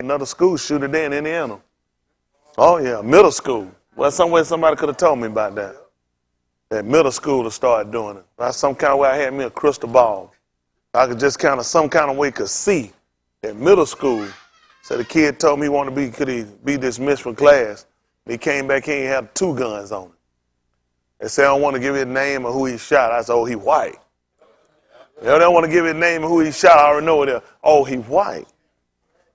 another school shooter there in Indiana. Oh, yeah, middle school. Well, somewhere somebody could have told me about that. That middle school to start doing it. By some kind of way, I had me a crystal ball. I could just kind of, some kind of way could see at middle school. So the kid told me he wanted to be, could he be dismissed from class. He came back here and had 2 guns on him. They said, I don't want to give his name or who he shot. I said, oh, he white. They don't want to give his name or who he shot. I already know it. Oh, he white.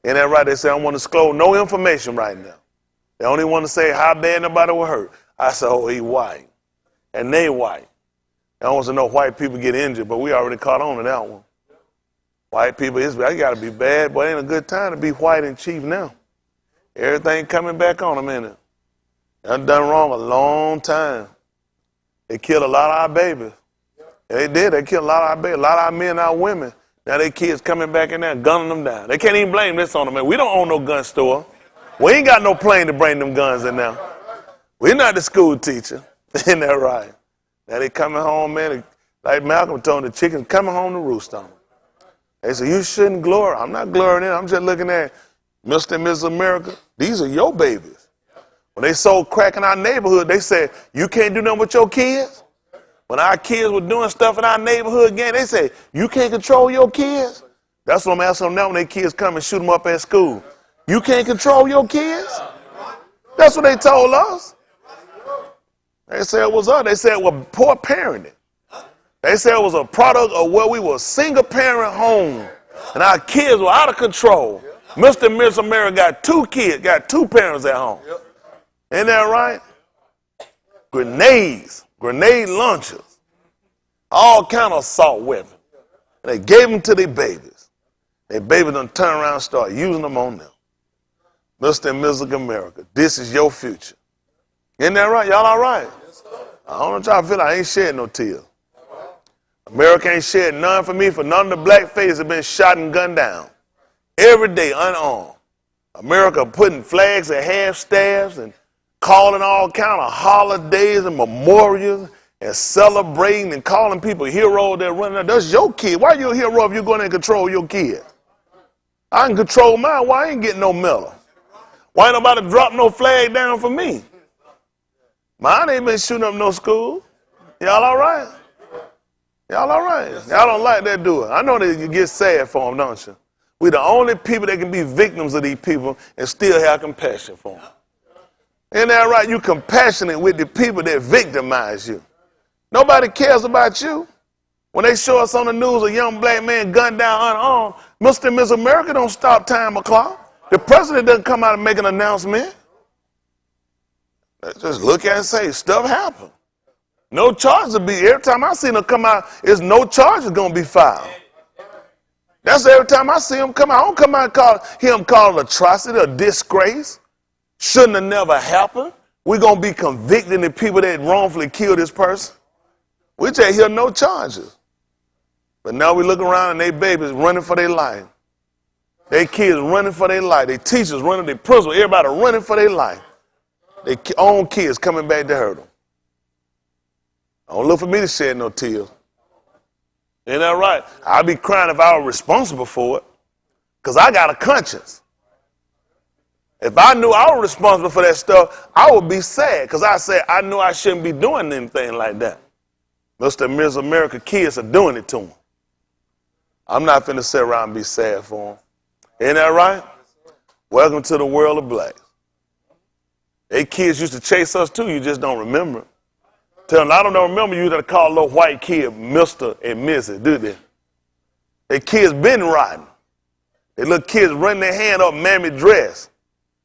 And that right, they said, I don't want to disclose no information right now. They only want to say how bad nobody was hurt. I said, oh, he white. And they white. I don't want to know white people get injured, but we already caught on to that one. White people, I got to be bad, but it ain't a good time to be white and chief now. Everything coming back on them, ain't it? Done wrong a long time. They killed a lot of our babies. They did. They killed a lot of our babies, a lot of our men and our women. Now they kids coming back in there gunning them down. They can't even blame this on them, man. We don't own no gun store. We ain't got no plane to bring them guns in there. We're not the school teacher. Isn't that right? Now they coming home, man. Like Malcolm told the chickens coming home to roost on them. They say, you shouldn't glory. I'm not glorying in it. I'm just looking at Mr. and Mrs. America. These are your babies. When they sold crack in our neighborhood, they said, you can't do nothing with your kids? When our kids were doing stuff in our neighborhood again, they said, you can't control your kids? That's what I'm asking them now when their kids come and shoot them up at school. You can't control your kids? That's what they told us. They said it was us. They said it was poor parenting. They said it was a product of where we were a single parent home and our kids were out of control. Mr. and Mrs. America got 2 kids, got 2 parents at home. Ain't that right? Grenades, grenade launchers, all kind of assault weapons. And they gave them to their babies. Their babies done turn around and start using them on them. Mr. and Mrs. America, this is your future. Isn't that right? Y'all all right? I don't know y'all feel like I ain't shedding no tears. America ain't shed none for me, for none of the black faces have been shot and gunned down. Every day, unarmed. America putting flags at half-staffs and calling all kind of holidays and memorials and celebrating and calling people heroes that run there. That's your kid. Why you a hero if you're going to control your kid? I can control mine. Why I ain't getting no medal? Why ain't nobody drop no flag down for me? Mine ain't been shooting up no school. Y'all all right? Y'all all right? Y'all don't like that, do it. I know that you get sad for them, don't you? We're the only people that can be victims of these people and still have compassion for them. Isn't that right? You compassionate with the people that victimize you. Nobody cares about you. When they show us on the news a young black man gunned down unarmed, Mr. and Mrs. America don't stop time o'clock. The president doesn't come out and make an announcement. They just look at it and say, stuff happened. No charges will be, every time I see them come out, there's no charges going to be filed. That's every time I see him come out. I don't come out and call it atrocity or disgrace. Shouldn't have never happened. We're going to be convicting the people that wrongfully killed this person. We just hear no charges. But now we look around and they babies running for their life. They kids running for their life. Their teachers running, their principal, everybody running for their life. Their own kids coming back to hurt them. Don't look for me to shed no tears. Ain't that right? I'd be crying if I were responsible for it, because I got a conscience. If I knew I was responsible for that stuff, I would be sad, because I knew I shouldn't be doing anything like that. Mr. and Mrs. America kids are doing it to them. I'm not finna sit around and be sad for them. Ain't that right? Welcome to the world of blacks. They kids used to chase us too, you just don't remember it. Tell them, I don't remember you that call a little white kid Mr. and Mrs., do they? Their kids been riding. They little kids running their hand up mammy dress.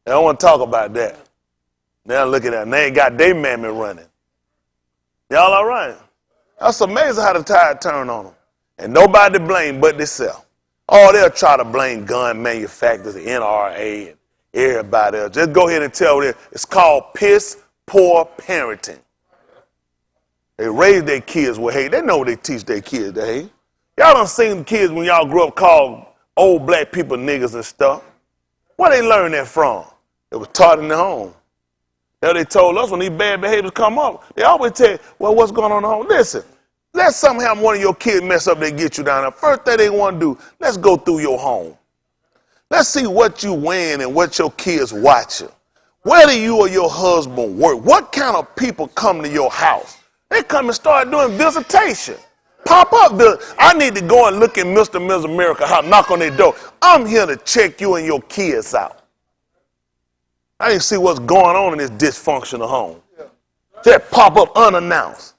They don't want to talk about that. Now look at that. They ain't got their mammy running. Y'all all right? That's amazing how the tide turned on them. And nobody to blame but themselves. Oh, they'll try to blame gun manufacturers, the NRA, and everybody else. Just go ahead and tell them it's called piss poor parenting. They raise their kids with hate. They know what they teach their kids to hate. Y'all done seen kids when y'all grew up called old black people niggas and stuff. Where they learn that from? It was taught in the home. Now they told us when these bad behaviors come up, they always tell you, well, what's going on at home? Listen, let something happen, one of your kids mess up, they get you down there. First thing they want to do, let's go through your home. Let's see what you wearing and what your kids watching. Where do you or your husband work? What kind of people come to your house? They come and start doing visitation. Pop up. I need to go and look at Mr. and Mrs. America house, knock on their door. I'm here to check you and your kids out. I need to see what's going on in this dysfunctional home. Just pop up unannounced.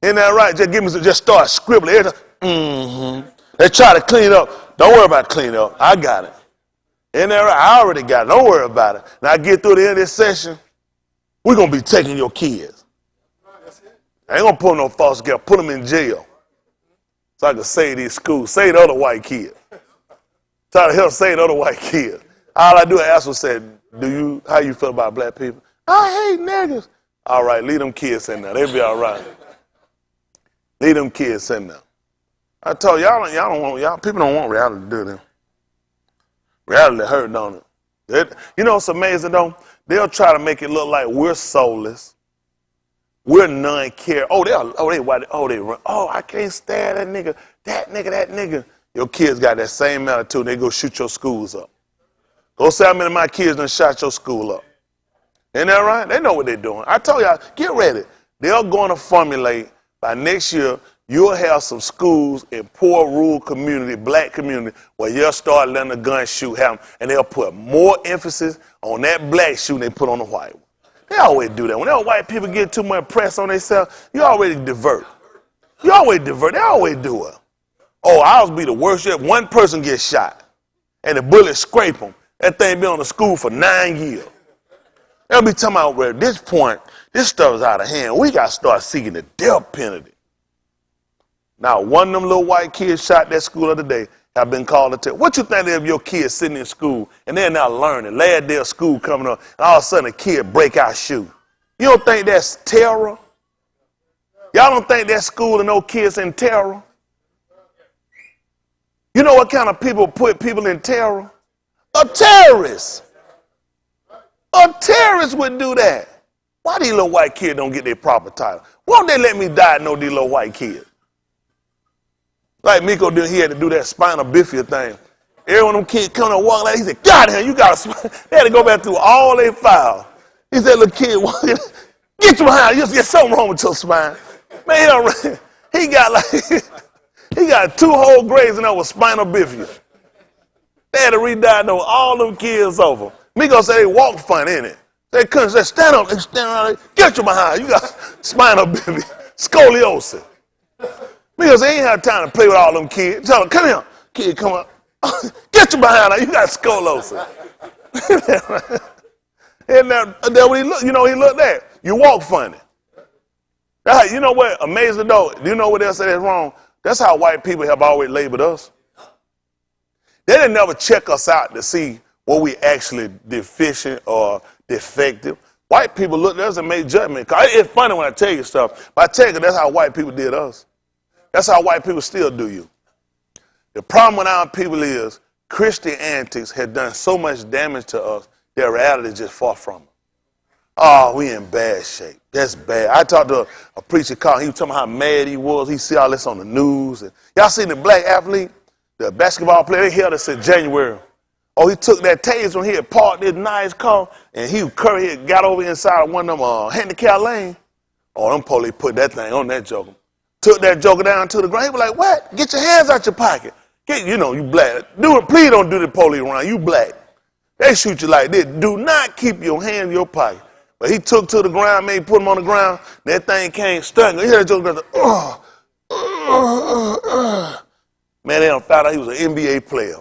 Isn't that right? Just start scribbling. They try to clean up. Don't worry about cleaning up. I got it. Isn't that right? I already got it. Don't worry about it. Now I get through the end of this session, we're going to be taking your kids. I ain't going to put no foster care. Put them in jail. So I can save these schools. Save the other white kids. Try to help save the other white kids. All I do is ask them, say, how you feel about black people? I hate niggas. All right, leave them kids in there. They'll be all right. Leave them kids in there. I told y'all people don't want reality to do them. Reality hurt, don't it? You know what's amazing though? They'll try to make it look like we're soulless. We're non-care. They white. They run. I can't stand that nigga. That nigga. Your kids got that same attitude. They go shoot your schools up. Go say how many of my kids done shot your school up. Isn't that right? They know what they're doing. I told y'all, get ready. They're going to formulate, by next year, you'll have some schools in poor rural community, black community, where you'll start letting the gun shoot happen, and they'll put more emphasis on that black shooting than they put on the white one. They always do that. Whenever white people get too much press on themselves, you already divert. They always do it. Ours be the worst yet. One person gets shot, and the bullet scrape them. That thing been on the school for 9 years. They'll be talking about, well, at this point, this stuff is out of hand. We got to start seeking the death penalty. Now, one of them little white kids shot that school the other day have been called to tell. What you think of your kids sitting in school and they're not learning? Last day of school coming up, and all of a sudden a kid break out shoe. You don't think that's terror? Y'all don't think that school and no kids in terror? You know what kind of people put people in terror? A terrorist. A terrorist would do that. Why these little white kids don't get their proper title? Why don't they let me die and know these little white kids? Like Miko did, he had to do that spinal bifida thing. Every one of them kids come and walk like, he said, God damn, you got to, they had to go back through all their files. He said, little kid, get you behind, there's something wrong with your spine. Man, he got he got 2 whole grades in there with spinal bifida. They had to re-diagnose all them kids over. Miko said they walk funny, innit? They couldn't say, stand up, and stand around, get you behind, you got spinal bifida, scoliosis. Because they ain't have time to play with all them kids. Tell them, come here. Kid, come up. Get you behind her. You got scoliosis. And that when he looked, he looked at. You walk funny. You know what? Amazing though. Do you know what else that is wrong? That's how white people have always labeled us. They didn't never check us out to see what we actually deficient or defective. White people look at us and make judgment. It's funny when I tell you stuff, but I tell you that's how white people did us. That's how white people still do you. The problem with our people is Christian antics have done so much damage to us, their reality is just far from it. Oh, we in bad shape. That's bad. I talked to a preacher called, he was talking about how mad he was. He see all this on the news. And y'all seen the black athlete, the basketball player, they held us in January. He took that taser when he had parked this nice car, and he got over inside of one of them handicap lanes. Them police put that thing on that joker. Took that joker down to the ground. He was like, what? Get your hands out your pocket. You black. Please don't do the police around. You black. They shoot you like this. Do not keep your hand in your pocket. But he took to the ground, maybe put him on the ground. That thing came stuck. He heard that joker go, Man, they done found out he was an NBA player.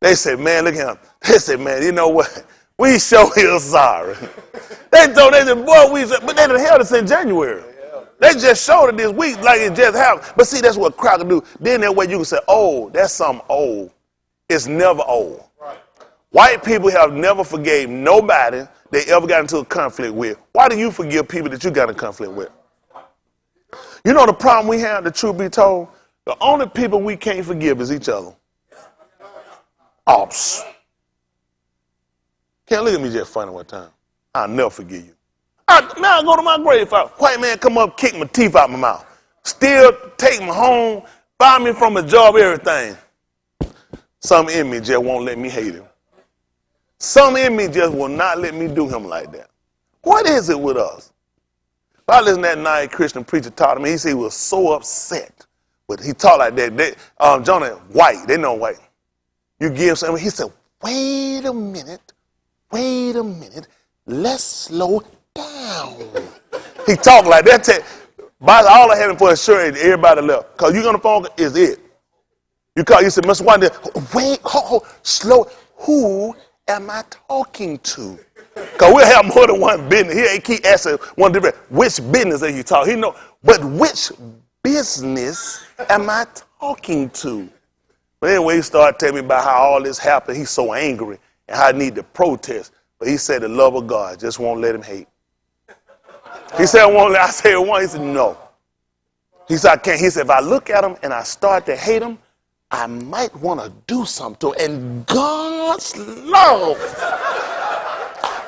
They said, man, look at him. They said, man, you know what? We sure is sorry. They said, but they done held us in January. They just showed it this week like it just happened. But see, that's what Crocker do. Then that way you can say, that's something old. It's never old. Right. White people have never forgave nobody they ever got into a conflict with. Why do you forgive people that you got in conflict with? You know the problem we have, the truth be told? The only people we can't forgive is each other. Can't look at me just funny one time. I'll never forgive you. Now I go to my grave. If a white man come up, kick my teeth out my mouth, still take me home, buy me from a job, everything. Some in me just won't let me hate him. Some in me just will not let me do him like that. What is it with us? I listened to that night Christian preacher talk to me. He said he was so upset. But he talked like that. Jonah White, they know White. You give something, he said, wait a minute, let's slow down. He talked like that. All I had him for assurance, everybody left. Because you on the phone is it. You call, you said, Mr. White, wait, slow. Who am I talking to? Because we'll have more than one business. He keep asking one different, which business are you talking? He know, but which business am I talking to? But anyway, he started telling me about how all this happened. He's so angry and how I need to protest. But he said the love of God just won't let him hate. He said, I said, one. He said, no. He said, I can't. He said, if I look at him and I start to hate him, I might want to do something to him. And God's love.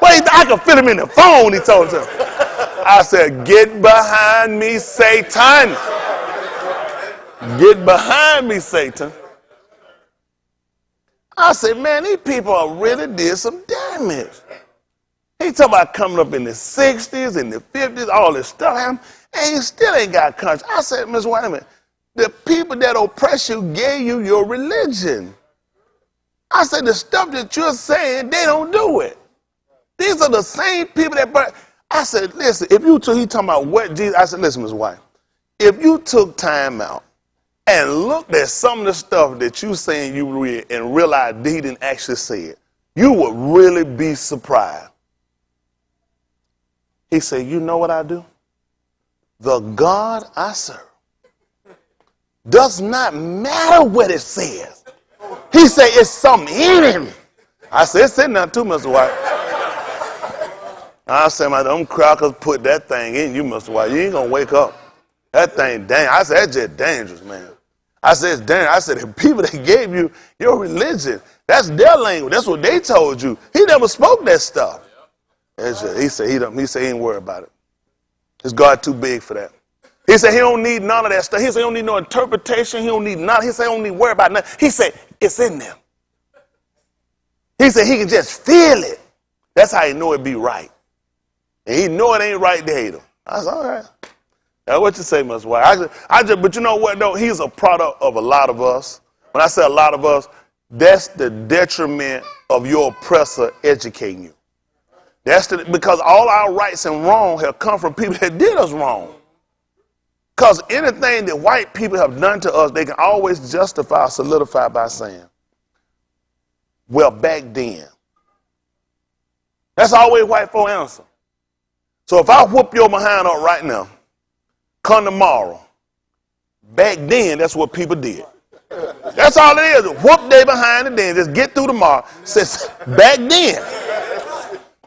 Wait, I can fit him in the phone, he told him. I said, get behind me, Satan. Get behind me, Satan. I said, man, these people really did some damage. He talking about coming up in the 60s and the 50s, all this stuff, and he still ain't got conscience. I said, Miss Wyman, the people that oppress you gave you your religion. I said, the stuff that you're saying, they don't do it. These are the same people that, I said, listen, if you took, he talking about what Jesus, I said, listen, Miss White, if you took time out and looked at some of the stuff that you saying you read and realized he didn't actually say it, you would really be surprised. He said, you know what I do? The God I serve does not matter what it says. He said, it's something in him. I said, it's in there too, Mr. White. I said, man, them crackers put that thing in you, Mr. White. You ain't going to wake up. That thing dangerous. I said, that's just dangerous, man. I said, it's dangerous. I said, the people that gave you your religion, that's their language. That's what they told you. He never spoke that stuff. He said he ain't worried about it. His God too big for that. He said he don't need none of that stuff. He said he don't need no interpretation. He don't need none. He said he don't need worry about nothing. He said it's in them. He said he can just feel it. That's how he know it be right. And he know it ain't right to hate him. I said, all right. That's what you say, Ms. White. But you know what, though? He's a product of a lot of us. When I say a lot of us, that's the detriment of your oppressor educating you. Because all our rights and wrong have come from people that did us wrong. Because anything that white people have done to us, they can always justify or solidify by saying, well, back then. That's always white folk answer. So if I whoop your behind up right now, come tomorrow, back then, that's what people did. That's all it is. Whoop they behind and then just get through tomorrow. Says back then.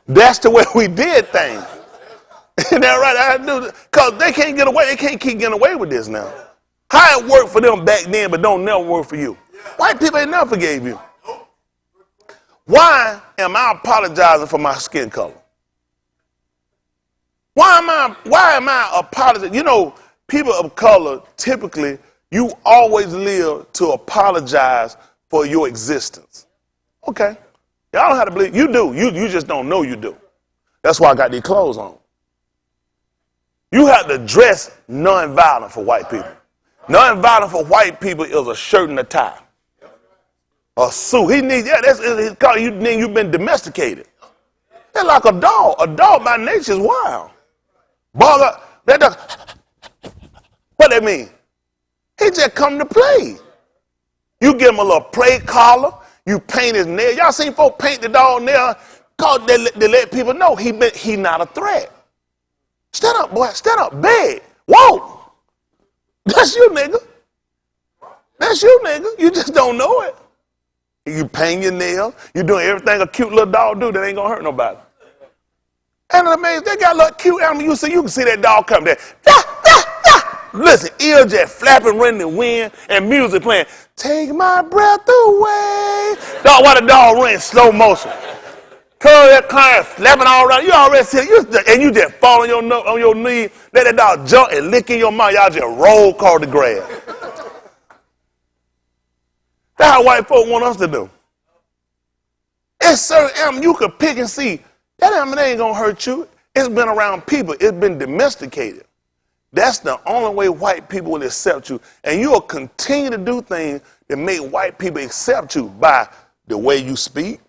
That's the way we did things. Isn't that right? I do, because they can't get away. They can't keep getting away with this now. How it worked for them back then, but don't never work for you. White people ain't never forgave you. Why am I apologizing for my skin color? Why am I apologizing? You know, people of color, typically, you always live to apologize for your existence. Okay. Y'all don't have to believe. You do. You just don't know you do. That's why I got these clothes on. You have to dress nonviolent for white people. Nonviolent for white people is a shirt and a tie. A suit. That's called you've been domesticated. They're like a dog. A dog by nature is wild. What that mean? He just come to play. You give him a little plate collar. You paint his nail. Y'all seen folks paint the dog nail? Cause they let people know he not a threat. Stand up, boy. Stand up. Beg. Whoa. That's you, nigga. That's you, nigga. You just don't know it. You paint your nails. You doing everything a cute little dog do that ain't gonna hurt nobody. And I mean, they got a little cute animal. You can see that dog come there. Listen, ears just flapping, running the wind, and music playing. Take my breath away. Dog, why the dog run in slow motion? Curl that car flapping all around. You already see it. And you just fall on your knee, let that dog jump and lick in your mouth. Y'all just roll across the grass. That's how white folk want us to do. It's certain animals you could pick and see. That animal ain't going to hurt you. It's been around people. It's been domesticated. That's the only way white people will accept you. And you'll continue to do things that make white people accept you by the way you speak.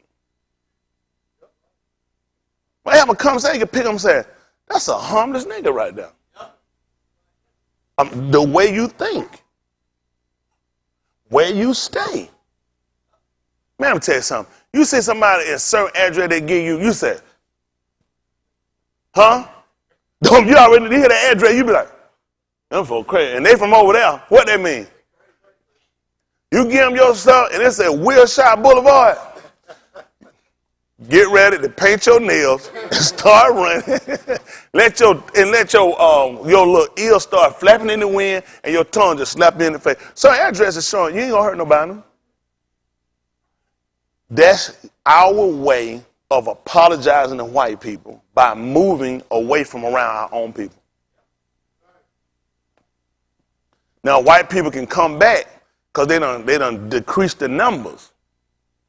When I have a conversation, you can pick them and say, that's a harmless nigga right there. The way you think. Where you stay. Man, I'm tell you something. You see somebody in a certain address they give you, you say, huh? Don't you already hear the address, you be like, them folks crazy. And they from over there. What that mean? You give them your stuff and it say Wilshire Boulevard. Get ready to paint your nails and start running. let your little ear start flapping in the wind and your tongue just slap you in the face. So address is showing you ain't gonna hurt nobody. That's our way of apologizing to white people by moving away from around our own people. Now white people can come back because they done decreased the numbers.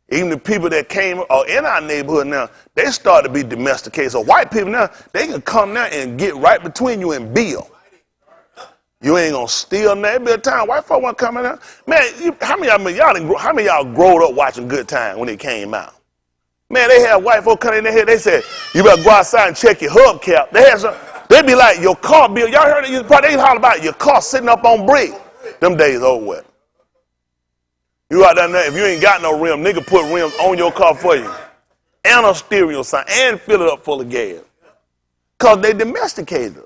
Even the people that came in our neighborhood now, they start to be domesticated. So white people now, they can come now and get right between you and build. You ain't gonna steal nothing. There be a time white folk want to come in there. Man, how many of y'all growed up watching Good Time when it came out? Man, they had white folk come in there. They said, you better go outside and check your hubcap. They be like, your car bill. Y'all heard it? They holler about your car sitting up on brick. Them days over with. You out there, if you ain't got no rim, nigga put rims on your car for you. And a stereo sign, and fill it up full of gas. Because they domesticated us.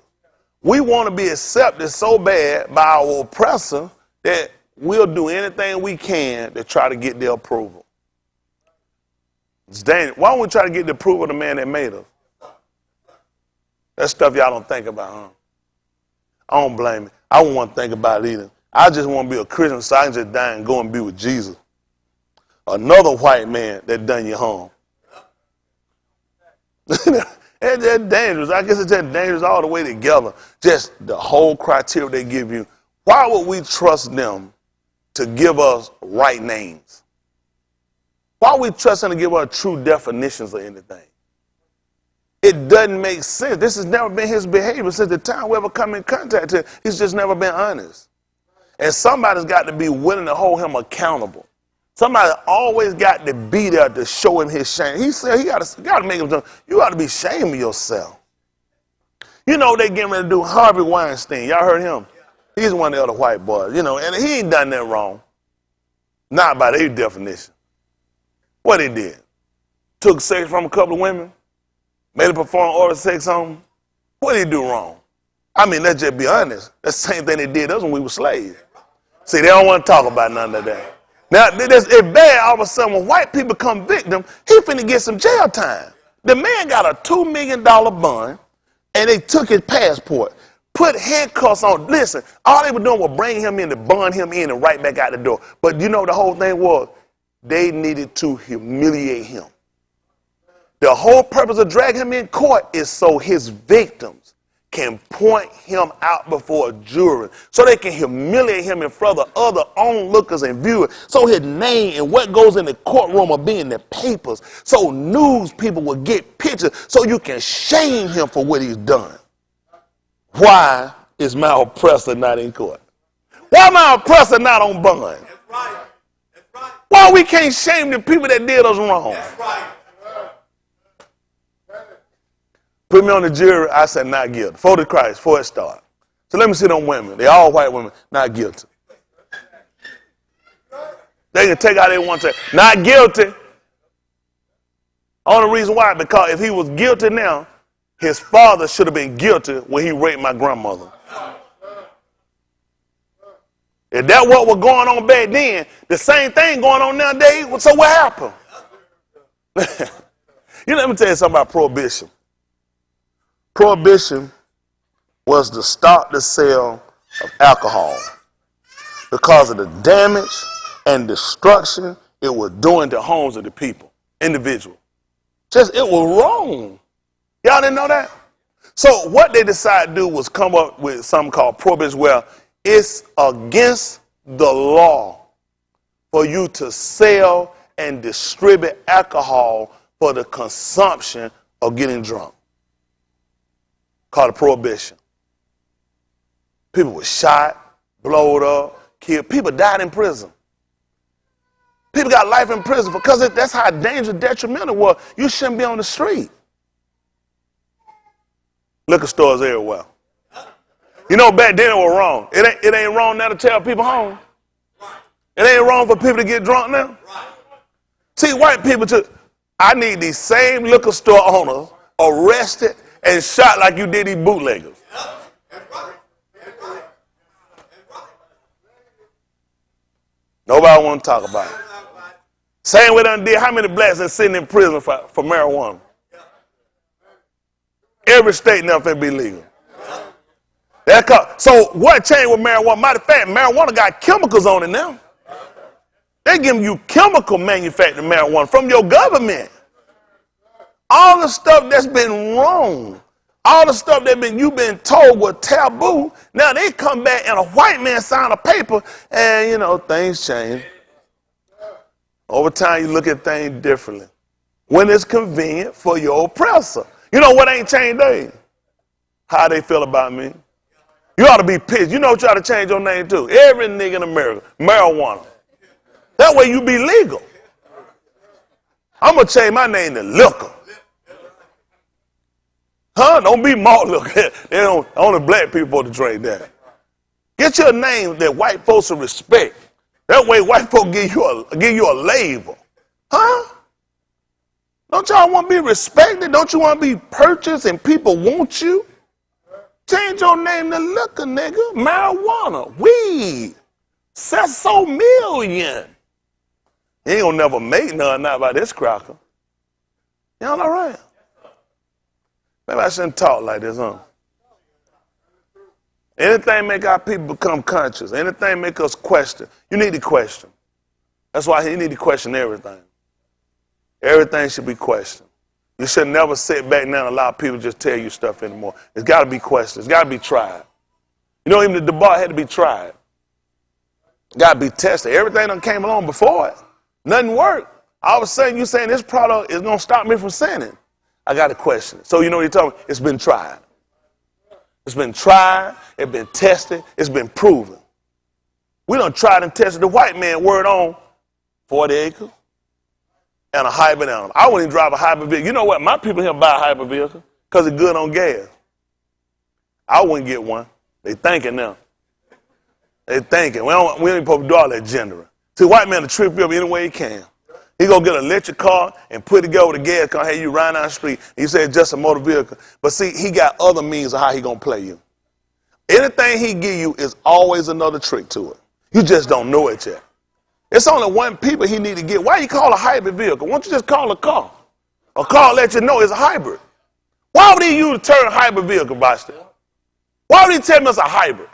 We want to be accepted so bad by our oppressor that we'll do anything we can to try to get their approval. It's dangerous. Why don't we try to get the approval of the man that made us? That's stuff y'all don't think about, huh? I don't blame it. I don't want to think about it either. I just want to be a Christian so I can just die and go and be with Jesus. Another white man that done you harm. It's just dangerous. I guess it's just dangerous all the way together. Just the whole criteria they give you. Why would we trust them to give us right names? Why would we trust them to give us true definitions of anything? It doesn't make sense. This has never been his behavior since the time we ever come in contact with him. He's just never been honest. And somebody's got to be willing to hold him accountable. Somebody always got to be there to show him his shame. He said he got to make him, you got to be ashamed of yourself. You know they getting ready to do Harvey Weinstein. Y'all heard him? He's one of the other white boys, and he ain't done that wrong. Not by their definition. What he did? Took sex from a couple of women, made a perform oral sex on them. What did he do wrong? I mean, let's just be honest. That's the same thing they did us when we were slaves. See, they don't want to talk about none of that. Now, it's bad all of a sudden when white people come victim, he finna get some jail time. The man got a $2 million bond, and they took his passport, put handcuffs on. Listen, all they were doing was bring him in to bond him in and right back out the door. But you know the whole thing was, they needed to humiliate him. The whole purpose of dragging him in court is so his victims can point him out before a jury, so they can humiliate him in front of other onlookers and viewers, so his name and what goes in the courtroom will be in the papers, so news people will get pictures, so you can shame him for what he's done. Why is my oppressor not in court? Why my oppressor not on bond? That's right. That's right. Why we can't shame the people that did us wrong? That's right. Put me on the jury, I said not guilty. For the Christ, before it started. So let me see them women. They all white women, not guilty. They can take out they want to. Not guilty. Only reason why, because if he was guilty now, his father should have been guilty when he raped my grandmother. If that what was going on back then, the same thing going on nowadays, so what happened? Let me tell you something about prohibition. Prohibition was to stop the sale of alcohol because of the damage and destruction it was doing to homes of the people, individuals. It was wrong. Y'all didn't know that? So what they decided to do was come up with something called prohibition, where it's against the law for you to sell and distribute alcohol for the consumption of getting drunk. Called a prohibition. People were shot, blowed up, killed. People died in prison. People got life in prison because that's how dangerous, detrimental it was. You shouldn't be on the street. Liquor stores everywhere. You know, back then it was wrong. It ain't wrong now to tell people home. It ain't wrong for people to get drunk now. See, white people I need these same liquor store owners arrested and shot like you did these bootleggers. Nobody want to talk about it. Same way they did. How many blacks are sitting in prison for marijuana? Every state now finna be legal. So what changed with marijuana? Matter of fact, marijuana got chemicals on it now. They giving you chemical manufactured marijuana from your government. All the stuff that's been wrong, all the stuff you've been told was taboo, now they come back and a white man sign a paper and, things change. Over time, you look at things differently. When it's convenient for your oppressor. You know what ain't changed there? How they feel about me. You ought to be pissed. You know what you ought to change your name to? Every nigga in America, marijuana. That way you be legal. I'm going to change my name to Liquor. Huh? Don't be malt liquor. Only black people supposed to drink that. Get your name that white folks will respect. That way white folks give you a label. Huh? Don't y'all want to be respected? Don't you want to be purchased and people want you? Change your name to Liquor, nigga. Marijuana. Weed. $6 million. You ain't gonna never make none not by this cracker. Y'all all right? Maybe I shouldn't talk like this, huh? Anything make our people become conscious. Anything make us question. You need to question. That's why you need to question everything. Everything should be questioned. You should never sit back now and allow people to just tell you stuff anymore. It's got to be questioned. It's got to be tried. You know, even the debate had to be tried. Got to be tested. Everything that came along before it, nothing worked. All of a sudden, you saying this product is going to stop me from sinning. I got to question it. So you know what you're talking about? It's been tried. It's been tried. It's been tested. It's been proven. We done tried and tested the white man word on 40 acres. And a hybrid animal. I wouldn't even drive a hybrid vehicle. You know what? My people here buy a hybrid vehicle because it's good on gas. I wouldn't get one. They thinking now. They thinking. We ain't supposed to do all that gendering. See, white man will trip you up any way he can. He gonna get an electric car and put it go with a gas car. Hey, you ride down the street. You say it's just a motor vehicle. But see, he got other means of how he gonna play you. Anything he give you is always another trick to it. You just don't know it yet. It's only one people he need to get. Why you call a hybrid vehicle? Why don't you just call a car? A car let you know it's a hybrid. Why would he use the term hybrid vehicle, Boston? Why would he tell me it's a hybrid?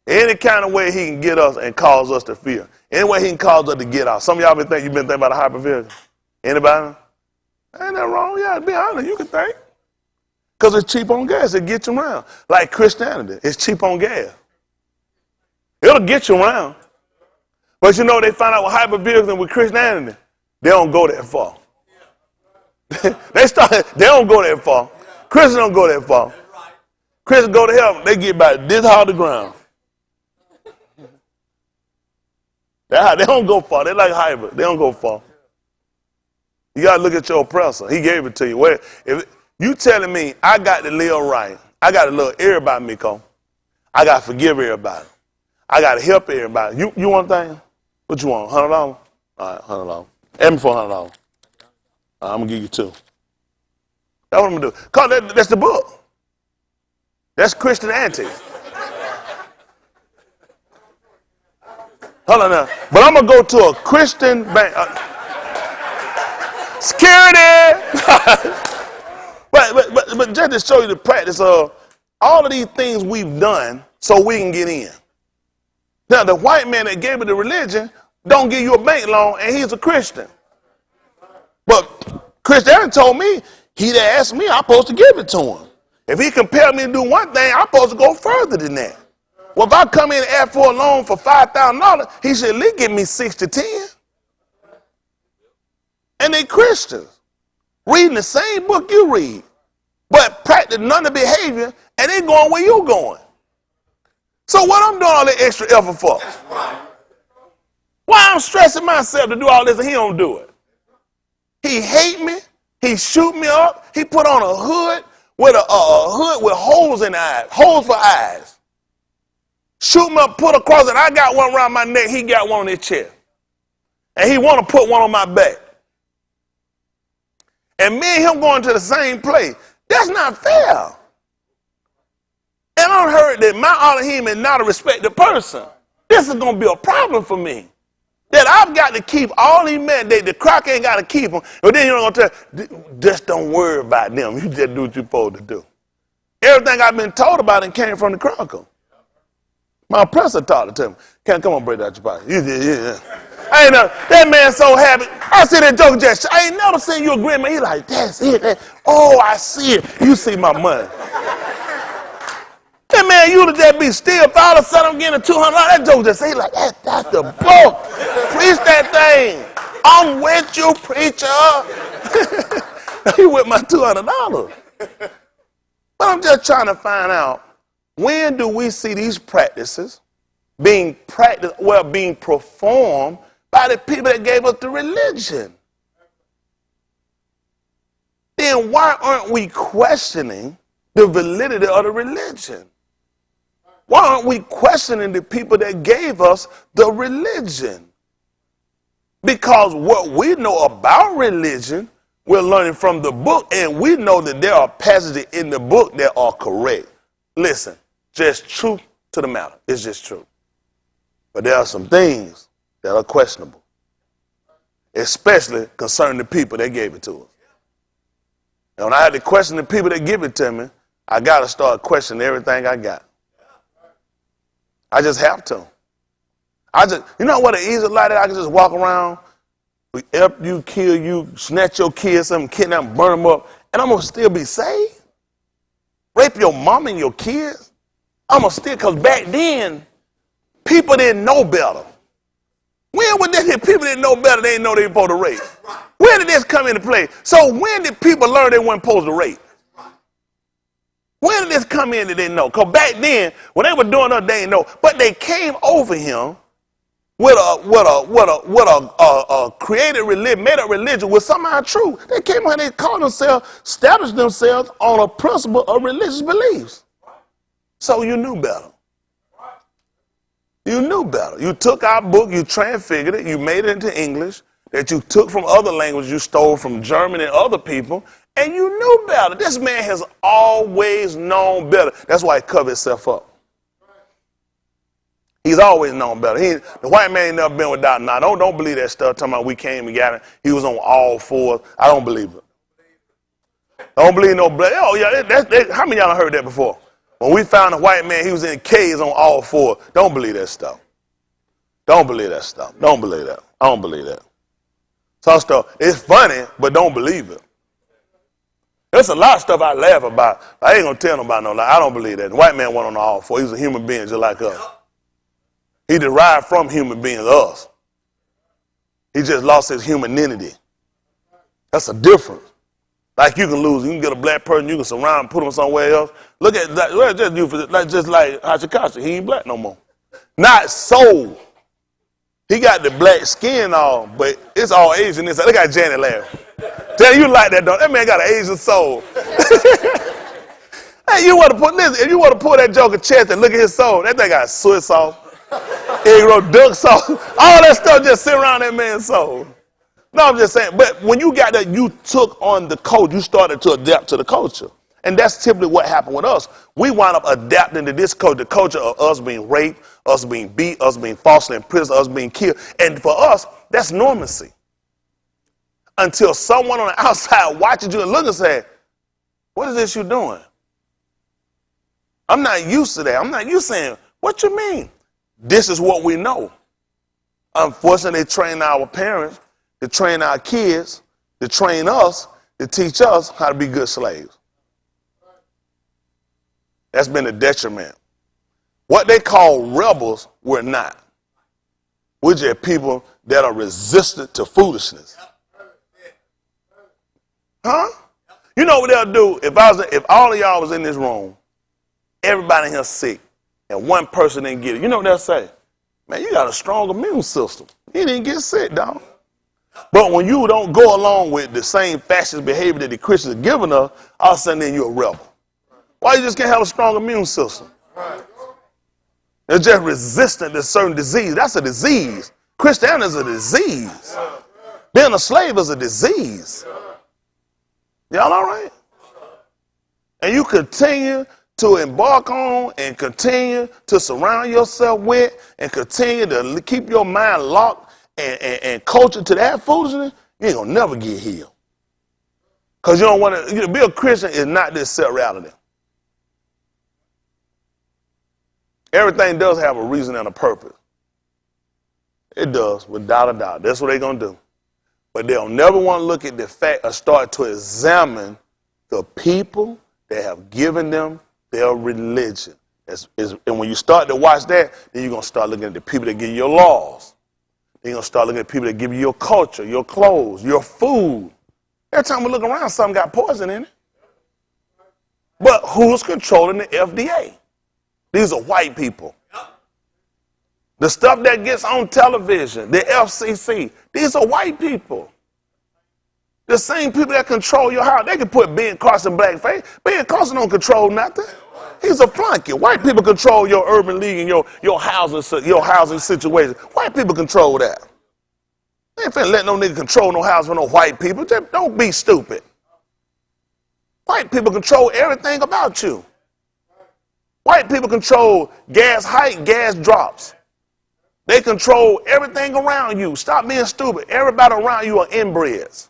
Any kind of way he can get us and cause us to fear. Any way he can cause us to get out. Some of y'all been thinking about a hybrid vehicle. Anybody? Ain't that wrong? Yeah, to be honest, you can think. Because it's cheap on gas. It gets you around. Like Christianity. It's cheap on gas. It'll get you around. But you know, they find out with hybrid vehicles and with Christianity, they don't go that far. They don't go that far. Christians don't go that far. Christians go to heaven, they get about this high to the ground. They don't go far. They like hybrid. They don't go far. You got to look at your oppressor. He gave it to you. If you telling me I got to live right, I got to love everybody, Miko. I got to forgive everybody. I got to help everybody. You want things? What you want, $100? All right, $100. Ask me for $100. I'm going to give you $2. That's what I'm going to do. Cause that's the book. That's Christianity. Hold on now. But I'm going to go to a Christian bank. Security! but just to show you the practice of all of these things we've done so we can get in. Now, the white man that gave me the religion don't give you a bank loan, and he's a Christian. But Christianity told me, he that asked me, I'm supposed to give it to him. If he compelled me to do one thing, I'm supposed to go further than that. Well, if I come in and ask for a loan for $5,000, he should at least give me 6 to 10. And they Christians, reading the same book you read, but practice none of the behavior, and they going where you going. So what I'm doing all that extra effort for? Why I'm stressing myself to do all this and he don't do it? He hate me. He shoot me up. He put on a hood with a hood with holes in the eyes, holes for eyes. Shoot me up, put across it. I got one around my neck. He got one on his chest. And he want to put one on my back. And me and him going to the same place. That's not fair. And I heard that my Elohim is not a respected person. This is going to be a problem for me. That I've got to keep all these men, the crock ain't got to keep them. But then you're going to tell, just don't worry about them. You just do what you're supposed to do. Everything I've been told about it came from the crocker. My oppressor taught it to me. Can't come on, break out your pocket. Yeah. I ain't know, that man so happy. I see that joke just, I ain't never seen you agree, man. He like, that's it. Oh, I see it. You see my money. That man, you to just be still. If all of a sudden I'm getting a $200, that joke just say like, that's the book. Preach that thing. I'm with you, preacher. He with my $200. But I'm just trying to find out, when do we see these practices being practiced, well, being performed by the people that gave us the religion? Then why aren't we questioning the validity of the religion? Why aren't we questioning the people that gave us the religion? Because what we know about religion, we're learning from the book, and we know that there are passages in the book that are correct. Listen, just truth to the matter. It's just true. But there are some things that are questionable, especially concerning the people that gave it to us. And when I had to question the people that give it to me, I got to start questioning everything I got. I just have to. You know what an easy lie that I can just walk around, we help you, kill you, snatch your kids, something, kidnap them, burn them up, and I'm going to still be saved? Rape your mom and your kids? I'm going to still, because back then, people didn't know better. When would this, if people didn't know better, they didn't know they were supposed to rape? Where did this come into play? So when did people learn they weren't supposed to rape? When did this come in that they didn't know? Because back then, when they were doing it, they didn't know. But they came over him with a created religion, made up religion with somehow true. They came and they called themselves, established themselves on a principle of religious beliefs. So you knew better. You knew better. You took our book, you transfigured it, you made it into English, that you took from other languages, you stole from German and other people, and you knew better. This man has always known better. That's why he covered himself up. He's always known better. The white man ain't never been without. Now, don't believe that stuff talking about we came and got him. He was on all fours. I don't believe it. Don't believe no blood. Oh, yeah, how many of y'all heard that before? When we found a white man, he was in caves on all fours. Don't believe that stuff. Don't believe that stuff. Don't believe that. I don't believe that. Some stuff, it's funny, but don't believe it. There's a lot of stuff I laugh about. I ain't going to tell nobody no lie. I don't believe that. The white man went on all fours. He was a human being just like us. He derived from human beings, us. He just lost his humanity. That's a difference. Like you can lose, you can get a black person, you can surround, put him somewhere else. Look at that, just like Hachikashi, he ain't black no more. Not soul. He got the black skin on, but it's all Asian inside. Look at Janet laughing. Janet, you like that, don't? That man got an Asian soul. Hey, you want to put this? If you want to pull that joker chest and look at his soul, that thing got soy sauce, egg roll, duck sauce, all that stuff just sit around that man's soul. No, I'm just saying, but when you got that, you took on the culture, you started to adapt to the culture. And that's typically what happened with us. We wound up adapting to this culture, the culture of us being raped, us being beat, us being falsely imprisoned, us being killed. And for us, that's normacy. Until someone on the outside watches you and looks and says, what is this you doing? I'm not used to that. I'm not used to saying, what you mean? This is what we know. Unfortunately, they train our parents, to train our kids, to train us, to teach us how to be good slaves. That's been a detriment. What they call rebels, we're not. We're just people that are resistant to foolishness. Huh? You know what they'll do? If all of y'all was in this room, everybody in here sick, and one person didn't get it, you know what they'll say? Man, you got a strong immune system. You didn't get sick, dog. But when you don't go along with the same fascist behavior that the Christians are giving us, all of a sudden then you're a rebel. Why you just can't have a strong immune system? They're just resistant to certain disease. That's a disease. Christianity is a disease. Being a slave is a disease. Y'all all right? And you continue to embark on and continue to surround yourself with and continue to keep your mind locked and cultured to that foolishness, you ain't gonna never get healed. Because you don't want to be a Christian is not this set reality. Everything does have a reason and a purpose. It does, without a doubt. That's what they're going to do. But they'll never want to look at the fact or start to examine the people that have given them their religion. And when you start to watch that, then you're going to start looking at the people that give you your laws. Then you're going to start looking at people that give you your culture, your clothes, your food. Every time we look around, something got poison in it. But who's controlling the FDA? These are white people. The stuff that gets on television, the FCC, these are white people. The same people that control your house. They can put Ben Carson blackface. Ben Carson don't control nothing. He's a flunky. White people control your urban league and your housing situation. White people control that. They ain't finna let no nigga control no house for no white people. Just don't be stupid. White people control everything about you. White people control gas hike, gas drops. They control everything around you. Stop being stupid. Everybody around you are inbreds.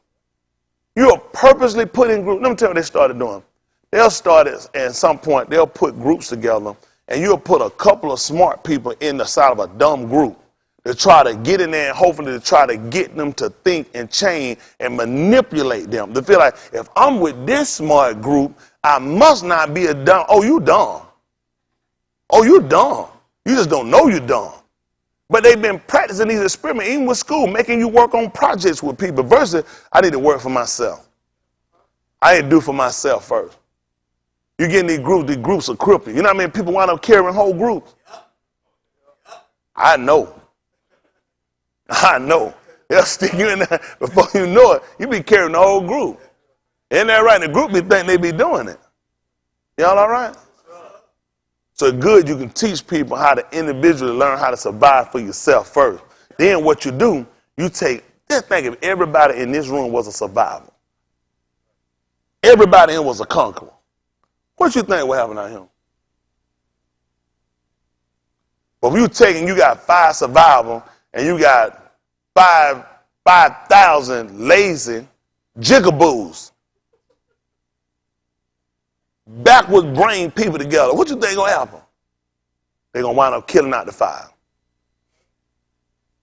You are purposely put in groups. Let me tell you what they started doing. They'll start at some point, they'll put groups together, and you'll put a couple of smart people in the side of a dumb group to try to get in there and hopefully to try to get them to think and change and manipulate them. To feel like, if I'm with this smart group, I must not be a dumb. Oh, you dumb. Oh, you dumb. You just don't know you dumb. But they've been practicing these experiments, even with school, making you work on projects with people versus I need to work for myself. I need to do for myself first. You get in these groups are crippling. You know what I mean? People wind up carrying whole groups. I know. They'll stick you in there before you know it. You be carrying the whole group. Isn't that right? The group be think they be doing it. Y'all all right? So good you can teach people how to individually learn how to survive for yourself first. Then what you do, just think if everybody in this room was a survivor. Everybody in here was a conqueror. What you think will happen out here? But if you got 5 survivors and you got 5,000 lazy jigaboos, backwards brain people together, what you think gonna happen? They're gonna wind up killing out the 5.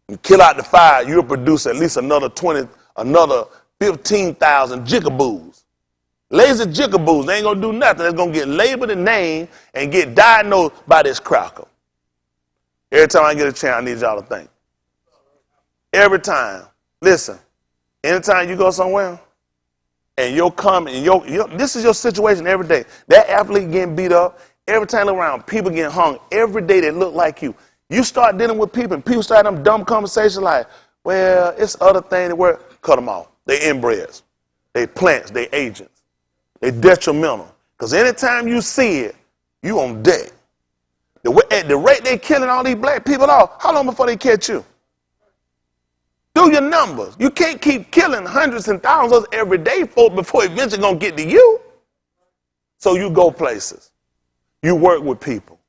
You kill out the 5, you'll produce at least another 15,000 jigaboos. Lazy jigaboos, they ain't gonna do nothing. They're gonna get labeled and named and get diagnosed by this cracker. Every time I get a chance, I need y'all to think. Every time. Listen, anytime you go somewhere and you're coming, and this is your situation every day. That athlete getting beat up, every time you look around, people getting hung every day that look like you. You start dealing with people, and people start them dumb conversations like, well, it's other things that work. Cut them off. They inbreds. They plants. They agents. They detrimental. Because anytime you see it, you on deck. At the rate they killing all these black people off, how long before they catch you? Do your numbers. You can't keep killing hundreds and thousands every day, folks, before eventually going to get to you. So you go places. You work with people.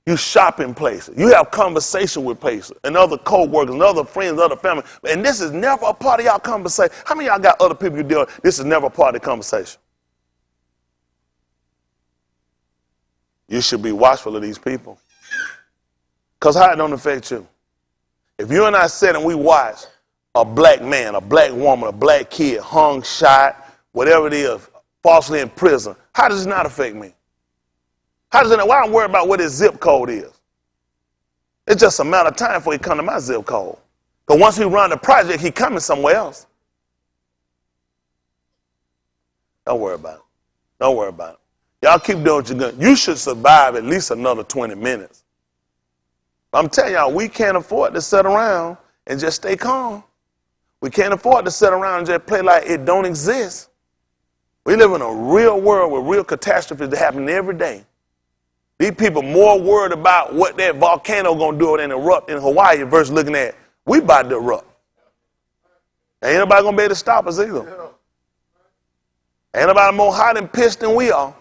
You shop in places. You have conversation with places and other co-workers and other friends, other family. And this is never a part of y'all conversation. How many of y'all got other people you deal with? This is never a part of the conversation. You should be watchful of these people. Because how it don't affect you. If you and I sit and we watch a black man, a black woman, a black kid hung, shot, whatever it is, falsely in prison, how does it not affect me? How does it not? Why I'm worried about what his zip code is? It's just a matter of time before he come to my zip code. Because once he run the project, he coming somewhere else. Don't worry about it. Don't worry about it. Y'all keep doing what you're doing. You should survive at least another 20 minutes. I'm telling y'all, we can't afford to sit around and just stay calm. We can't afford to sit around and just play like it don't exist. We live in a real world with real catastrophes that happen every day. These people more worried about what that volcano going to do and erupt in Hawaii versus looking at, we about to erupt. Ain't nobody going to be able to stop us either. Ain't nobody more hot and pissed than we are.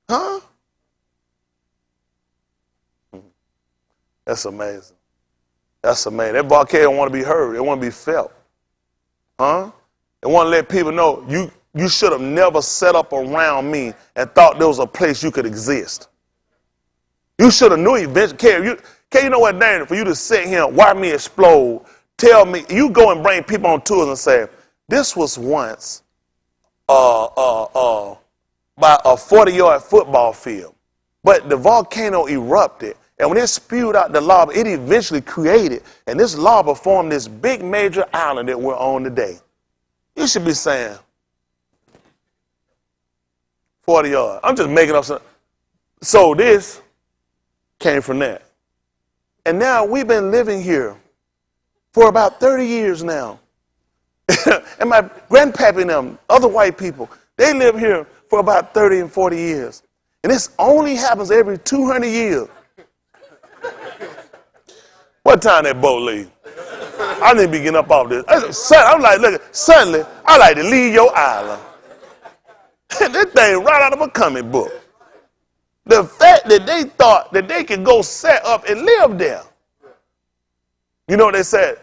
Huh? That's amazing. That's amazing. That volcano want to be heard. It want to be felt. Huh? It want to let people know you should have never set up around me and thought there was a place you could exist. You should have knew eventually. You know what, Daniel, for you to sit here and watch me explode, tell me, you go and bring people on tours and say, this was once by a 40-yard football field. But the volcano erupted, and when it spewed out the lava, it eventually created, and this lava formed this big major island that we're on today. You should be saying, 40 yards. I'm just making up something. So this came from that. And now we've been living here for about 30 years now. And my grandpappy and them, other white people, they live here for about 30 and 40 years. And this only happens every 200 years. What time that boat leave? I need to be getting up off this. I'm like, look, suddenly, I like to leave your island. This thing right out of a comic book. The fact that they thought that they could go set up and live there. You know what they said?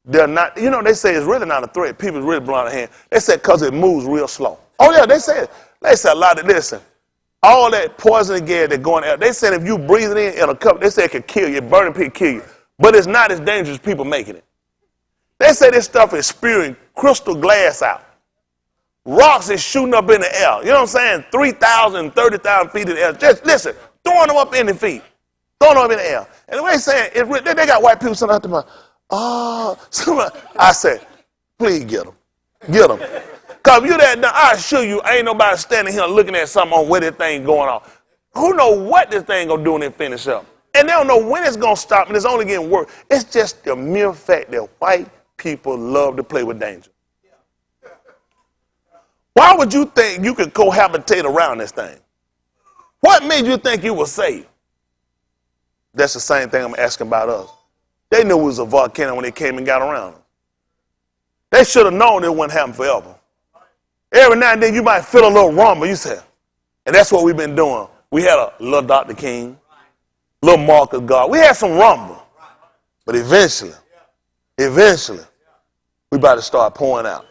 They're not, they say it's really not a threat. People really blow out of hand. They said because it moves real slow. Oh yeah, they said a lot of, listen, all that poison gas that going out, they said if you breathe it in a cup, they said it could kill you, burning people kill you. But it's not as dangerous as people making it. They say this stuff is spewing crystal glass out. Rocks is shooting up in the air. You know what I'm saying? 3,000, 30,000 feet in the air. Just listen, throwing them up in the feet. Throwing them up in the air. And the way they're saying, they got white people sitting out there, I said, please get them. Get them. Because if you that done, I assure you, ain't nobody standing here looking at something on where this thing going on. Who know what this thing going to do when it finish up? And they don't know when it's going to stop, and it's only getting worse. It's just the mere fact that white people love to play with danger. Why would you think you could cohabitate around this thing? What made you think you were safe? That's the same thing I'm asking about us. They knew it was a volcano when they came and got around us. They should have known it wouldn't happen forever. Every now and then you might feel a little rumble, you said. And that's what we've been doing. We had a little Dr. King, little Marcus God. We had some rumble. But eventually, we about to start pouring out.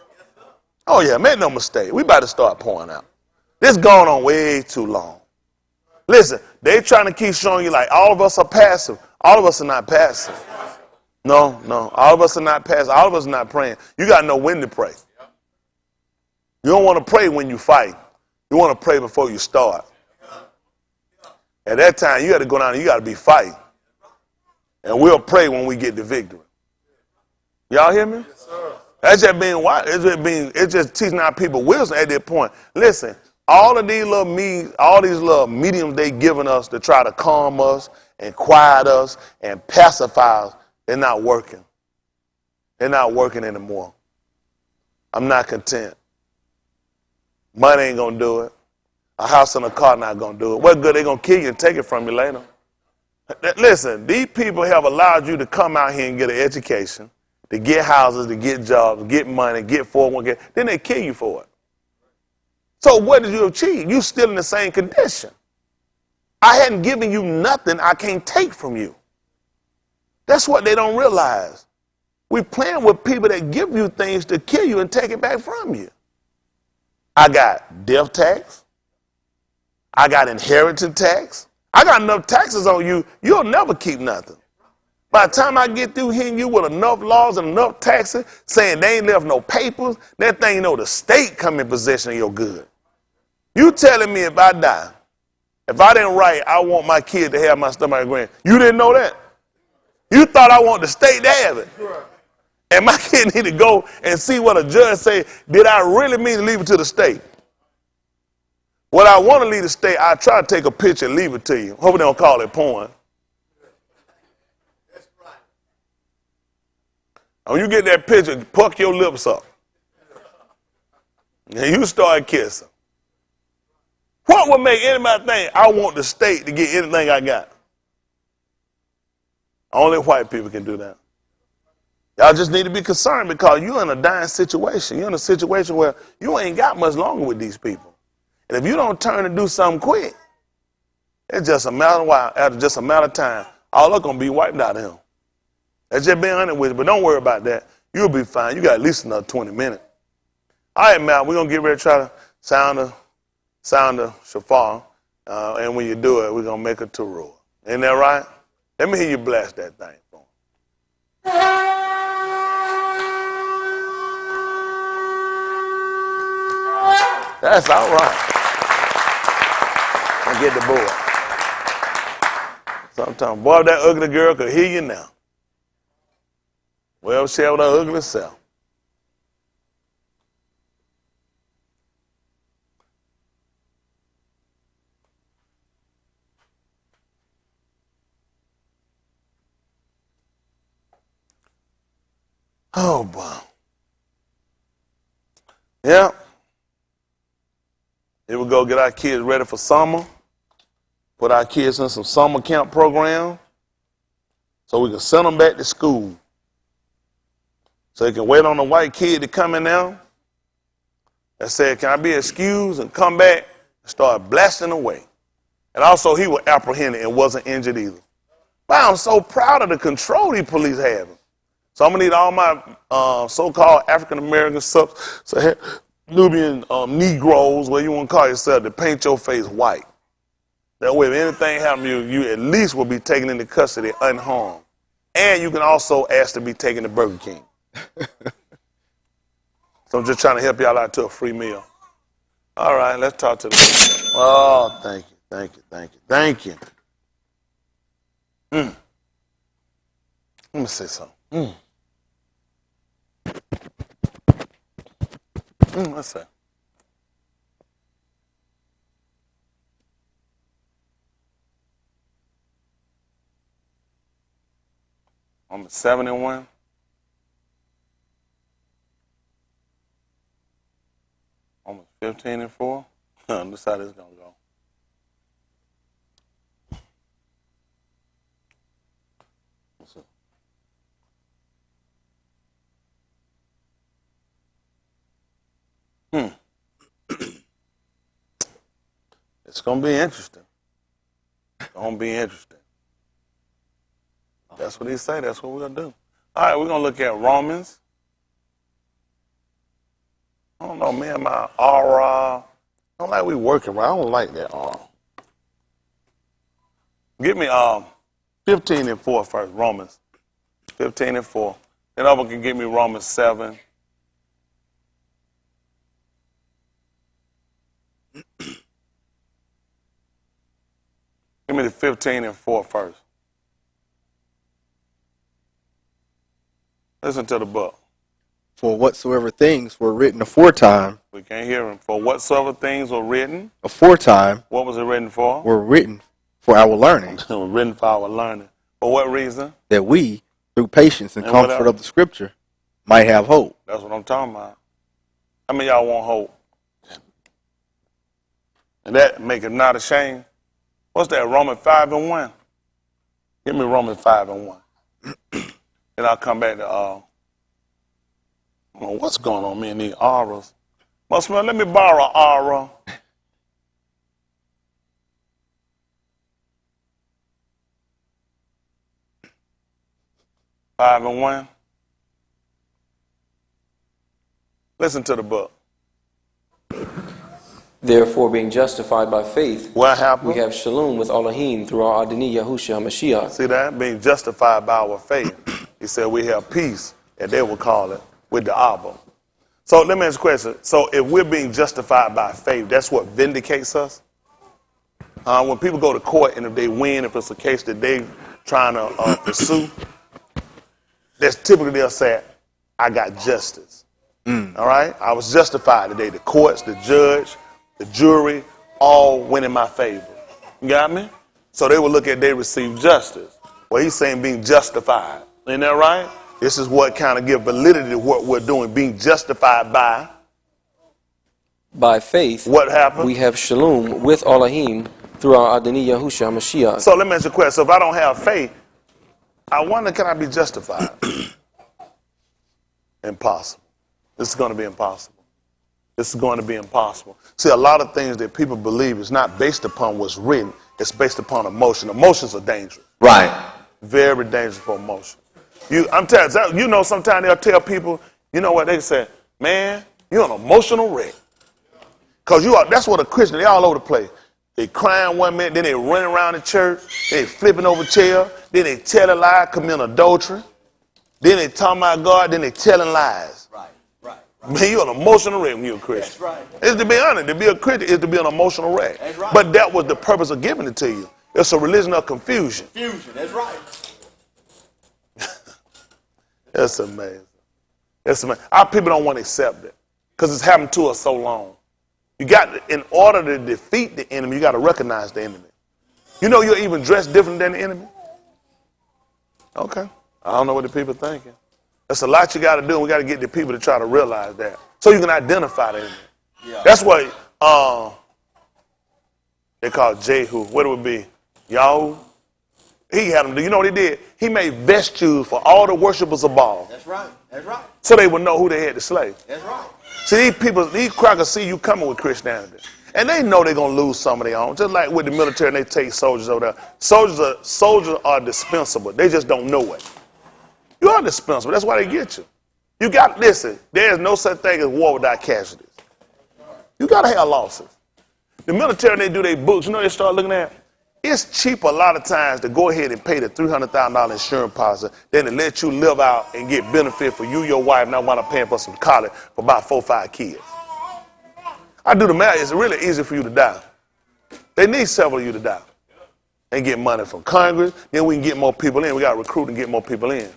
Oh yeah, make no mistake. We about to start pouring out. This going on way too long. Listen, they trying to keep showing you like all of us are passive. All of us are not passive. No. All of us are not passive. All of us are not praying. You got to know when to pray. You don't want to pray when you fight. You want to pray before you start. At that time, you got to go down and you got to be fighting. And we'll pray when we get the victory. Y'all hear me? Yes, sir. That's just being wise. It's just teaching our people wisdom at that point. Listen, all of these little mediums they giving us to try to calm us and quiet us and pacify us, they're not working. They're not working anymore. I'm not content. Money ain't gonna do it. A house and a car not gonna do it. What good? They gonna kill you and take it from you later. Listen, these people have allowed you to come out here and get an education, to get houses, to get jobs, to get money, get 401k. Then they kill you for it. So what did you achieve? You still in the same condition. I hadn't given you nothing I can't take from you. That's what they don't realize. We're playing with people that give you things to kill you and take it back from you. I got death tax. I got inheritance tax. I got enough taxes on you, you'll never keep nothing. By the time I get through hitting you with enough laws and enough taxes, saying they ain't left no papers, that thing, the state come in possession of your good. You telling me if I die If I didn't write, I want my kid to have my stomach grant. You didn't know that? You thought I want the state to have it. And my kid need to go and see what a judge say. Did I really mean to leave it to the state? What I want to leave the state, I try to take a picture and leave it to you. Hope they don't call it porn. When you get that picture, puck your lips up. And you start kissing. What would make anybody think I want the state to get anything I got? Only white people can do that. Y'all just need to be concerned because you're in a dying situation. You're in a situation where you ain't got much longer with these people. And if you don't turn and do something quick, it's just a matter of while, after just a matter of time, all are going to be wiped out of him. That's just being honest with you, but don't worry about that. You'll be fine. You got at least another 20 minutes. All right, Matt, we're going to get ready to try to sound the shofar. And when you do it, we're going to make a teruah. Ain't that right? Let me hear you blast that thing for me. That's all right. I get the board. Sometimes, boy, that ugly girl could hear you now. Well, she with her ugly self. Oh, boy. Yeah. Here we go, get our kids ready for summer. Put our kids in some summer camp program so we can send them back to school. So they can wait on the white kid to come in now and say, can I be excused, and come back and start blasting away. And also he was apprehended and wasn't injured either. Wow, I'm so proud of the control these police have. So I'm going to need all my so-called African-American Nubian Negroes, where you want to call yourself, to paint your face white. That way if anything happens to you, you at least will be taken into custody unharmed. And you can also ask to be taken to Burger King. So I'm just trying to help y'all out to a free meal. All right, let's talk to them. Oh, thank you, thank you, thank you, thank you. Let me say something. Let's see. I'm 7-1. I'm 15-4. This how this is gonna go. It's gonna be interesting. It's gonna be interesting. That's what he say. That's what we're gonna do. All right, we're gonna look at Romans. I don't know, man. My aura. I don't like we working right. I don't like that aura. Give me 15-4 first. Romans 15-4. Then over can give me Romans 7. Give me the 15-4 first. Listen to the book. For whatsoever things were written aforetime. We can't hear him. For whatsoever things were written. Aforetime. What was it written for? Were written for our learning. Were written for our learning. For what reason? That we, through patience and comfort of the Scripture, might have hope. That's what I'm talking about. How many of y'all want hope? And that make it not ashamed. What's that? Romans 5-1. Give me Romans 5-1. Then I'll come back to I don't know what's going on me in these auras. Musman, let me borrow an aura. Five and 1. Listen to the book. Therefore, being justified by faith, what happened? We have shalom with Elohim through our Adonai Yahushua HaMashiach. See that? Being justified by our faith. He said we have peace, and they will call it, with the Abba. So let me ask you a question. So if we're being justified by faith, that's what vindicates us? When people go to court and if they win, if it's a case that they trying to pursue, that's typically they'll say, I got justice. All right? I was justified today. The courts, the judge, the jury, all went in my favor. You got me? So they will look at they received justice. Well, he's saying being justified. Isn't that right? This is what kind of give validity to what we're doing, being justified by faith. What happened? We have shalom with Elohim through our Adonai Yahushua HaMashiach. So let me ask you a question. So if I don't have faith, I wonder, can I be justified? Impossible. This is going to be impossible. This is going to be impossible. See, a lot of things that people believe is not based upon what's written. It's based upon emotion. Emotions are dangerous. Right. Very dangerous for emotion. I'm telling you, sometimes they'll tell people, you know what, they say, man, you're an emotional wreck. Because that's what a Christian, they all over the place. They crying one minute, then they running around the church, they flipping over chairs, then they tell a lie, committing adultery, then they talking about God, then they telling lies. Right. Man, you're an emotional wreck when you're a Christian. That's right. It's to be honest, to be a Christian is to be an emotional wreck. That's right. But that was the purpose of giving it to you. It's a religion of confusion. That's right. That's amazing. That's amazing. Our people don't want to accept it because it's happened to us so long. In order to defeat the enemy, you got to recognize the enemy. You know you're even dressed different than the enemy? Okay. I don't know what the people are thinking. There's a lot you got to do, and we got to get the people to try to realize that so you can identify the enemy. Yeah. That's what they call Jehu. What it would be? Yahoo. He had them do. You know what he did? He made vestiges for all the worshipers of Baal. That's right. So they would know who they had to slay. That's right. See, these crackers see you coming with Christianity. And they know they're going to lose some of their own. Just like with the military, they take soldiers over there. Soldiers are dispensable. They just don't know it. You are dispensable. That's why they get you. Listen, there is no such thing as war without casualties. You got to have losses. The military, they do their books. You know they start looking at? It's cheaper a lot of times to go ahead and pay the $300,000 insurance policy than to let you live out and get benefit for you, your wife, not want to pay for some college for about 4 or 5 kids. I do the math. It's really easy for you to die. They need several of you to die. They get money from Congress. Then we can get more people in. We got to recruit and get more people in.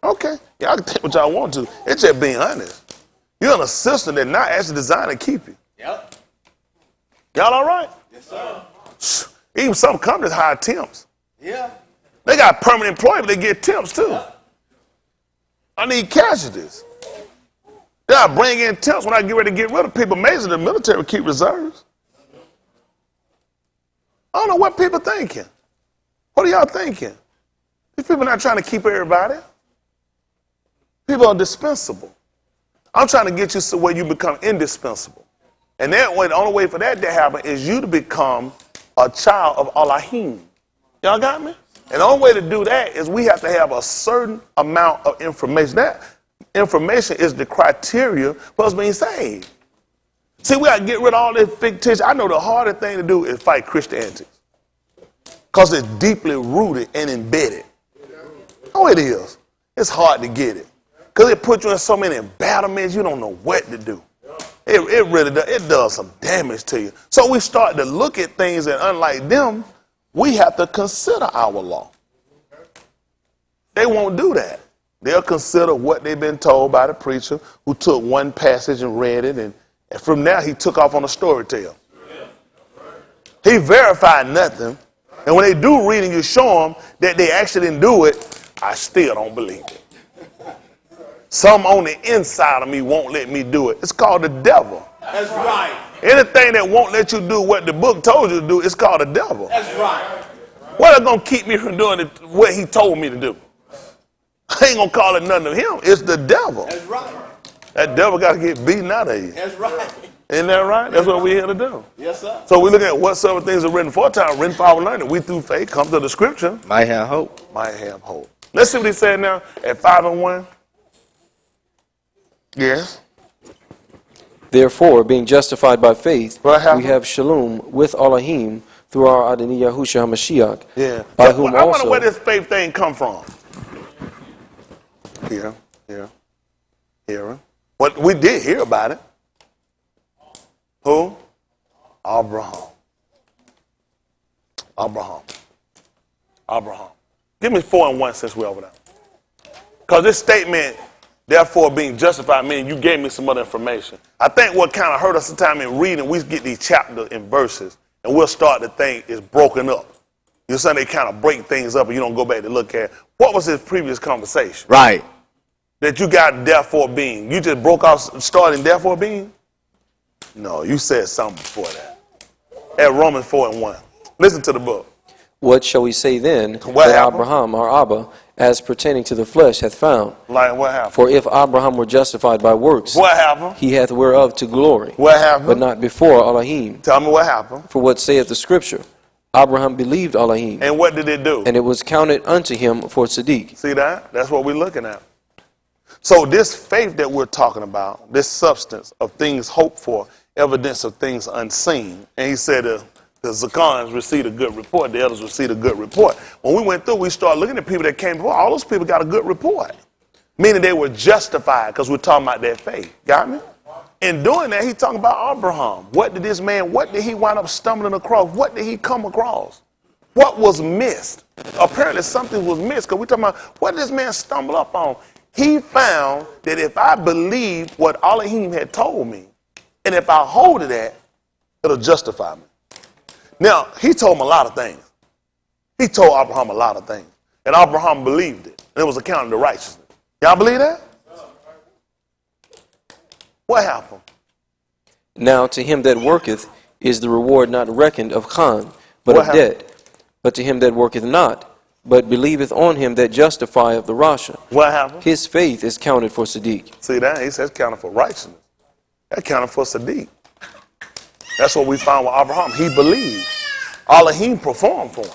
Okay. Y'all can take what y'all want to. It's just being honest. You're an assistant that's not actually designed to keep you. Yep. Y'all all right? Yes, sir. Even some companies hire temps. Yeah. They got permanent employees, but they get temps too. I need casualties. Then I bring in temps when I get ready to get rid of people. Amazing, the military will keep reserves. I don't know what people thinking. What are y'all thinking? These people not trying to keep everybody. People are dispensable. I'm trying to get you to where you become indispensable. And that way, the only way for that to happen is you to become a child of Elohim. Y'all got me? And the only way to do that is we have to have a certain amount of information. That information is the criteria for us being saved. See, we got to get rid of all this fictitious. I know the hardest thing to do is fight Christianity because it's deeply rooted and embedded. Oh, it is. It's hard to get it because it puts you in so many embattlements you don't know what to do. It really does. It does some damage to you. So we start to look at things, and unlike them, we have to consider our law. They won't do that. They'll consider what they've been told by the preacher who took one passage and read it, and from there he took off on a story tale. He verified nothing, and when they do read and you show them that they actually didn't do it, I still don't believe it. Some on the inside of me won't let me do it. It's called the devil. That's right. Anything that won't let you do what the book told you to do, it's called the devil. That's right. What is going to keep me from doing what he told me to do? I ain't going to call it nothing to him. It's the devil. That's right. That devil got to get beaten out of you. That's right. Isn't that right? That's what we're here to do. Yes, sir. So we're looking at whatsoever things are written for time, written for our learning. We through faith come to the scripture. Might have hope. Might have hope. Let's see what he said now at 5:1. Yes. Therefore, being justified by faith, What happened? we have shalom with Elohim through our Adonai Yahushua HaMashiach, Yeah. by So, whom I wonder also... where this faith thing come from. Here. What we did hear about it. Who? Abraham. Abraham. Abraham. Give me 4 and 1 since we're over there. Because this statement, therefore being justified, means you gave me some other information. I think what kind of hurt us sometimes in reading, we get these chapters and verses, and we'll start to think it's broken up. You're saying they kind of break things up and you don't go back to look at what was his previous conversation. Right. That you got therefore being. You just broke off starting therefore being? No, you said something before that. At Romans 4 and 1. Listen to the book. What shall we say then What that happened? Abraham, our Abba, as pertaining to the flesh, hath found? Like what happened? For if Abraham were justified by works, What happened? he hath whereof to glory, What happened? but not before Elohim. Tell me what happened. For what saith the Scripture? Abraham believed Elohim, And what did it do? and it was counted unto him for Sadiq. See that? That's what we're looking at. So this faith that we're talking about, this substance of things hoped for, evidence of things unseen. And he said the Zakans received a good report, the elders received a good report. When we went through, we started looking at people that came before. All those people got a good report, meaning they were justified because we're talking about their faith. Got me? In doing that, he's talking about Abraham. What did this man, what did he wind up stumbling across? What did he come across? What was missed? Apparently something was missed because we're talking about what did this man stumble up on? He found that if I believe what Elohim had told me, and if I hold to that, it'll justify me. Now, he told him a lot of things. He told Abraham a lot of things. And Abraham believed it. And it was accounted to righteousness. Y'all believe that? What happened? Now to him that worketh is the reward not reckoned of Khan, but What of debt. But to him that worketh not, but believeth on him that justifieth the Rasha, What happened? his faith is counted for Sadiq. See that? He says counted for righteousness. That counted for Sadiq. That's what we found with Abraham. He believed. Elohim performed for him.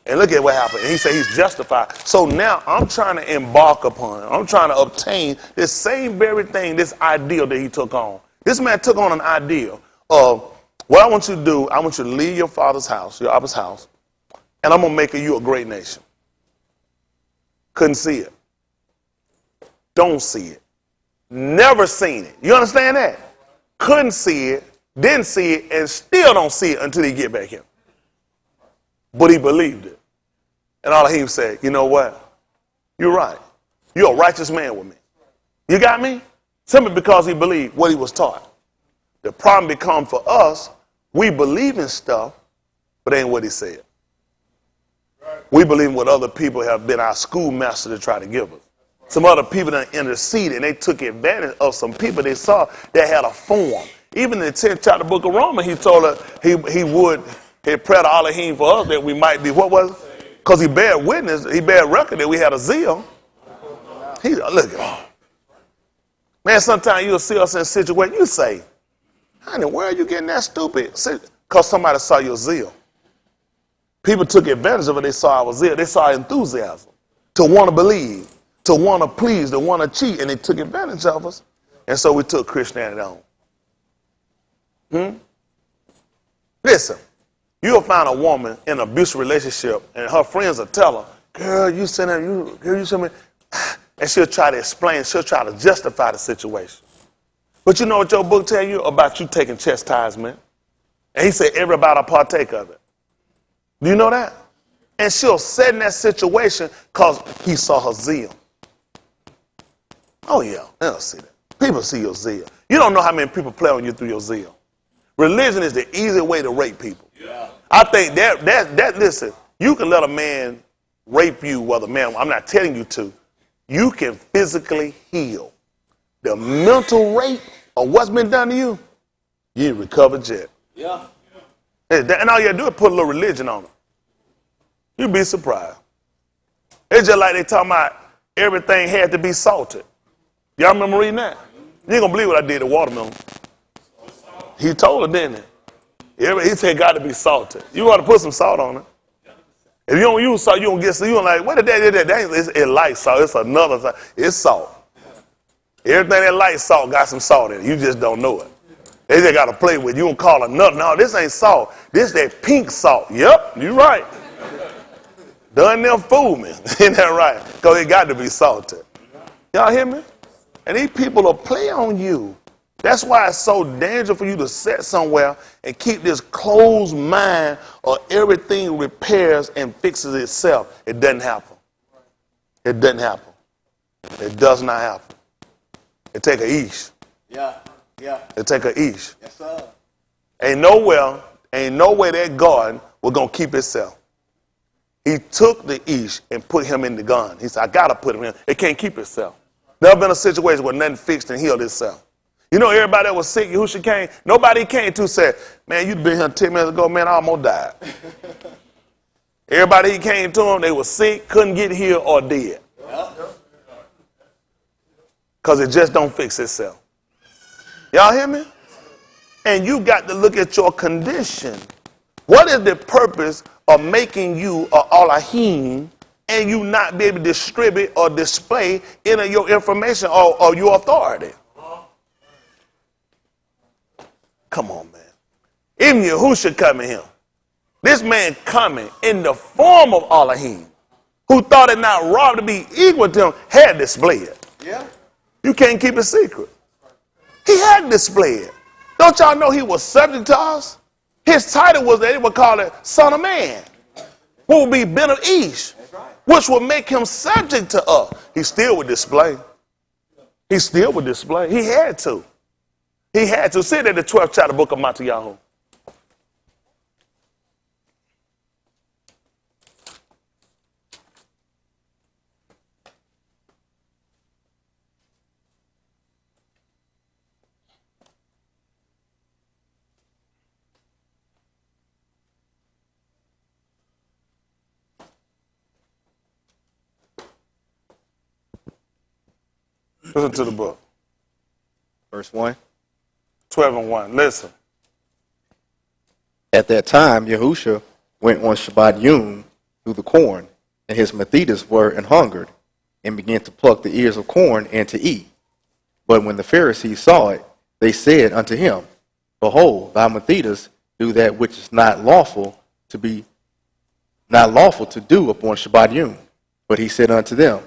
And look at what happened. And he said he's justified. So now I'm trying to embark upon, I'm trying to obtain this same very thing, this ideal that he took on. This man took on an ideal of what I want you to do. I want you to leave your father's house, your Abba's house, and I'm going to make you a great nation. Couldn't see it. Don't see it. Never seen it. You understand that? Couldn't see it, didn't see it, and still don't see it until he get back here. But he believed it. And Elohim said, you know what? You're right. You're a righteous man with me. You got me? Simply because he believed what he was taught. The problem becomes for us, we believe in stuff, but ain't what he said. We believe in what other people have been our schoolmaster to try to give us. Some other people that interceded, and they took advantage of some people they saw that had a form. Even in the 10th chapter book of Romans, he told us he would pray to Elohim for us that we might be, what was it? Because he bare witness, he bare record that we had a zeal. Look, man, sometimes you'll see us in a situation, you say, honey, where are you getting that stupid? Because somebody saw your zeal. People took advantage of it. They saw our zeal. They saw our enthusiasm to want to believe, to want to please, to want to cheat, and they took advantage of us. And so we took Christianity on. Listen, you'll find a woman in an abusive relationship, and her friends will tell her, girl, you sent her, you sent me. And she'll try to explain, she'll try to justify the situation. But you know what your book tell you about you taking chastisement? And he said, everybody will partake of it. Do you know that? And she'll sit in that situation because he saw her zeal. Oh, yeah, they'll see that. People see your zeal. You don't know how many people play on you through your zeal. Religion is the easy way to rape people. Yeah. I think that listen, you can let a man rape you, whether man, I'm not telling you to. You can physically heal. The mental rape of what's been done to you, you ain't recovered yet. Yeah. And all you gotta do is put a little religion on it. You'd be surprised. It's just like they talking about everything had to be salted. Y'all remember reading that? You ain't gonna believe what I did to watermelon. He told her, didn't he? He said, got to be salted. You got to put some salt on it. If you don't use salt, you don't get salt. You don't like, what did that? It's light salt. It's another salt. It's salt. Everything that light salt got some salt in it. You just don't know it. They just got to play with it. You don't call it nothing. No, this ain't salt. This that pink salt. Yep, you right. Done them fool me. Ain't that right? Because it got to be salted. Y'all hear me? And these people will play on you That's why it's so dangerous for you to sit somewhere and keep this closed mind or everything repairs and fixes itself. It doesn't happen. It doesn't happen. It does not happen. It take a ish. Yeah. Yeah. It take a ish. Yes, sir. Ain't no way that garden was going to keep itself. He took the ish and put him in the gun. He said, I got to put him in. It can't keep itself. Never been a situation where nothing fixed and healed itself. You know, everybody that was sick, who she came, nobody came to said, man, you'd been here 10 minutes ago, man, I almost died. Everybody he came to him, they were sick, couldn't get healed or dead. Because it just don't fix itself. Y'all hear me? And you got to look at your condition. What is the purpose of making you a Elohim and you not be able to distribute or display any of your information or your authority? Come on, man. Even Yahushua coming here. This man coming in the form of Elohim, who thought it not wrong to be equal to him, had displayed it. Yeah. You can't keep it secret. He had displayed it. Don't y'all know he was subject to us? His title was that they would call it Son of Man, who would be Ben of Ish, which would make him subject to us. He still would display. He still would display. He had to. He had to. Sit in the 12th chapter book of Matthew. Listen to the book. Verse 1. 12 and 1. Listen. At that time, Yahusha went on Shabbat Yom through the corn, and his Methitas were and hungered, and began to pluck the ears of corn and to eat. But when the Pharisees saw it, they said unto him, Behold, thy Methitas do that which is not lawful to do upon Shabbat Yom. But he said unto them,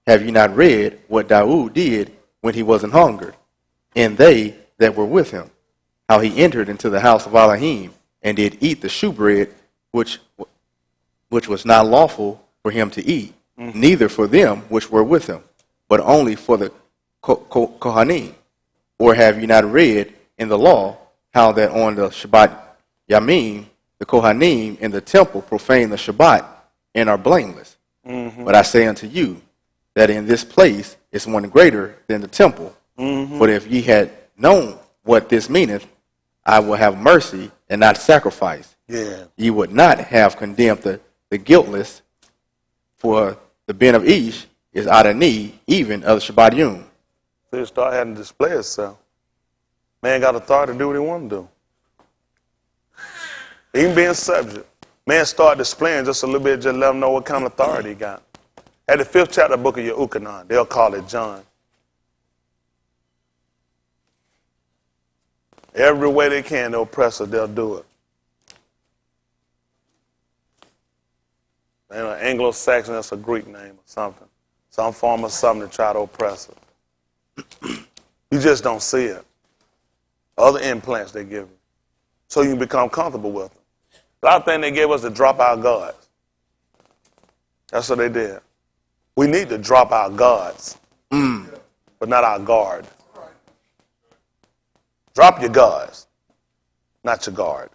Have ye not read what Daud did when he was an hungered, and they that were with him, how he entered into the house of Elohim, and did eat the shewbread which was not lawful for him to eat, neither for them which were with him, but only for the Kohanim? Or have you not read in the law how that on the Shabbat Yamim, the Kohanim in the temple profane the Shabbat and are blameless? But I say unto you that in this place is one greater than the temple. But if ye had known what this meaneth, I will have mercy and not sacrifice. Yeah. Ye would not have condemned the guiltless, for the Ben of Ish is out of need, even of the Shabbat Yom. So you start having to display itself. Man got authority to do what he want to do. Even being subject. Man start displaying just a little bit, just let them know what kind of authority he got. At the 5th chapter of the book of Yehukanan, they'll call it John. Every way they can, the oppressor, they'll do it. And an Anglo-Saxon, that's a Greek name or something. Some form of something to try to oppress it. You just don't see it. Other implants they give you. So you can become comfortable with them. A lot of things they gave us to drop our guards. That's what they did. We need to drop our guards, but not our guard. Drop your guards, not your guard.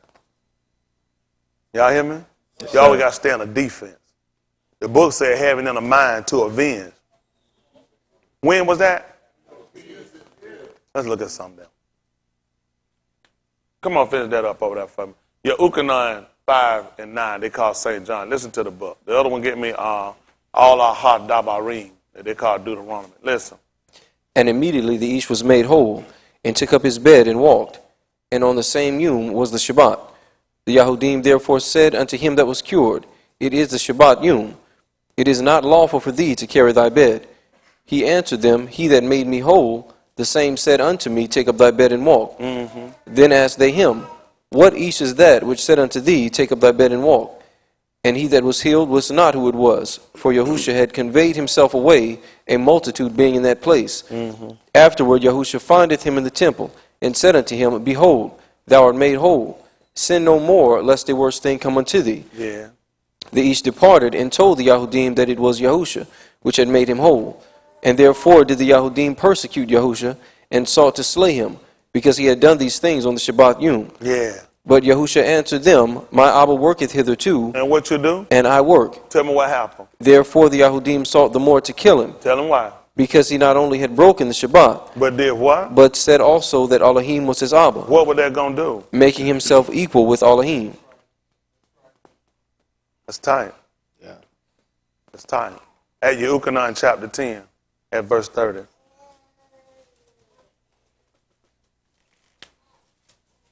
Y'all hear me? Yes, you always got to stay on the defense. The book said having in a mind to avenge. When was that? Let's look at something else. Come on, finish that up over there for me. Yehukanan 5 and 9, they call St. John. Listen to the book. The other one get me all our hot dabarim that they call Deuteronomy. Listen. And immediately the Ish was made whole, and took up his bed and walked. And on the same Yom was the Shabbat. The Yahudim therefore said unto him that was cured, It is the Shabbat Yom. It is not lawful for thee to carry thy bed. He answered them, He that made me whole, the same said unto me, Take up thy bed and walk. Then asked they him, What Ish is that which said unto thee, Take up thy bed and walk? And he that was healed was not who it was, for Yahusha had conveyed himself away, a multitude being in that place. Afterward Yahusha findeth him in the temple, and said unto him, Behold, thou art made whole. Sin no more, lest a worse thing come unto thee. Yeah. The Ish departed, and told the Yahudim that it was Yahusha, which had made him whole. And therefore did the Yahudim persecute Yahusha, and sought to slay him, because he had done these things on the Shabbat Yom. Yeah. But Yahusha answered them, My Abba worketh hitherto, And what you do? and I work. Tell me what happened. Therefore the Yahudim sought the more to kill him, Tell him why. because he not only had broken the Shabbat, But did what? but said also that Elohim was his Abba, What were they going to do? making himself equal with Elohim. That's tight. Yeah. It's tight. At Yehukanan chapter 10, at verse 30.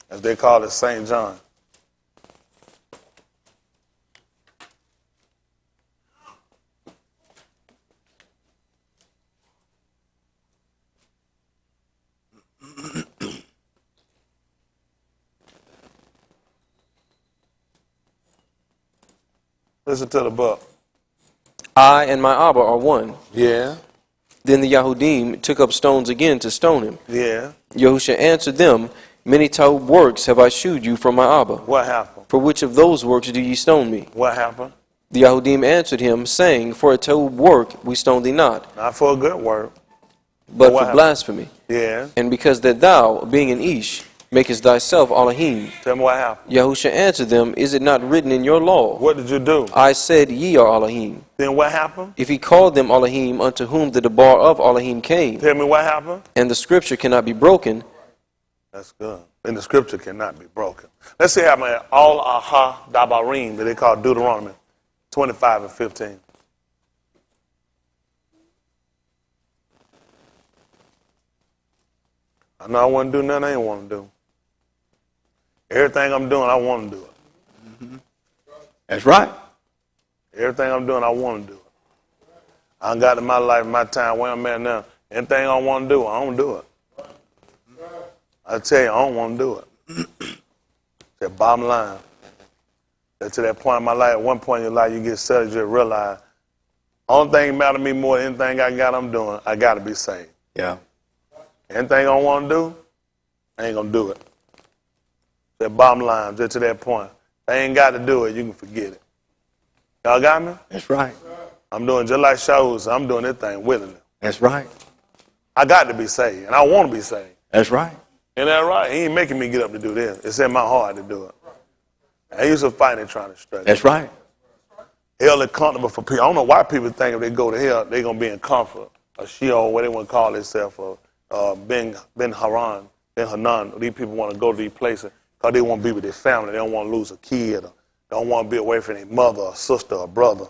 As they call it, St. John. Listen to the book. I and my Abba are one. Yeah, Then the Yahudim took up stones again to stone him. yeah. Yahusha answered them, Many Taub works have I shewed you from my Abba. What happened? For which of those works do ye stone me? What happened? The Yahudim answered him, saying, For a Taub work we stone thee not, Not for a good work. but What for happened? blasphemy. Yeah. And because that thou, being an Ish, makest thyself Elohim. Tell me what happened. Yahusha answered them, Is it not written in your law? What did you do? I said, Ye are Elohim. Then what happened? If he called them Elohim, unto whom the debar of Elohim came, Tell me what happened. and the scripture cannot be broken, That's good. And the scripture cannot be broken. Let's see how many all aha dabarim that they call Deuteronomy 25 and 15. I know I want to do nothing I ain't want to do. Everything I'm doing, I want to do it. That's right. Everything I'm doing, I want to do it. I done got in my life, my time, where I'm at now. Anything I want to do, I don't do it. I tell you, I don't want to do it. That bottom line. That to that point in my life, at one point in your life, you get settled, you realize, only thing matter to me more than anything I got I'm doing, I got to be saved. Yeah. Anything I want to do, I ain't going to do it. That bottom line, just to that point. If I ain't got to do it, you can forget it. Y'all got me? That's right. I'm doing just like shows. I'm doing this thing willingly. That's right. I got to be saved, and I want to be saved. That's right. Ain't that right? He ain't making me get up to do this. It's in my heart to do it. I used to fight and trying to struggle. That's right. Hell is comfortable for people. I don't know why people think if they go to hell, they're going to be in comfort. Or Sheol, what they want to call themselves, Ben Haran, Ben Hanan. These people want to go to these places because they want to be with their family. They don't want to lose a kid or they don't want to be away from their mother or sister or brother.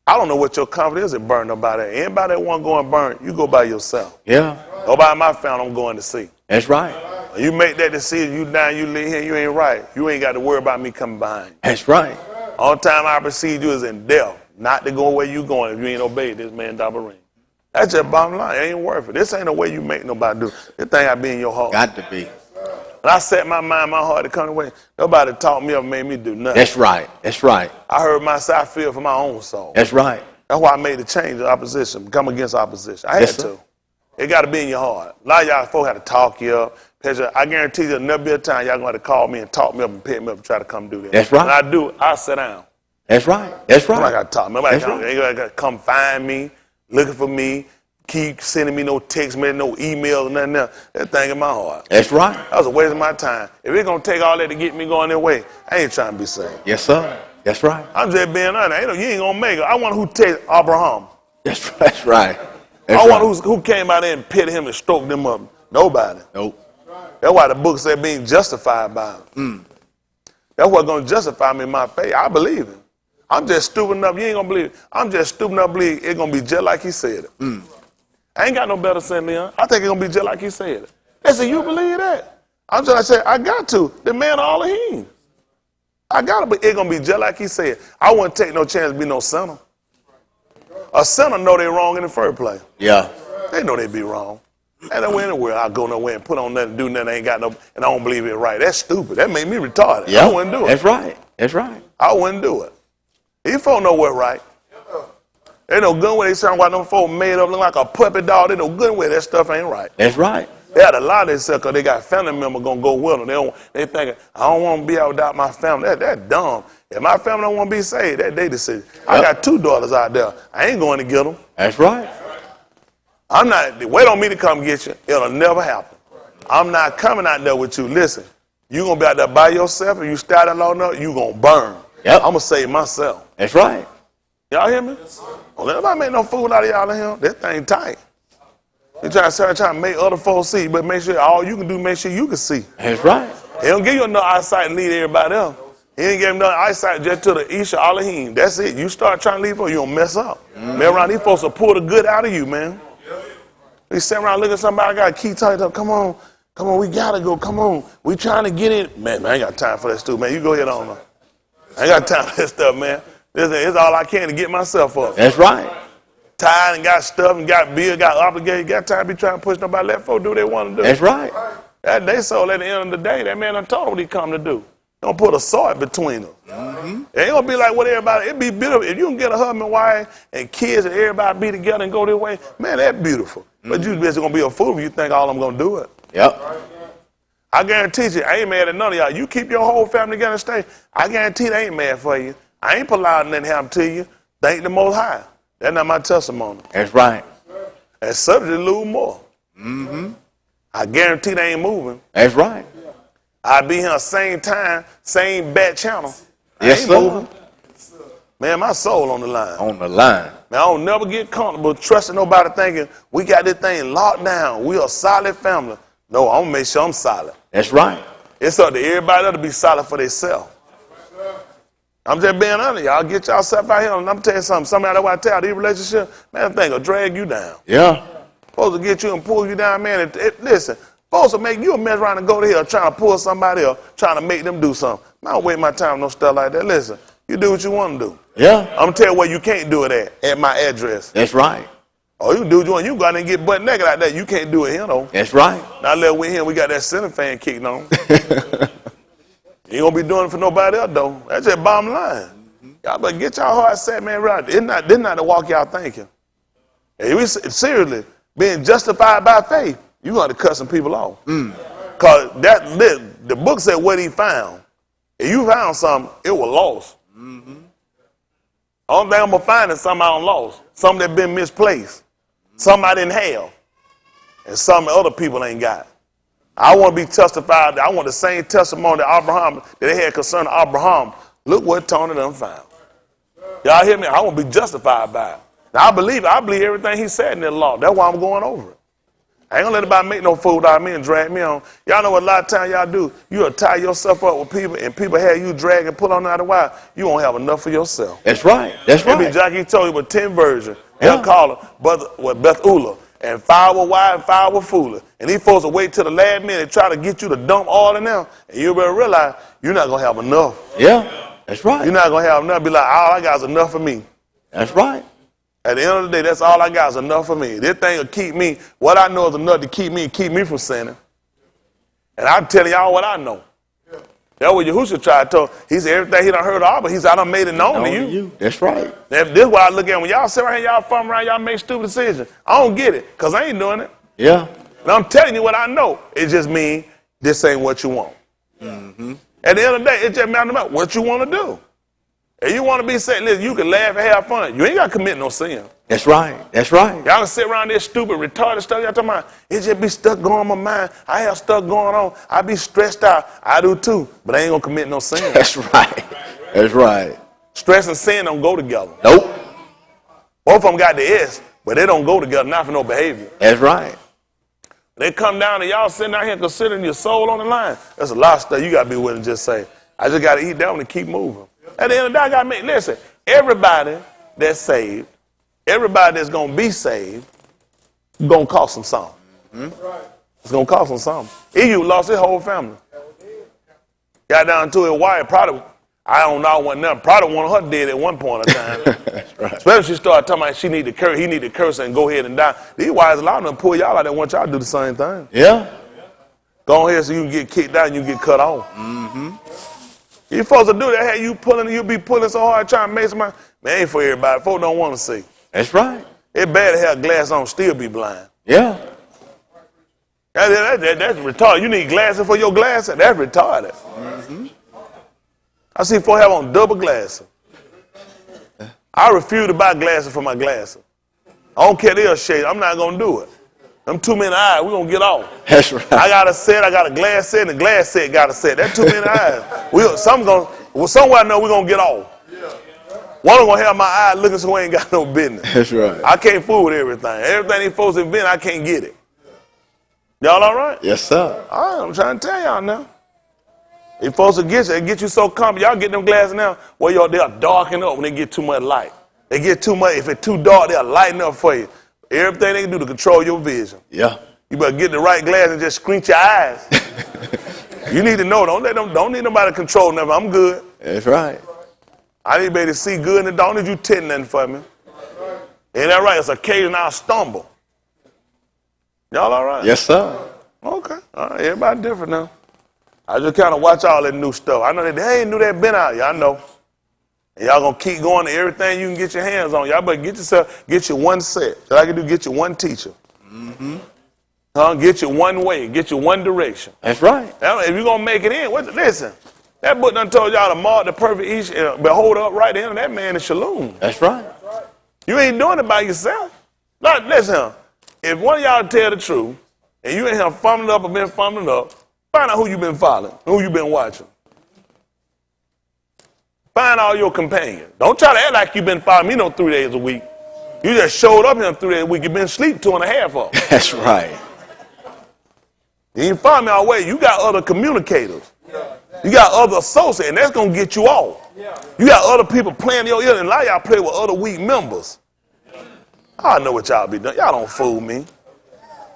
I don't know what your comfort is in burning nobody. Anybody that want to go and burn, you go by yourself. Yeah. Nobody in my family I'm going to see. That's right. When you make that decision, you down, you live here, you ain't right. You ain't got to worry about me coming behind you. That's right. All the time I precede you is in death, not to go where you going if you ain't obeyed this man Dabarim. That's just bottom line. It ain't worth it. This ain't the way you make nobody do. This thing got to be in your heart. Got to be. When I set my mind, my heart to come away, nobody taught me or made me do nothing. That's right. That's right. I heard myself feel for my own soul. That's right. That's why I made the change of opposition, come against opposition. I had Yes, to. sir. It got to be in your heart. A lot of y'all folks had to talk you up. I guarantee you there'll never be a time y'all going to call me and talk me up and pick me up and try to come do that. That's right. When I do, I sit down. That's right. That's right. Nobody got to talk. Nobody That's right. ain't got to come find me, looking for me, keep sending me no text message, no email, or nothing else. That thing in my heart. That's right. That was a waste of my time. If it's going to take all that to get me going their way, I ain't trying to be saved. Yes, sir. That's right. I'm just being honest. You ain't going to make it. I want who takes Abraham. That's right. That's I right. want who came out there and pitted him and stroked him up. Nobody. Nope. That's why the book said being justified by him. That's what's going to justify me in my faith. I believe him. I'm just stupid enough. You ain't going to believe it. I'm just stupid enough to believe it's going to be just like he said it. I ain't got no better sense, Leon. I think it's going to be just like he said it. They said, you believe that? I'm just say, I got to. The man of Elohim. I got to, but it's going to be just like he said. I wouldn't take no chance to be no sinner. A sinner know they wrong in the first place. Yeah. They know they be wrong. Ain't no way anywhere I go nowhere and put on nothing, do nothing, ain't got no, and I don't believe it right. That's stupid. That made me retarded. Yeah. I wouldn't do it. That's right. That's right. I wouldn't do it. These folk know what right. They know good way they sound like them folk made up look like a puppet dog. They know good way that stuff ain't right. That's right. They had a lot of themselves because they got family members going to go with them. They thinking, I don't want to be out without my family. That's dumb. If my family don't want to be saved, that's their decision. I got 2 daughters out there. I ain't going to get them. That's right. I'm not, wait on me to come get you. It'll never happen. I'm not coming out there with you. Listen, you're going to be out there by yourself. If you start that long enough, you're going to burn. Yep. I'm going to save myself. That's right. Y'all hear me? Don't let nobody make no fool out of y'all in here. That thing tight. You trying to make other folks see, but make sure all you can do, make sure you can see. That's right. He don't give you enough eyesight and lead everybody else. He ain't give enough eyesight just to the Isha Elohim. That's it. You start trying to leave folks, you gonna mess up. Man, around these folks will pull the good out of you, man. They sit around looking at somebody, I got a key tight up. Come on, we gotta go. Come on, we trying to get in. Man, I ain't got time for that stuff, man. You go ahead on. I ain't got time for that stuff, man. This is all I can to get myself up. That's right. Tired and got stuff and got bill, got obligated, got time to be trying to push nobody. Let folks do what they want to do. That's right. That they sold at the end of the day, that man done told them what he come to do. Don't put a sword between them. It ain't gonna be like what everybody, it be beautiful. If you can get a husband and wife and kids and everybody be together and go their way, man, that's beautiful. But you just gonna be a fool if you think all of them gonna do it. Yep. I guarantee you, I ain't mad at none of y'all. You keep your whole family together and stay. I guarantee they ain't mad for you. I ain't allowing nothing to happen to you. Thank the Most High. That's not my testimony. That's right. And subject to lose more. I guarantee they ain't moving. That's right. I'll be here same time, same bad channel. Yes, I ain't sir. moving. Man, my soul on the line. On the line. Man, I don't never get comfortable trusting nobody thinking we got this thing locked down. We a solid family. No, I'm going to make sure I'm solid. That's right. It's up to everybody else to be solid for themselves. I'm just being honest, y'all. Get yourself out here, and I'm telling you something. Somebody that I tell these relationships, man, that thing will drag you down. Yeah. Supposed to get you and pull you down, man. Listen, supposed to make you a mess around and go to hell trying to pull somebody else, trying to make them do something. I don't waste my time on no stuff like that. Listen, you do what you want to do. Yeah. I'm going to tell you where you can't do it at my address. That's right. Oh, you can do what you want. You go out and get butt naked like that. You can't do it here, though. That's right. Now let we here, we got that ceiling fan kicking on. You ain't gonna be doing it for nobody else, though. That's just bottom line. Y'all better get y'all heart set, man, right. This not the walk y'all thinking. If we seriously being justified by faith, you got to cut some people off. Because the book said what he found. If you found something, it was lost. Only thing I'm gonna find is something I done lost. Something that been misplaced. Something I didn't have. And something other people ain't got. I want to be testified. I want the same testimony that they had concerning Abraham. Look what Tony done found. Y'all hear me? I want to be justified by it. Now, I believe everything he said in the law. That's why I'm going over it. I ain't gonna let anybody make no fool out of me and drag me on. Y'all know what a lot of times y'all do? You'll tie yourself up with people, and people have you drag and pull on out of while. You won't have enough for yourself. That's right. That's right. Maybe Jackie told you with 10 virgins. They'll call her Bethula. And 5 were wise and 5 were foolish. And these folks will wait till the last minute and try to get you to dump all in them. And you better realize you're not going to have enough. Yeah, that's right. You're not going to have enough. Be like, all I got is enough for me. That's right. At the end of the day, that's all I got is enough for me. This thing will keep me, what I know is enough to keep me from sinning. And I'm telling y'all what I know. That's what Yahushua tried to tell. He said everything he done heard of, but he said I done made it known to you. That's right. This is what I look at when y'all sit around here, y'all farm around, y'all make stupid decisions. I don't get it, because I ain't doing it. Yeah. And I'm telling you what I know. It just means this ain't what you want. At the end of the day, it just matters about what you want to do. If you want to be saying, listen, you can laugh and have fun. You ain't got to commit no sin. That's right. That's right. Y'all can sit around this stupid, retarded stuff y'all talking about. It just be stuck going on my mind. I have stuff going on. I be stressed out. I do too. But I ain't going to commit no sin. That's right. That's right. Stress and sin don't go together. Nope. Both of them got the S, but they don't go together, not for no behavior. That's right. They come down and y'all sitting out here considering your soul on the line. There's a lot of stuff you got to be willing to just say, I just got to eat that one and keep moving. At the end of the day, I got to make, listen, everybody that's saved, everybody that's going to be saved, going to cost them something. It's going to cost them something. Ehud lost his whole family. Got down to his wife, probably, I don't know, probably wanted her dead at one point in time. That's right. Especially if she started talking about he need to curse and go ahead and die. These wives allow them to pull y'all out there want y'all to do the same thing. Yeah. Go ahead so you can get kicked out and you get cut off. You supposed to do that. Hey, you be pulling so hard trying to make somebody. Man, ain't for everybody. Folks don't want to see. That's right. It's bad to have glass on, still be blind. Yeah. That's retarded. You need glasses for your glasses? That's retarded. Mm-hmm. I see folks have on double glasses. I refuse to buy glasses for my glasses. I don't care they're shade. I'm not going to do it. Them too many eyes, we're going to get off. That's right. I got a set, I got a glass set, and the glass set got a set. That's too many eyes. Somewhere I know we're going to get off. One of them going to have my eye looking so I ain't got no business. That's right. I can't fool with everything. Everything these folks invent, I can't get it. Y'all all right? Yes, sir. All right, I'm trying to tell y'all now. These folks will get you so comfortable. Y'all get them glasses now, well, they'll darken up when they get too much light. They get too much. If it's too dark, they'll lighten up for you. Everything they can do to control your vision. Yeah. You better get the right glass and just squint your eyes. You need to know. Don't need nobody to control nothing. I'm good. That's right. I need to be able to see good, and don't need you tend nothing for me. Ain't that right? It's occasion I'll stumble. Y'all all right? Yes, sir. Okay. All right. Everybody different now. I just kind of watch all that new stuff. I know that they ain't knew that been out. Y'all know. And y'all gonna keep going to everything you can get your hands on. Y'all better get you one set. All I can do, get you one teacher. Mm-hmm. Get you one way, get you one direction. That's right. Now, if you're gonna make it in, listen, that book done told y'all to mark the perfect each, behold up right in, that man is shalom. That's right. You ain't doing it by yourself. Now, listen, if one of y'all tell the truth, and you ain't here fumbling up or been fumbling up, find out who you been following, who you been watching. Find all your companions. Don't try to act like you've been following me 3 days a week. You just showed up here 3 days a week. You've been asleep 2.5 of them. That's right. You ain't following me all the way. You got other communicators. You got other associates, and that's going to get you off. You got other people playing your ear, and a lot of y'all play with other weak members. I know what y'all be doing. Y'all don't fool me.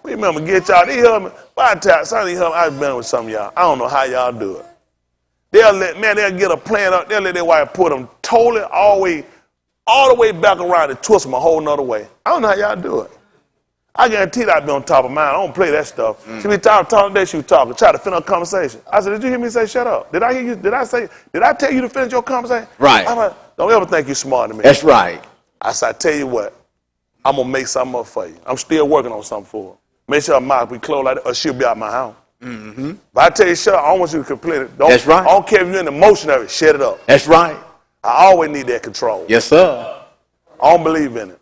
Remember, get y'all. They help me. By the time some of these help me, I've been with some of y'all. I don't know how y'all do it. They'll get a plan up. They'll let their wife put them totally all the way back around and twist them a whole nother way. I don't know how y'all do it. I guarantee that I be on top of mine. I don't play that stuff. She be talking today, she was talking, try to finish a conversation. I said, did you hear me say shut up? Did I hear you? Did I tell you to finish your conversation? Right. I'm like, don't ever think you're smarter than me. That's right. I said, I tell you what, I'm gonna make something up for you. I'm still working on something for her. Make sure her mouth be closed like that, or she'll be out of my house. Mm-hmm. But I tell you, shut up, I don't want you to complain it. That's right. I don't care if you're in the motion of it, shut it up. That's right. I always need that control. Yes, sir. I don't believe in it.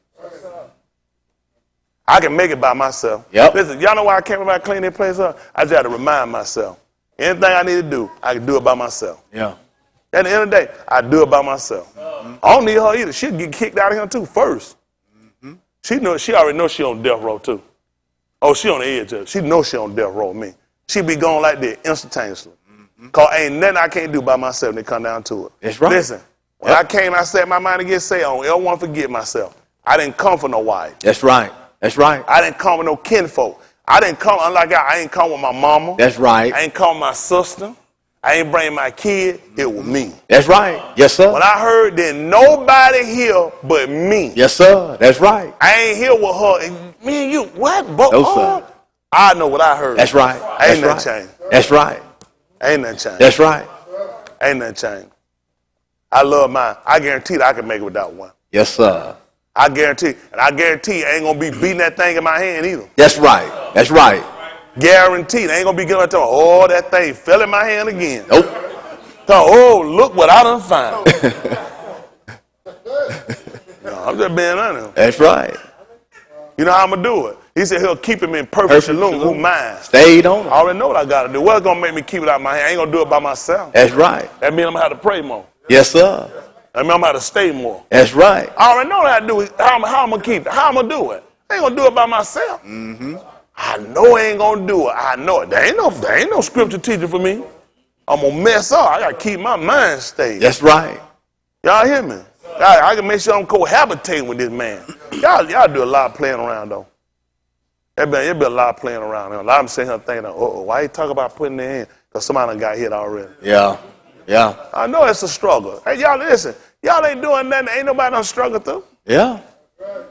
I can make it by myself. Yep. Listen, y'all know why I came about cleaning that place up? I just had to remind myself. Anything I need to do, I can do it by myself. Yeah. At the end of the day, I do it by myself. Mm-hmm. I don't need her either. She'll get kicked out of here too first. Mm-hmm. She already knows she on death row too. Oh, she on the edge of it. She knows she on death row with me. She be going like that instantaneously. Mm-hmm. Cause ain't nothing I can't do by myself when it come down to it. That's right. Listen, when I came, I set my mind to get saved. I don't ever want to forget myself. I didn't come for no wife. That's right. That's right. I didn't come with no kinfolk. I didn't come, unlike I ain't come with my mama. That's right. I ain't come with my sister. I ain't bring my kid. It was me. That's right. Yes, sir. When I heard that nobody here but me. Yes, sir. That's right. I ain't here with her. And me and you, what? No, sir. I know what I heard. That's right. Ain't nothing changed. That's right. Ain't nothing changed. That's right. Ain't nothing changed. I love mine. I guarantee that I can make it without one. Yes, sir. I guarantee. And I guarantee I ain't going to be beating that thing in my hand either. That's right. That's right. Guaranteed. I ain't going to be getting up to, oh, that thing fell in my hand again. Nope. Oh, look what I done found. No, I'm just being honest. That's right. You know how I'm going to do it? He said he'll keep him in perfect shalom, who mine. Stayed on him. I already know what I got to do. What's going to make me keep it out of my hand? I ain't going to do it by myself. That's right. That means I'm going to have to pray more. Yes, sir. That means I'm going to have to stay more. That's right. I already know how to do it. How I'm going to keep it. How I'm going to do it. I ain't going to do it by myself. Mm-hmm. I know I ain't going to do it. I know it. There ain't no scripture teacher for me. I'm going to mess up. I got to keep my mind stayed. That's right. Y'all hear me? I can make sure I'm cohabitating with this man. Y'all do a lot of playing around, though. There be a lot of playing around. A lot of them sitting here thinking, why you talk about putting their hand? Because somebody done got hit already. Yeah. Yeah. I know it's a struggle. Hey, y'all listen. Y'all ain't doing nothing. Ain't nobody done struggle through. Yeah.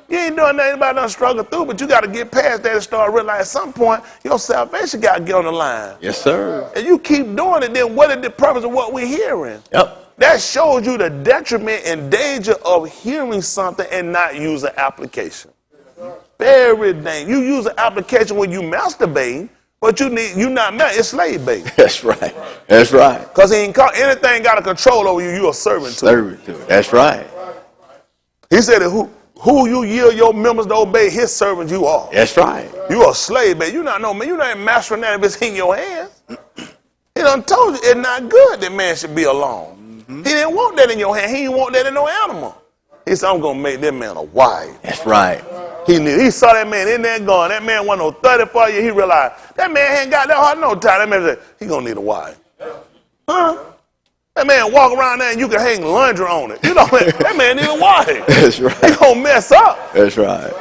You ain't doing nothing about nothing struggle through, but you got to get past that and start realizing at some point your salvation got to get on the line. Yes, sir. And you keep doing it, then what is the purpose of what we're hearing? Yep. That shows you the detriment and danger of hearing something and not using application. Very dangerous. You use an application when you masturbate, but you not it's slave bait. That's right. That's right. Because anything got a control over you, you're a servant to. Servant to it. That's right. He said that who you yield your members to obey, his servants you are. That's right. You are a slave, man. You not know, man. You not mastering that if it's in your hands. He done told you it's not good that man should be alone. He didn't want that in your hand. He didn't want that in no animal. He said, I'm going to make that man a wife. That's right. He saw that man in there going. That man wasn't no 34 years. He realized that man ain't got that hard no time. That man said, he going to need a wife. Huh? That man walk around there and you can hang laundry on it. You know, that man need a wife. That's right. He going to mess up. That's right.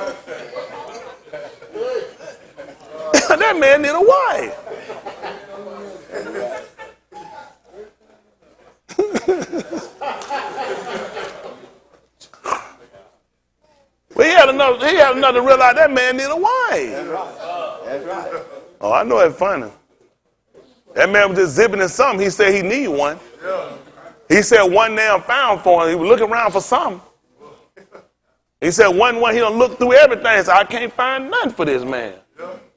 That man need a wife. But he had another to realize that man need a wife. That's right. That's right. Oh, I know it's funny. That man was just zipping in something. He said he need one. He said one damn found for him. He was looking around for something. He said one he done looked through everything. He said, I can't find nothing for this man.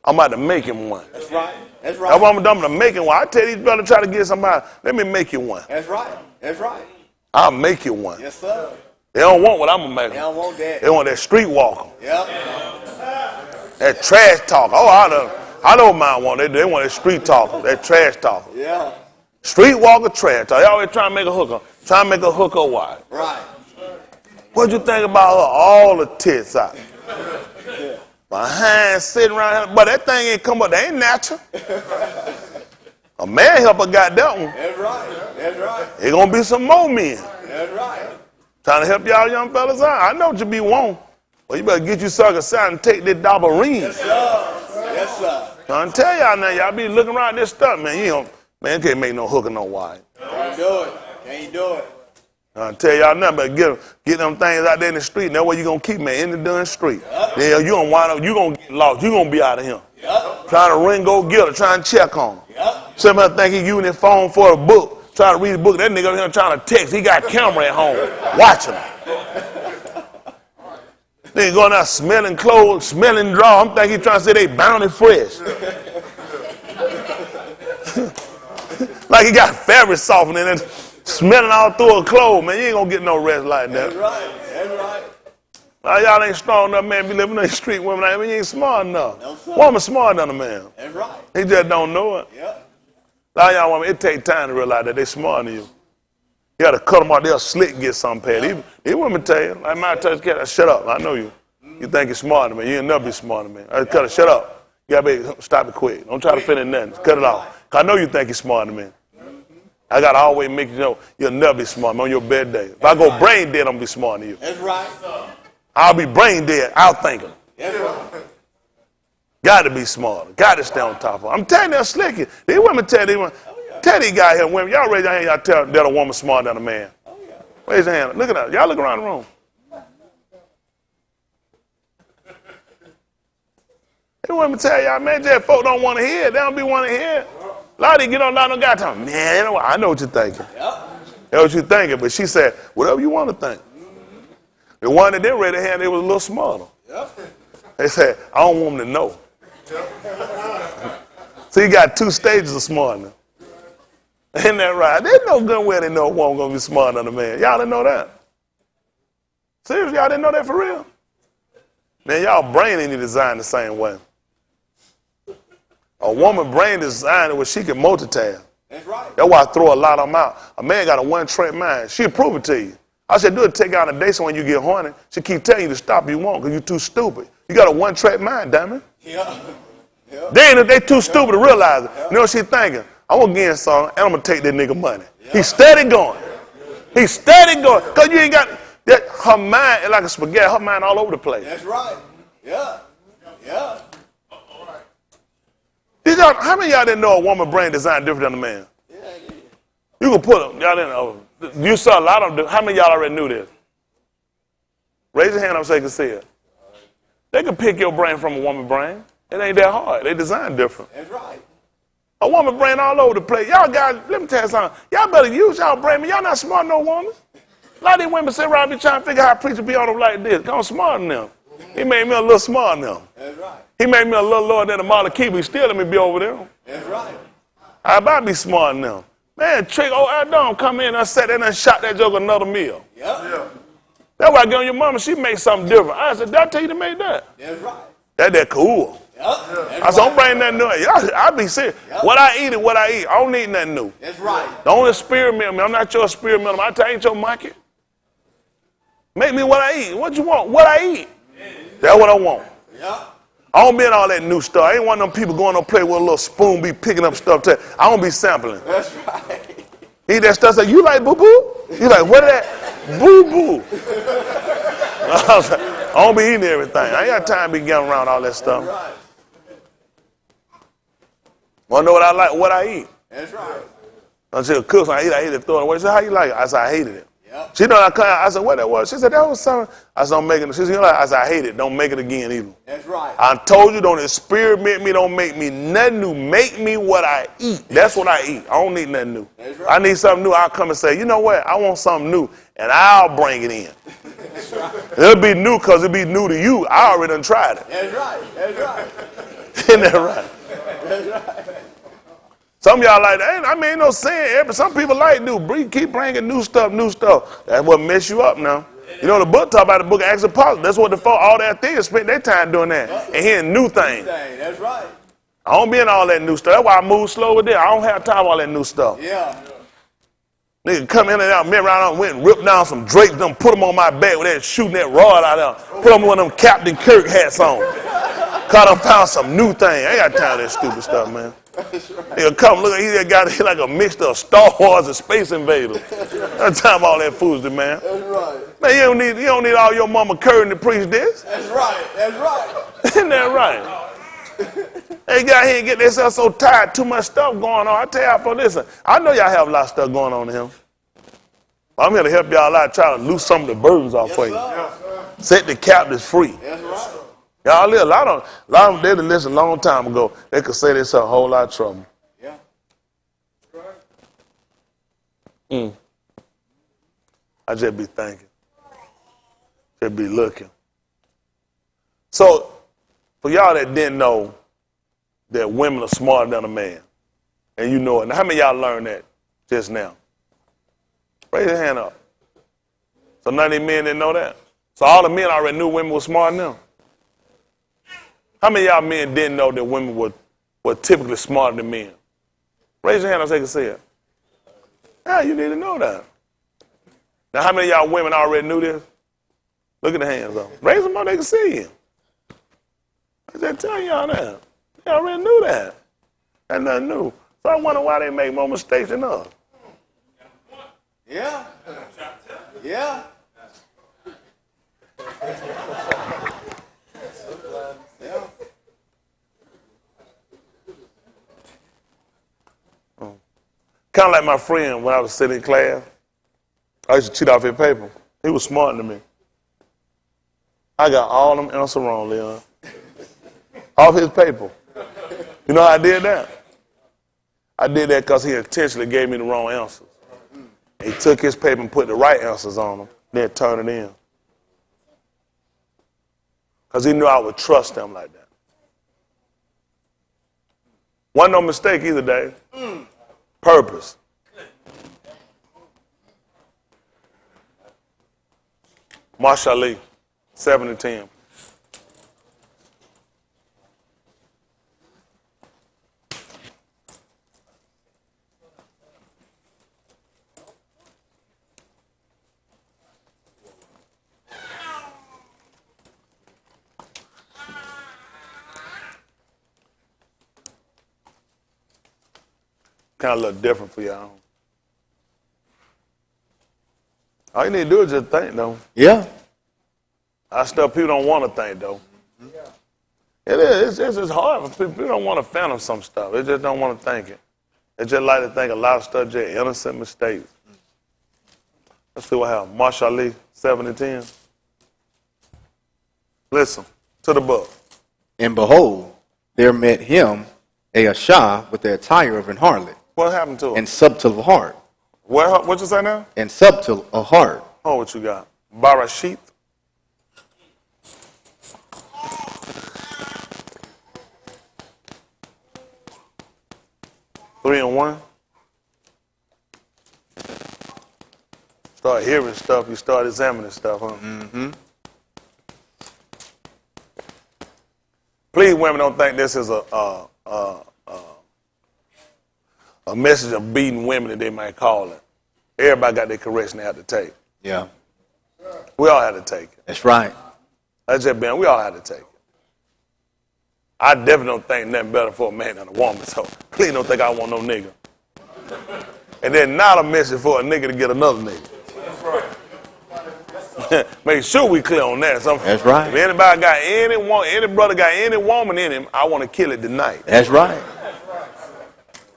I'm about to make him one. That's right. That's right. That's what I'm to make him one. I tell these brothers try to get somebody, let me make you one. That's right. That's right. I'll make you one. Yes, sir. They don't want what I'm going to make them. They don't want that. They want that street walker. Yep. That trash talk. Oh, I don't mind one. They want that street talker, that trash talker. Yeah. Street walker, trash talker. They always trying to make a hooker. Trying to make a hooker wife. Right. What'd you think about her? All the tits out. Behind, sitting around here. But that thing ain't come up. That ain't natural. A man helper got that one. That's right. That's right. There's going to be some more men. That's right. Trying to help y'all young fellas out. I know what you be wanting. Well, you better get you circumcised and take this double-ring. Yes, sir. Yes, sir. I'm tell y'all now, y'all be looking around this stuff, man. Man, can't make no hooker, no wife. Can't do it. Can't do it. I tell y'all nothing, but get them things out there in the street. And that's where you gonna keep, man, in the darn street. Yep. Yeah, you gonna wind up, you gonna get lost. You gonna be out of here. Yep. Trying to ring, go get her, trying to check on her. Yep. Somebody think he using his phone for a book, trying to read a book. That nigga over here trying to text. He got a camera at home, watching him. Then going out smelling clothes, smelling draw. I'm thinking he trying to say they bounty fresh. Like he got fabric softening and smelling all through her clothes, man. You ain't gonna get no rest like that. That's right. That's right. Now, y'all ain't strong enough, man. Be living in the street women. I mean, you ain't smart enough. No, sir. Woman smart than a man. That's right. He just don't know it. Yep. Now, y'all women, it take time to realize that they smarter than you. You got to cut them out. They'll slick and get something paid. These women tell you, like my touch cat, shut up. I know you. You think you're smarter than me. You ain't never be smarter than me. I cut it. Shut up. You got to stop it quick. Don't try to fit in nothing. Cut it off. Cause I know you think you're smarter than me. I got to always make you know you'll never be smart on your bed day. If I go brain dead, I'm going to be smarter than you. That's right. I'll be brain dead. I'll think it. That's right. Got to be smarter. Got to stay on top of it. I'm telling you, they're slick. These women tell these women, tell these guys here, women, y'all raise your hand, y'all tell that a woman smarter than a man. Raise your hand. Look at that. Y'all look around the room. These women tell y'all, man, just folk don't want to hear it. They don't be want to hear it. A lot of these get on down, guy talking, man, you know what? I know what you're thinking. That's what you're thinking. But she said, whatever you want to think. The one that didn't raise their hand, they was a little smarter. They said, I don't want them to know. So you got two stages of smartness. Ain't that right? There's no good way they know a woman going to be smarter than a man. Y'all didn't know that? Seriously, y'all didn't know that for real? Man, y'all brain ain't designed the same way. A woman brain is designed where she can multitask. That's right. That's why I throw a lot of them out. A man got a one-track mind. She'll prove it to you. I said, do it, take out a day so when you get horny, she keep telling you to stop, you won't because you're too stupid. You got a one-track mind, damn it. Yeah. Yeah. They too stupid to realize it. You know what she thinking? I'm going to get in something and I'm going to take that nigga money. He's steady going. He's steady going. Because you ain't got, that. Her mind is like a spaghetti. Her mind all over the place. That's right. Yeah. Yeah. How many of y'all didn't know a woman brain designed different than a man? Yeah. You can put them. Y'all didn't know. You saw a lot of them. How many of y'all already knew this? Raise your hand up so you can see it. They can pick your brain from a woman's brain. It ain't that hard. They design different. That's right. A woman brain all over the place. Y'all guys, let me tell you something. Y'all better use y'all brain. Y'all not smart no woman. A lot of these women sit around be trying to figure out how preacher be on them like this. Come smart than them. He made me a little smart than them. That's right. He made me a little lower than the model keeper. He still let me be over there. That's right. How about be smart than them? Man, Trick, I don't come in and sat there and shot that joke another meal. Yep. That's why I get on your mama, she made something different. I said, did I tell you to make that? That's right. That cool. Yep. I said, don't bring nothing new. I be serious. Yep. What I eat is what I eat. I don't need nothing new. That's right. Don't experiment me. I'm not your experiment. I ain't your market. Make me what I eat. What you want? What I eat. That's what I want. Yep. I don't be in all that new stuff. I ain't one of them people going to play with a little spoon, be picking up stuff. I don't be sampling. That's right. Eat that stuff. Say, you like boo-boo? You like, what is that? Boo-boo. I don't be eating everything. I ain't got time to be getting around all that stuff. Right. Want to know what I like? What I eat. That's right. I said, cook, I hate it, throw it away. She said, how you like it? I said, I hated it. Yep. She know I said, what that was? She said, that was something. I said, don't make it. She said, you know, I said, I hate it. Don't make it again either. That's right. I told you, don't experiment me. Don't make me nothing new. Make me what I eat. That's what I eat. I don't need nothing new. That's right. I need something new. I'll come and say, you know what? I want something new, and I'll bring it in. That's right. It'll be new because it'll be new to you. I already done tried it. That's right. That's right. Isn't that right? That's right. Some of y'all like that. I mean, ain't no saying. Some people like new. Keep bringing new stuff, new stuff. That's what mess you up now. You know, the book talk about the book of Acts of Apostles. That's what all that thing spent their time doing that. And hearing new things. That's right. I don't be in all that new stuff. That's why I move slow with it. I don't have time for all that new stuff. Yeah. Nigga come in and out, me around, went and ripped down some drapes, put them on my back with that shooting that rod out there. Put them one of them Captain Kirk hats on. Cause I found some new thing. I ain't got time for that stupid stuff, man. That's right. Nigga come look, he got like a mixture of Star Wars and Space Invaders. That's time for all that foolishness, man. That's right. Man, you don't need all your mama currying to preach this. That's right. That's right. Isn't that right? They got here and get themselves so tired, too much stuff going on. I tell y'all, for listen, I know y'all have a lot of stuff going on here. I'm here to help y'all out, try to loose some of the burdens off for you. Set the captives free. That's right. Y'all live a lot of them, they done listened a long time ago. They could say this a whole lot of trouble. Yeah. I just be thinking. Just be looking. So, for y'all that didn't know that women are smarter than a man, and you know it. Now, how many of y'all learned that just now? Raise your hand up. So none of these men didn't know that? So all the men already knew women were smarter than them? How many of y'all men didn't know that women were typically smarter than men? Raise your hand so they can see it. Yeah, you need to know that. Now, how many of y'all women already knew this? Look at the hands though. Raise them up, they can see you. I just tell y'all that. They already knew that. That's nothing new. So I wonder why they make more mistakes than us. Yeah. Yeah. Yeah. Kind of like my friend when I was sitting in class. I used to cheat off his paper. He was smarter than me. I got all them answers wrong, Leon. Off his paper. You know how I did that? I did that because he intentionally gave me the wrong answers. He took his paper and put the right answers on them, then turned it in. Because he knew I would trust him like that. Wasn't no mistake either, Dave. Purpose. Marsha Ali, 7-10. Kind of look different for y'all. All you need to do is just think, though. Yeah. That stuff people don't want to think, though. It is. It's just hard for people. People don't want to fathom some stuff. They just don't want to think it. They just like to think a lot of stuff just innocent mistakes. Let's see what happens. Marsha Ali, 7-10. Listen, To the book. And behold, there met him a Asha with the attire of an harlot, What happened to him? and subtle of heart, What you say now? and subtle of heart. Oh, what you got? Barashith. Three and one. Start hearing stuff, you start examining stuff, huh? Mm-hmm. Please, women, don't think this is a message of beating women that they might call it. Everybody got their correction they have to take. Yeah, We all have to take it. that's right. That's just being, we all have to take it. I definitely don't think nothing better for a man than a woman, so please don't think I want no nigga. And then not a message for a nigga to get another nigga. Make sure we clear on that. That's right. If anybody got any brother got any woman in him, I want to kill it tonight. That's right.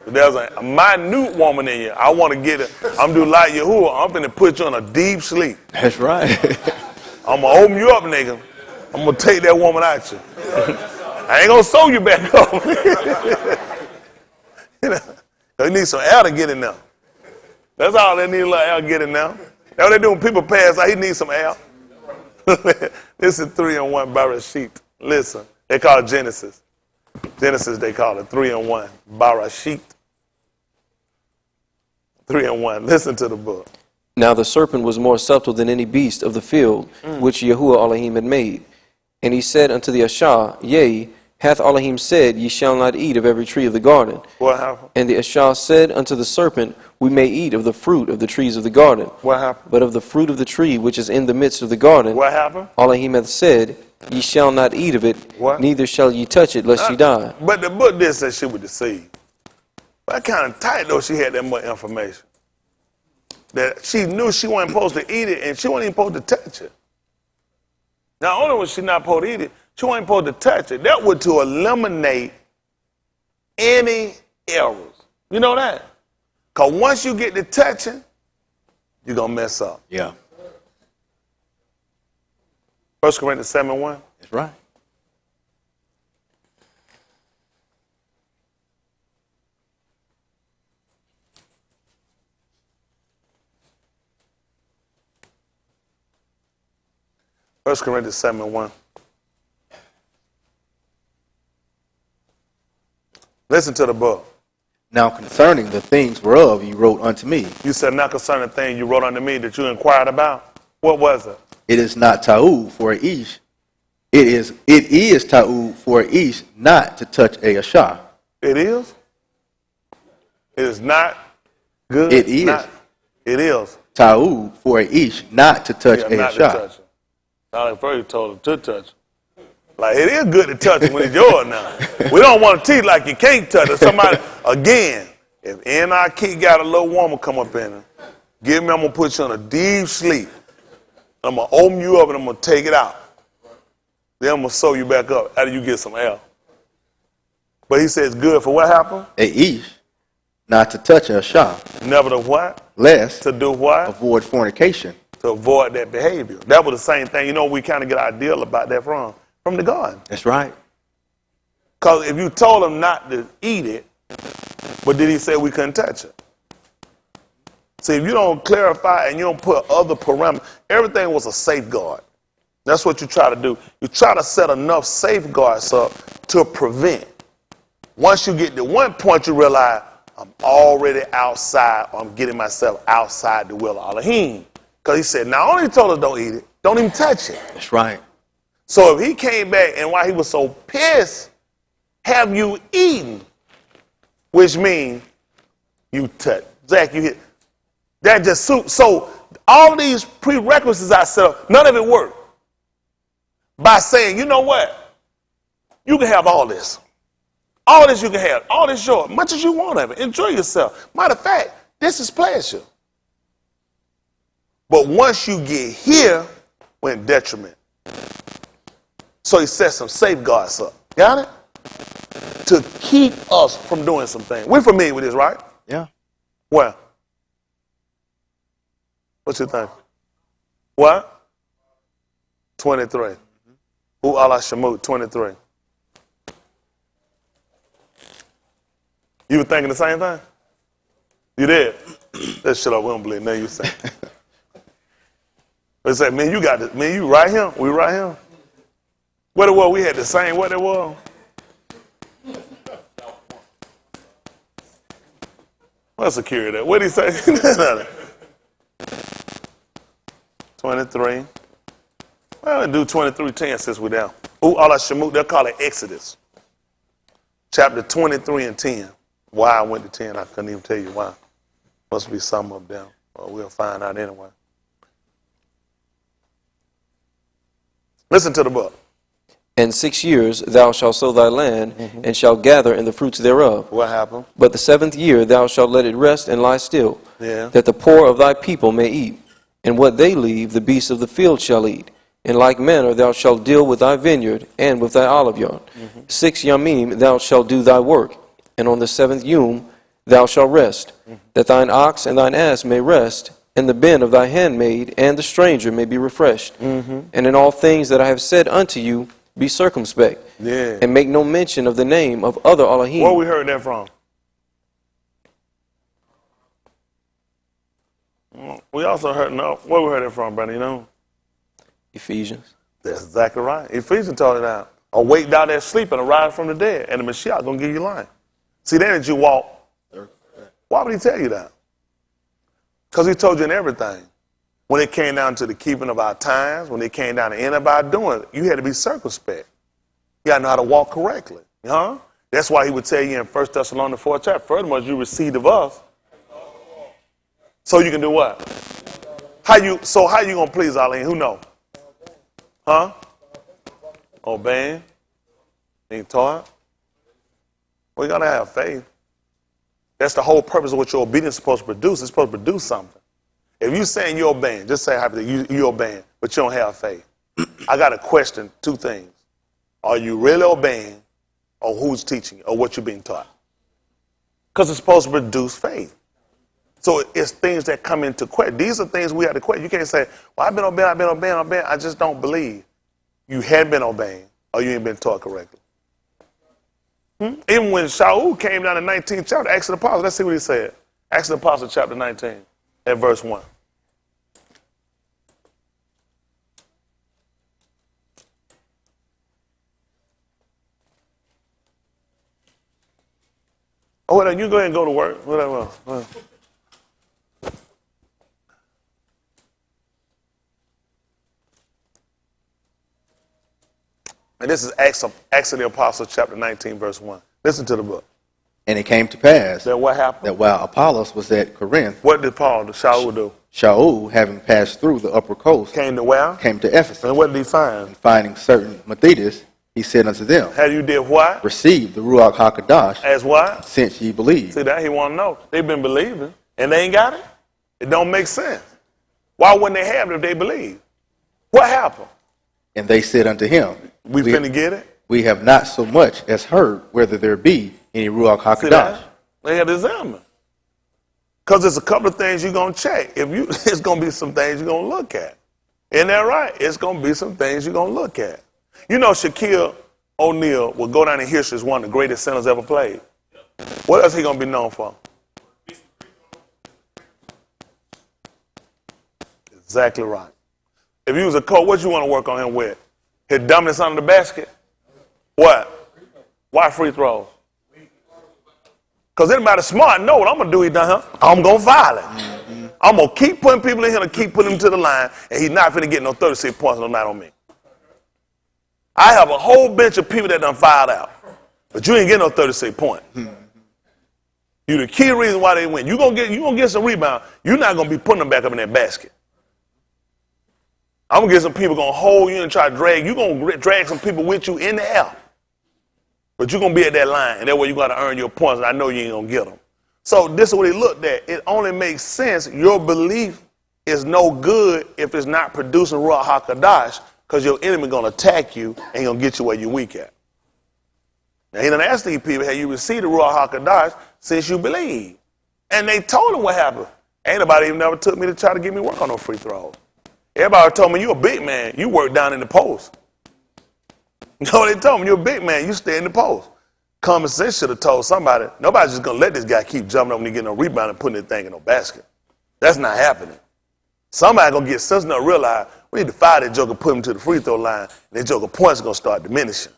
If there's a minute woman in you, I want to get it. I'm do like Yahuwah. I'm finna put you in a deep sleep. That's right. I'm gonna open you up, nigga. I'm gonna take that woman out you. I ain't gonna sew you back up. You know, they need some air to get in there. That's all they need, a little air to get in there. That's what they do when people pass out. He needs some air. This is 3 and 1 Barashit. Listen, they call it Genesis. Genesis, they call it 3 and 1 Barashit. 3 and 1. Listen to the book. Now the serpent was more subtle than any beast of the field which Yahuwah Elohim had made. And he said unto the Ashah, Yea, hath Elohim said, Ye shall not eat of every tree of the garden. What happened? And the Ashah said unto the serpent, We may eat of the fruit of the trees of the garden. What happened? But of the fruit of the tree which is in the midst of the garden, What happened? Elohim hath said, Ye shall not eat of it, What? neither shall ye touch it, lest ye die. But the book did say she would deceive. But kind of tight though she had that much information. That she knew she wasn't supposed to eat it and she wasn't even supposed to touch it. Not only was she not supposed to eat it, she wasn't supposed to touch it. That was to eliminate any errors. You know that? Because once you get to touching, you're going to mess up. Yeah, 1 Corinthians 7:1. that's right. First Corinthians 7:1. Listen to the book. Now concerning the things whereof you wrote unto me, You said, not concerning the thing you wrote unto me that you inquired about. What was it? it is not ta'ud for a ish. It is ta'ud for a ish not to touch a Asha. It is? It is not good? It is. It is. Ta'ud for a ish not to touch a Not to Asha. touch it. Not at first you told him to touch it. Like, it is good to touch it when it's yours now. We don't want to teach like you can't touch it. Somebody, again, if NIK got a little woman come up in her, I'm going to put you in a deep sleep. I'm going to open you up and I'm going to take it out. Then I'm going to sew you back up after you get some air. But he says good for what happened? A ish not to touch a Asha, Never to what? lest To do what? avoid fornication. To avoid that behavior. That was the same thing. You know, we kind of get our deal about that from the garden. That's right. Because if you told him not to eat it, but did he say we couldn't touch it? See, if you don't clarify and you don't put other parameters, everything was a safeguard. That's what you try to do. You try to set enough safeguards up to prevent. Once you get to one point, you realize I'm already outside, or I'm getting myself outside the will of Elohim. Because he said, not only told us don't eat it, don't even touch it. That's right. So if he came back and while he was so pissed, have you eaten? Which means you touch. Zach, you hit. That just so all these prerequisites I set up, none of it worked. By saying, you know what? You can have all this. All this you can have. All this yours. Much as you want of it. Enjoy yourself. Matter of fact, this is pleasure. But once you get here, we're in detriment. So he set some safeguards up. Got it? To keep us from doing some things. We're familiar with this, right? Yeah. Well, what you think? What? 23. Who Allah Shamut 23. You were thinking the same thing? You did? That shit up, we don't believe nothing you say. They say, man, you got this. Man, you right here? We right here? What it was, we had the same, what it was? What's security? What did he say? 23. Well, we'll do 23:10 since we're down. Ooh, Allah Shamut, they'll call it Exodus. Chapter 23 and 10. Why I went to 10, I couldn't even tell you why. Must be something up there. Well, we'll find out anyway. Listen to the book. And 6 years thou shalt sow thy land, and shalt gather in the fruits thereof. What happened? But the 7th year thou shalt let it rest and lie still, Yeah. that the poor of thy people may eat. And what they leave, the beasts of the field shall eat. In like manner thou shalt deal with thy vineyard and with thy olive yard. 6 yamim thou shalt do thy work, and on the 7th yom thou shalt rest, that thine ox and thine ass may rest, and the bin of thy handmaid and the stranger may be refreshed. And in all things that I have said unto you, be circumspect, and make no mention of the name of other Elohim. Where we heard that from? We also heard, no, where we heard that from, brother, you know? Ephesians. That's exactly right. Ephesians told it out. Awake thou that sleep and arise from the dead, and the Mashiach going to give you life. See, then as you walk, why would he tell you that? Because he told you in everything. When it came down to the keeping of our times, when it came down to the end of our doing, you had to be circumspect. You got to know how to walk correctly. Huh? That's why he would tell you in 1 Thessalonians 4 chapter, furthermore, you received of us. So you can do what? How you going to please Allah? Who know? Huh? Obeying? Being taught? Well, you got to have faith. That's the whole purpose of what your obedience is supposed to produce. It's supposed to produce something. If you're saying you're obeying, just say you're obeying, but you don't have faith. I got to question two things. Are you really obeying, or who's teaching you, or what you're being taught? Because it's supposed to produce faith. So it's things that come into question. These are things we have to question. You can't say, well, I've been obeying. I just don't believe. You had been obeying, or you ain't been taught correctly. Even when Shaul came down in 19th chapter, Acts of the Apostles, let's see what he said. Acts of the Apostles, chapter 19, at verse 1. Oh, well, you go ahead and go to work. Whatever. And this is Acts of the Apostles, chapter 19, verse 1. Listen to the book. And it came to pass That what happened? that while Apollos was at Corinth, What did Shaul do? Shaul, having passed through the upper coast, Came to where? came to Ephesus. And what did he find? Finding certain Methodis, he said unto them, Had you did what? receive the Ruach HaKadosh, As what? since ye believe. See that? He want to know. They've been believing, and they ain't got it? It don't make sense. Why wouldn't they have it if they believe? What happened? And they said unto him, We finna get it? we have not so much as heard whether there be any Ruach See HaKadosh. that? They had to examine. Because there's a couple of things you're going to check. It's going to be some things you're going to look at. Isn't that right? It's going to be some things you're going to look at. You know, Shaquille O'Neal will go down in history as one of the greatest centers ever played. What else he going to be known for? Exactly right. If you was a coach, what you want to work on him with? His dominance under the basket? What? Why free throws? Because anybody smart know what I'm going to do. He done, I'm going to violate. I'm going to keep putting people in here and keep putting them to the line, and he's not going to get no 36 points no night on me. I have a whole bench of people that done fouled out, but you ain't getting no 36 points. You the key reason why they win. You gonna get some rebound. You're not going to be putting them back up in that basket. I'm going to get some people going to hold you and try to drag. You're going to drag some people with you in the air. But you're going to be at that line, and that way you got to earn your points, and I know you ain't going to get them. So this is what he looked at. It only makes sense. Your belief is no good if it's not producing Ruach HaKadosh, because your enemy going to attack you and going to get you where you're weak at. Now, he done asked these people, have you received the Ruach HaKadosh since you believe? And they told him what happened. Ain't nobody even never took me to try to get me work on no free throws. Everybody told me, you a big man. You work down in the post. You know what they told him? You're a big man. You stay in the post. Common sense should have told somebody, nobody's just going to let this guy keep jumping up when he get no rebound and putting that thing in no basket. That's not happening. Somebody going to get sense enough to realize we need to fire that joker, put him to the free throw line, and that joker points are going to start diminishing.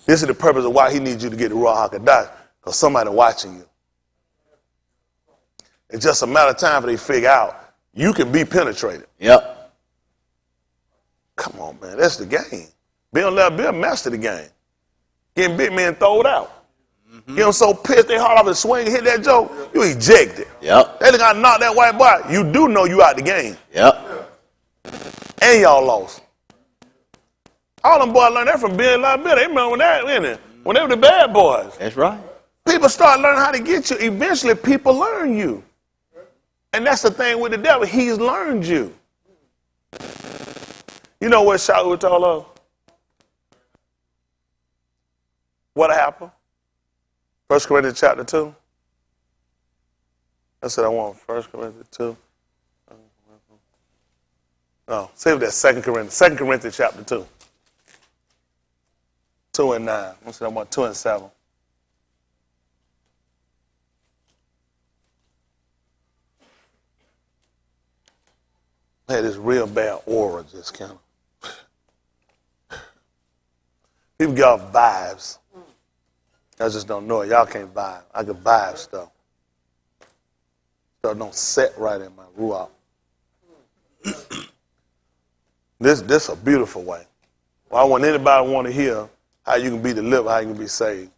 This is the purpose of why he needs you to get the raw Hakkadah, because somebody watching you. It's just a matter of time for they figure out you can be penetrated. Yep. Come on, man. That's the game. Be a master of the game. Getting big men throwed out. Get them so pissed they hard off and swing and hit that joke, you ejected. Yep. They got to knock that white boy. You do know you out the game. Yep. And y'all lost. All them boys learned that from being like Bill. They remember when they were the bad boys. That's right. People start learning how to get you. Eventually, people learn you. And that's the thing with the devil. He's learned you. You know what Shaul told us? What happened? 1 Corinthians chapter 2. That's what I want. 1 Corinthians 2. No, save that 2 Corinthians. 2 Corinthians chapter 2. 2 and 9. That's what I want. 2 and 7. I had this real bad aura just kind of. People get off vibes. Y'all just don't know it. Y'all can't vibe. I can vibe stuff. Stuff don't set right in my ruach. This a beautiful way. Well, I want anybody want to hear how you can be delivered, how you can be saved.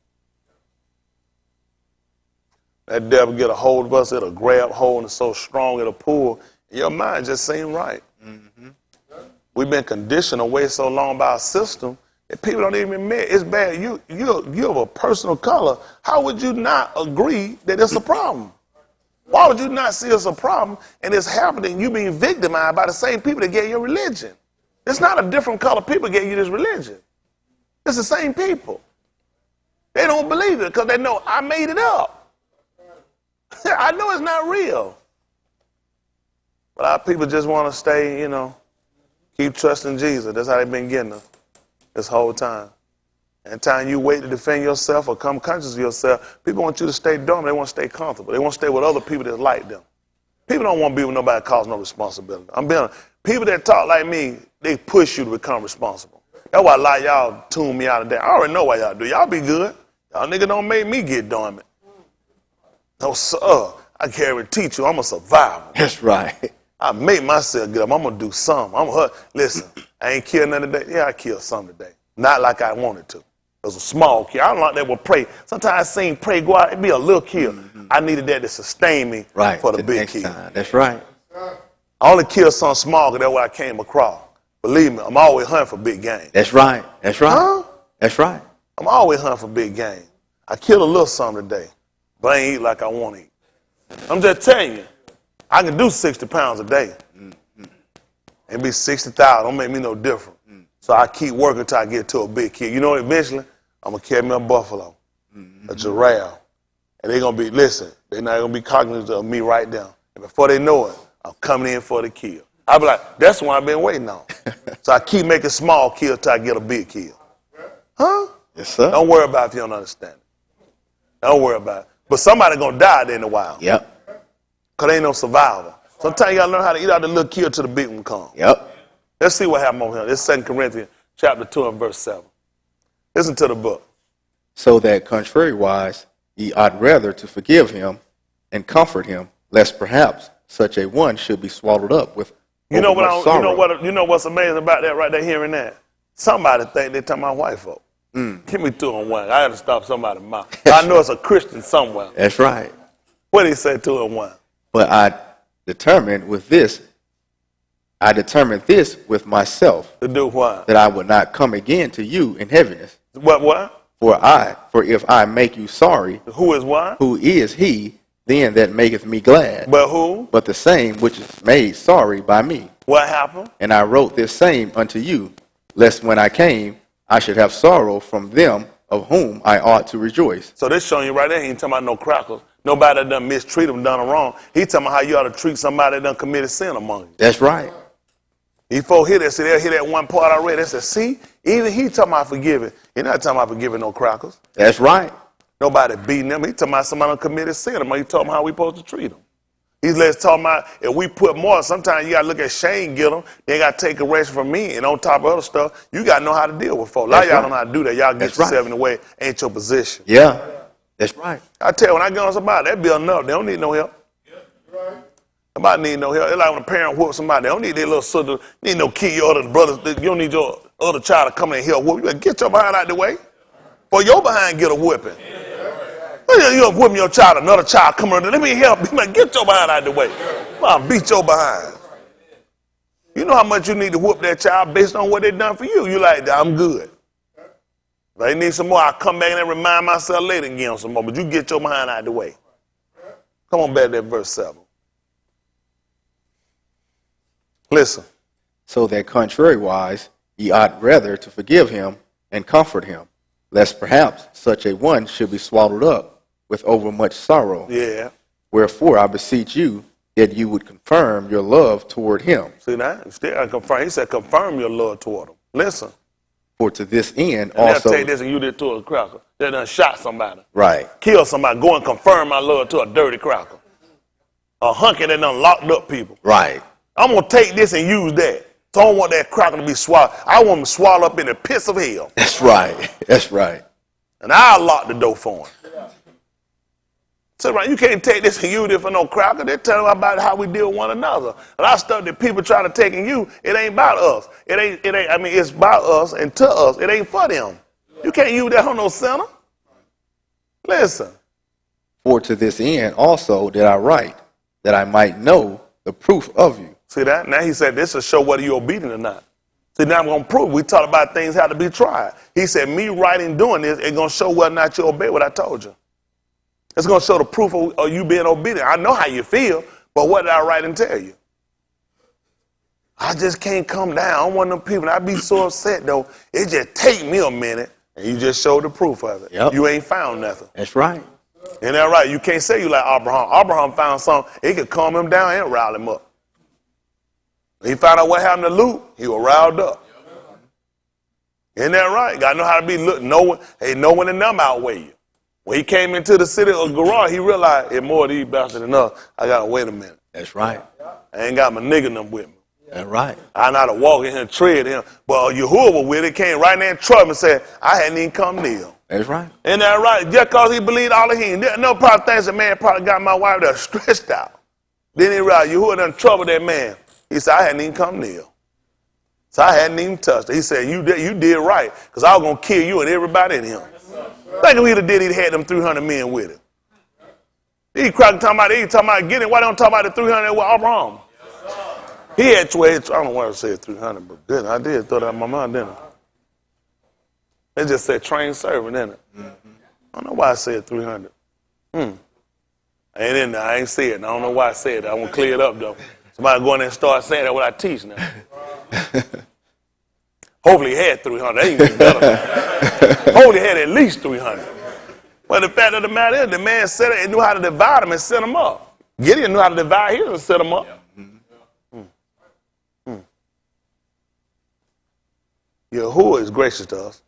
That devil get a hold of us, it'll grab hold and it's so strong it'll pull. Your mind just seem right. Mm-hmm. We've been conditioned away so long by our system that people don't even admit it's bad. You're of a personal color. How would you not agree that it's a problem? Why would you not see it's a problem and it's happening, you being victimized by the same people that gave you religion? It's not a different color people gave you this religion. It's the same people. They don't believe it because they know I made it up. I know it's not real. But our people just want to stay, keep trusting Jesus. That's how they've been getting us this whole time. And time you wait to defend yourself or come conscious of yourself, people want you to stay dormant. They want to stay comfortable. They want to stay with other people that like them. People don't want to be with nobody that causes no responsibility. People that talk like me, they push you to become responsible. That's why a lot of y'all tune me out of that. I already know why y'all do. Y'all be good. Y'all niggas don't make me get dormant. No, sir. I can't teach you. I'm a survivor. That's right. I made myself get up. I'm going to do something. Listen, I ain't killed none today. Yeah, I killed some today. Not like I wanted to. It was a small kill. I don't like that with prey. Sometimes I seen prey go out. It'd be a little kill. Mm-hmm. I needed that to sustain me for the big kill. That's right. I only killed something small because that's what I came across. Believe me, I'm always hunting for big game. That's right. That's right. Huh? That's right. I'm always hunting for big game. I killed a little something today, but I ain't eat like I want to eat. I'm just telling you, I can do 60 pounds a day. Mm-hmm. And be 60,000. Don't make me no different. Mm-hmm. So I keep working until I get to a big kid. You know, eventually, I'm going to carry me a buffalo, a giraffe. And they're going to be, they're not going to be cognizant of me right now. And before they know it, I'm coming in for the kill. I'll be like, that's the one I've been waiting on. So I keep making small kills till I get a big kill. Huh? Yes, sir. Don't worry about it if you don't understand it. Don't worry about it. But somebody going to die there in a while. Yep. Because there ain't no survivor. Sometimes you got to learn how to eat out the little kill till the big one comes. Yep. Let's see what happened over here. This is 2 Corinthians chapter 2 and verse 7. Listen to the book. So that contrariwise, ye ought rather to forgive him and comfort him, lest perhaps such a one should be swallowed up with sorrow. You know what's amazing about that right there, hearing that? Somebody think they talking about white folk. Give me 2 and 1. I had to stop somebody's mouth. I know it's a Christian somewhere. That's right. What did he say, 2 and 1? But I determined this with myself. To do what? That I would not come again to you in heaviness. What? For if I make you sorry. Who is what? Who is he then that maketh me glad? But who? But the same which is made sorry by me. What happened? And I wrote this same unto you, lest when I came, I should have sorrow from them of whom I ought to rejoice. So this showing you right there, he ain't talking about no crackers. Nobody that done mistreat them, done them wrong. He talking about how you ought to treat somebody that done committed sin among you. That's right. These folks hear that, see, they'll hear that one part I read. They said, see, even he talking about forgiving. He's not talking about forgiving no crackers. That's right. Nobody beating them. He talking about somebody committed sin. He talking about how we supposed to treat them. He's talking about if we put more, sometimes you got to look at Shane, get them. They got to take correction from me. And on top of other stuff, you got to know how to deal with folks. A lot of y'all don't know how to do that. Y'all get yourself in the way. Ain't your position. Yeah, that's right. I tell you, when I get on somebody, that be enough. They don't need no help. Nobody need no help. It's like when a parent whoops somebody. They don't need their little sister. Need no kid, your other brothers. You don't need your other child to come in and help whoop. You better get your behind out the way. Or your behind get a whooping. You're whipping your child, another child come around. Let me help. You better get your behind out the way. I'll beat your behind. You know how much you need to whoop that child based on what they done for you. You like, I'm good. If I need some more, I'll come back and remind myself later and give them some more. But you get your behind out the way. Come on back to that verse 7. Listen. So that contrariwise, ye ought rather to forgive him and comfort him, lest perhaps such a one should be swallowed up with overmuch sorrow. Yeah. Wherefore I beseech you that you would confirm your love toward him. See that? Still confirm. He said, confirm your love toward him. Listen. For to this end and also. They'll take this and you did to a cracker. They done shot somebody. Right. Kill somebody. Go and confirm my love to a dirty cracker. A hunky that done locked up people. Right. I'm going to take this and use that. So I don't want that cracker to be swallowed. I want him to swallow up in the pits of hell. That's right. That's right. And I'll lock the door for him. So right, you can't take this and use it for no cracker. They're telling about how we deal with one another. A lot of stuff that people try to take in you, it ain't about us. It ain't, I mean, it's about us and to us. It ain't for them. You can't use that on no sinner. Listen. For to this end also did I write, that I might know the proof of you. See that? Now he said this will show whether you're obedient or not. See, now I'm going to prove. We talked about things how to be tried. He said me writing doing this, it's going to show whether or not you obey what I told you. It's going to show the proof of you being obedient. I know how you feel, but what did I write and tell you? I just can't come down. I'm one of them people. I be so upset, though. It just take me a minute, and you just showed the proof of it. Yep. You ain't found nothing. That's right. Ain't that right? You can't say you like Abraham. Abraham found something. It could calm him down and rile him up. When he found out what happened to Luke, he was riled up. Isn't that right? Got to know how to be look. No one and them outweigh you. When he came into the city of Gerar, he realized, it's more of these bastards than us. I got to wait a minute. That's right. I ain't got my nigga and them with me. That's right. I know how to walk in here and tread him. But Yahuwah was with it, came right there in trouble and said, I hadn't even come near. That's right. Isn't that right? Just because he believed all of him. No probably thinks a man probably got my wife there stressed out. Then he realized Yahuwah done troubled that man. He said, I hadn't even come near. So I hadn't even touched it. He said, you did right, because I was going to kill you and everybody in him. Think if he'd have did, he'd had them 300 men with him. He talking about getting. Why don't talk about the 300 with Abraham? He had 12. I don't know why I said 300, but good. I did throw that in my mind, didn't I? They just said trained servant, didn't it? I don't know why I said 300. I ain't in there. I ain't say it. I don't know why I said it. I want to clear it up, though. Somebody go in there and start saying that what I teach now. Hopefully he had 300. That ain't even better. Hopefully he had at least 300. But the fact of the matter is, the man said it and knew how to divide them and set them up. Gideon knew how to divide his and set them up. Yahuwah is gracious to us.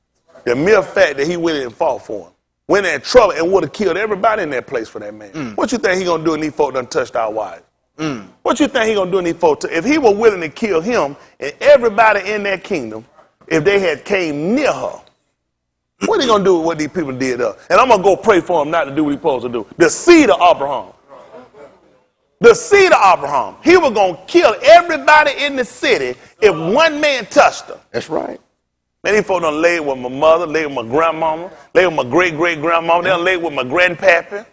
The mere fact that he went in and fought for him, went in trouble and would have killed everybody in that place for that man. What you think he gonna do when these folk done touched our wives? What you think he gonna do when these folk, if he were willing to kill him and everybody in that kingdom, if they had came near her, what he gonna do with what these people did up? And I'm gonna go pray for him not to do what he's supposed to do. The seed of Abraham. The seed of Abraham. He was gonna kill everybody in the city if one man touched her. That's right. Man, these folks done laid with my mother, laid with my grandmama, laid with my great-great-grandmama. They done laid with my grandpappy.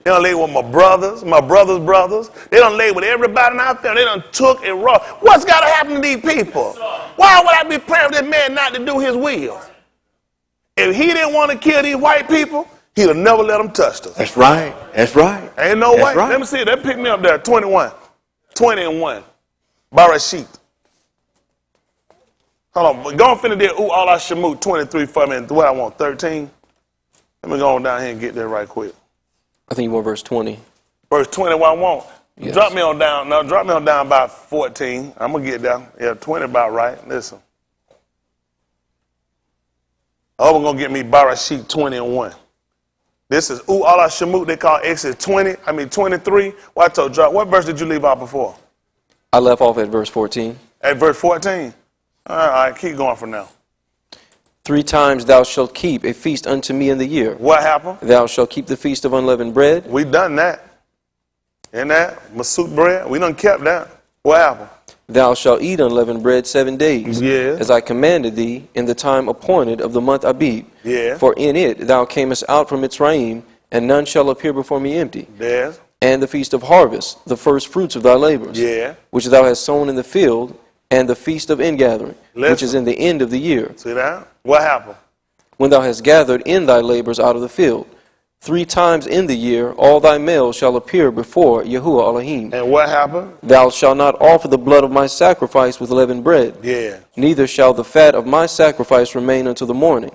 They done laid with my brother's brothers. They done laid with everybody out there. They done took and raw. What's got to happen to these people? Why would I be praying for this man not to do his will? If he didn't want to kill these white people, he'd have never let them touch us. That's right. That's right. Ain't no way. Right. Let me see. They picked me up there. 21. 20 and 1. Barashit. Hold on. Go and finish there. Ooh, all I shamut 23 for me. What I want, 13? Let me go on down here and get there right quick. I think you want verse 20. Verse 20, what I want. Yes. Drop me on down. No, drop me on down about 14. I'm going to get down. Yeah, 20 about right. Listen. Oh, we're going to get me Barashit 20 and 1. This is Allah Shemut. They call Exodus 23. Well, I told you, what verse did you leave out before? I left off at verse 14. At verse 14. All right, keep going for now. 3 times thou shalt keep a feast unto me in the year. What happened? Thou shalt keep the feast of unleavened bread. We done that. And that, Masut bread, we done kept that. What happened? Thou shalt eat unleavened bread 7 days, Yeah. as I commanded thee in the time appointed of the month Abib. Yeah. For in it thou camest out from Mitzrayim, and none shall appear before me empty. Yes. And the feast of harvest, the first fruits of thy labors, Yeah. which thou hast sown in the field, and the feast of ingathering, which Listen. is in the end of the year, See that? What happened? when thou hast gathered in thy labors out of the field. 3 times in the year all thy males shall appear before Yahuwah Elohim. And what happened? Thou shalt not offer the blood of my sacrifice with leavened bread. Yeah. Neither shall the fat of my sacrifice remain until the morning.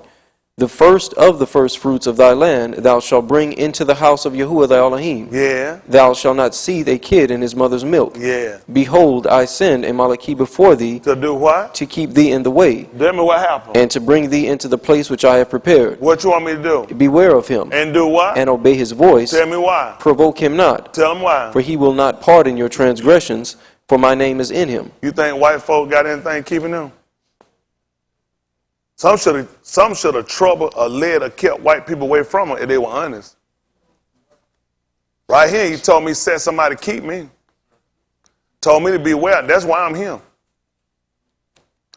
The first of the first fruits of thy land thou shalt bring into the house of Yahuwah thy Elohim. Yeah. Thou shalt not seethe a kid in his mother's milk. Yeah. Behold, I send a Malaki before thee To do what? to keep thee in the way, Tell me what happened. and to bring thee into the place which I have prepared. What you want me to do? Beware of him, And do what? and obey his voice. Tell me why. Provoke him not, Tell him why. for he will not pardon your transgressions, for my name is in him. You think white folk got anything keeping them? Some should have troubled or led or kept white people away from them if they were honest. Right here, he told me, said somebody keep me. Told me to beware. That's why I'm here.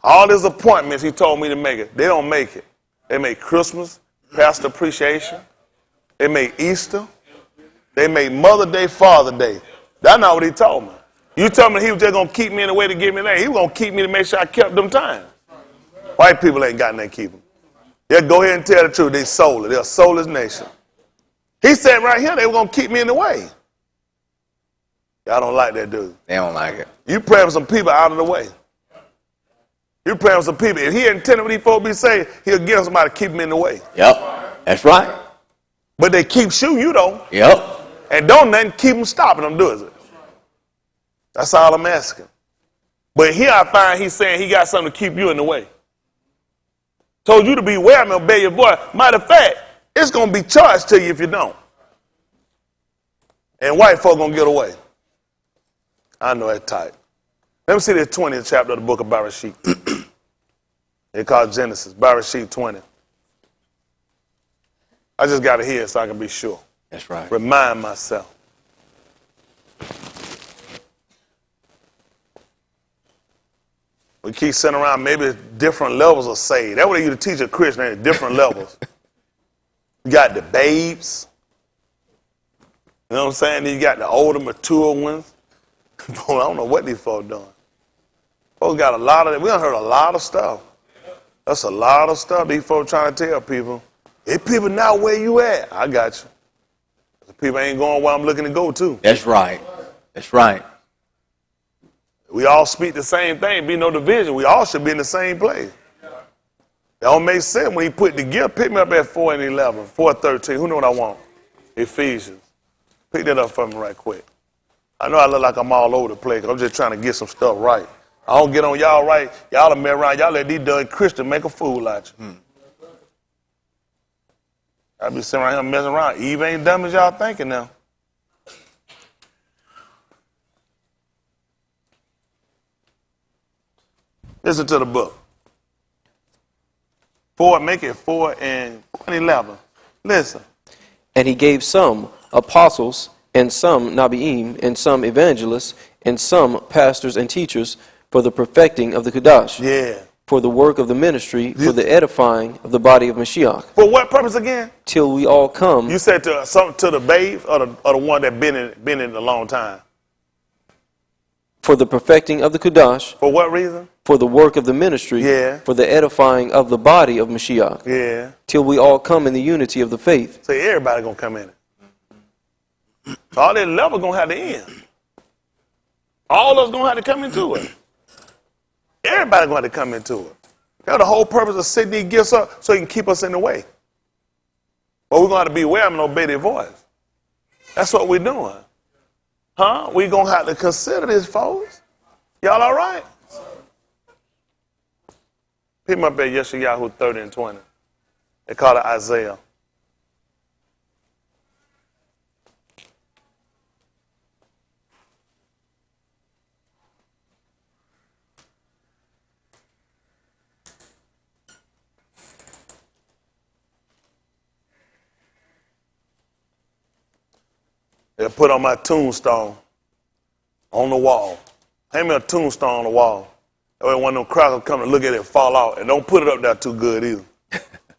All his appointments he told me to make it. They don't make it. They make Christmas, Pastor Appreciation. They make Easter. They make Mother Day, Father Day. That's not what he told me. You told me he was just going to keep me in the way to get me there. He was going to keep me to make sure I kept them times. White people ain't got nothing to keep them. They'll go ahead and tell the truth. They soulless. They're a soulless nation. He said right here they were going to keep me in the way. Y'all don't like that, dude. They don't like it. You pray for some people out of the way. You pray for some people. If he intended what these folks be saying, he'll get somebody to keep him in the way. Yep. That's right. But they keep shooting you, though. Yep. And don't nothing keep them stopping them, does it? That's all I'm asking. But here I find he's saying he got something to keep you in the way. Told you to beware and obey your voice. Matter of fact, it's going to be charged to you if you don't. And white folk going to get away. I know that's tight. Let me see the 20th chapter of the book of Barashit. It's called Genesis, Barashit 20. I just got to hear it so I can be sure. That's right. Remind myself. We keep sitting around maybe different levels of saved. That's what you to teach a Christian, at different levels. You got the babes. You know what I'm saying? Then you got the older, mature ones. I don't know what these folks doing. Folks got a lot of, we done heard a lot of stuff. That's a lot of stuff these folks trying to tell people. If people not where you at, I got you. The people ain't going where I'm looking to go to. That's right. That's right. We all speak the same thing, be no division. We all should be in the same place. That don't make sense when he put the gift. Pick me up at 4 and 11, 4:13. Who know what I want? Ephesians. Pick that up for me right quick. I know I look like I'm all over the place. I'm just trying to get some stuff right. I don't get on y'all right. Y'all done mess around. Y'all let these dumb Christians make a fool out you. I be sitting around here messing around. Eve ain't dumb as y'all thinking now. Listen to the book. Make it 4 and 11. Listen. And he gave some apostles, and some Nabiim, and some evangelists, and some pastors and teachers for the perfecting of the Kadash, Yeah. for the work of the ministry, for the edifying of the body of Mashiach, For what purpose again? till we all come. You said to the babe or the one that been in a long time. For the perfecting of the Kadash, For what reason? for the work of the ministry, Yeah. for the edifying of the body of Mashiach, Yeah. till we all come in the unity of the faith. So everybody gonna come in it. So all that level gonna have to end. All of us gonna have to come into it. Everybody gonna have to come into it. That's the whole purpose of setting these gifts up so he can keep us in the way. But we're gonna have to be aware and obey their voice. That's what we're doing. Huh? We gonna have to consider this, folks. Y'all all right? Pick up at Yeshayahu 30 and 20. They call it Isaiah. They put on my tombstone on the wall. Hang me a tombstone on the wall. That way one of them crackers come and look at it and fall out. And don't put it up there too good either.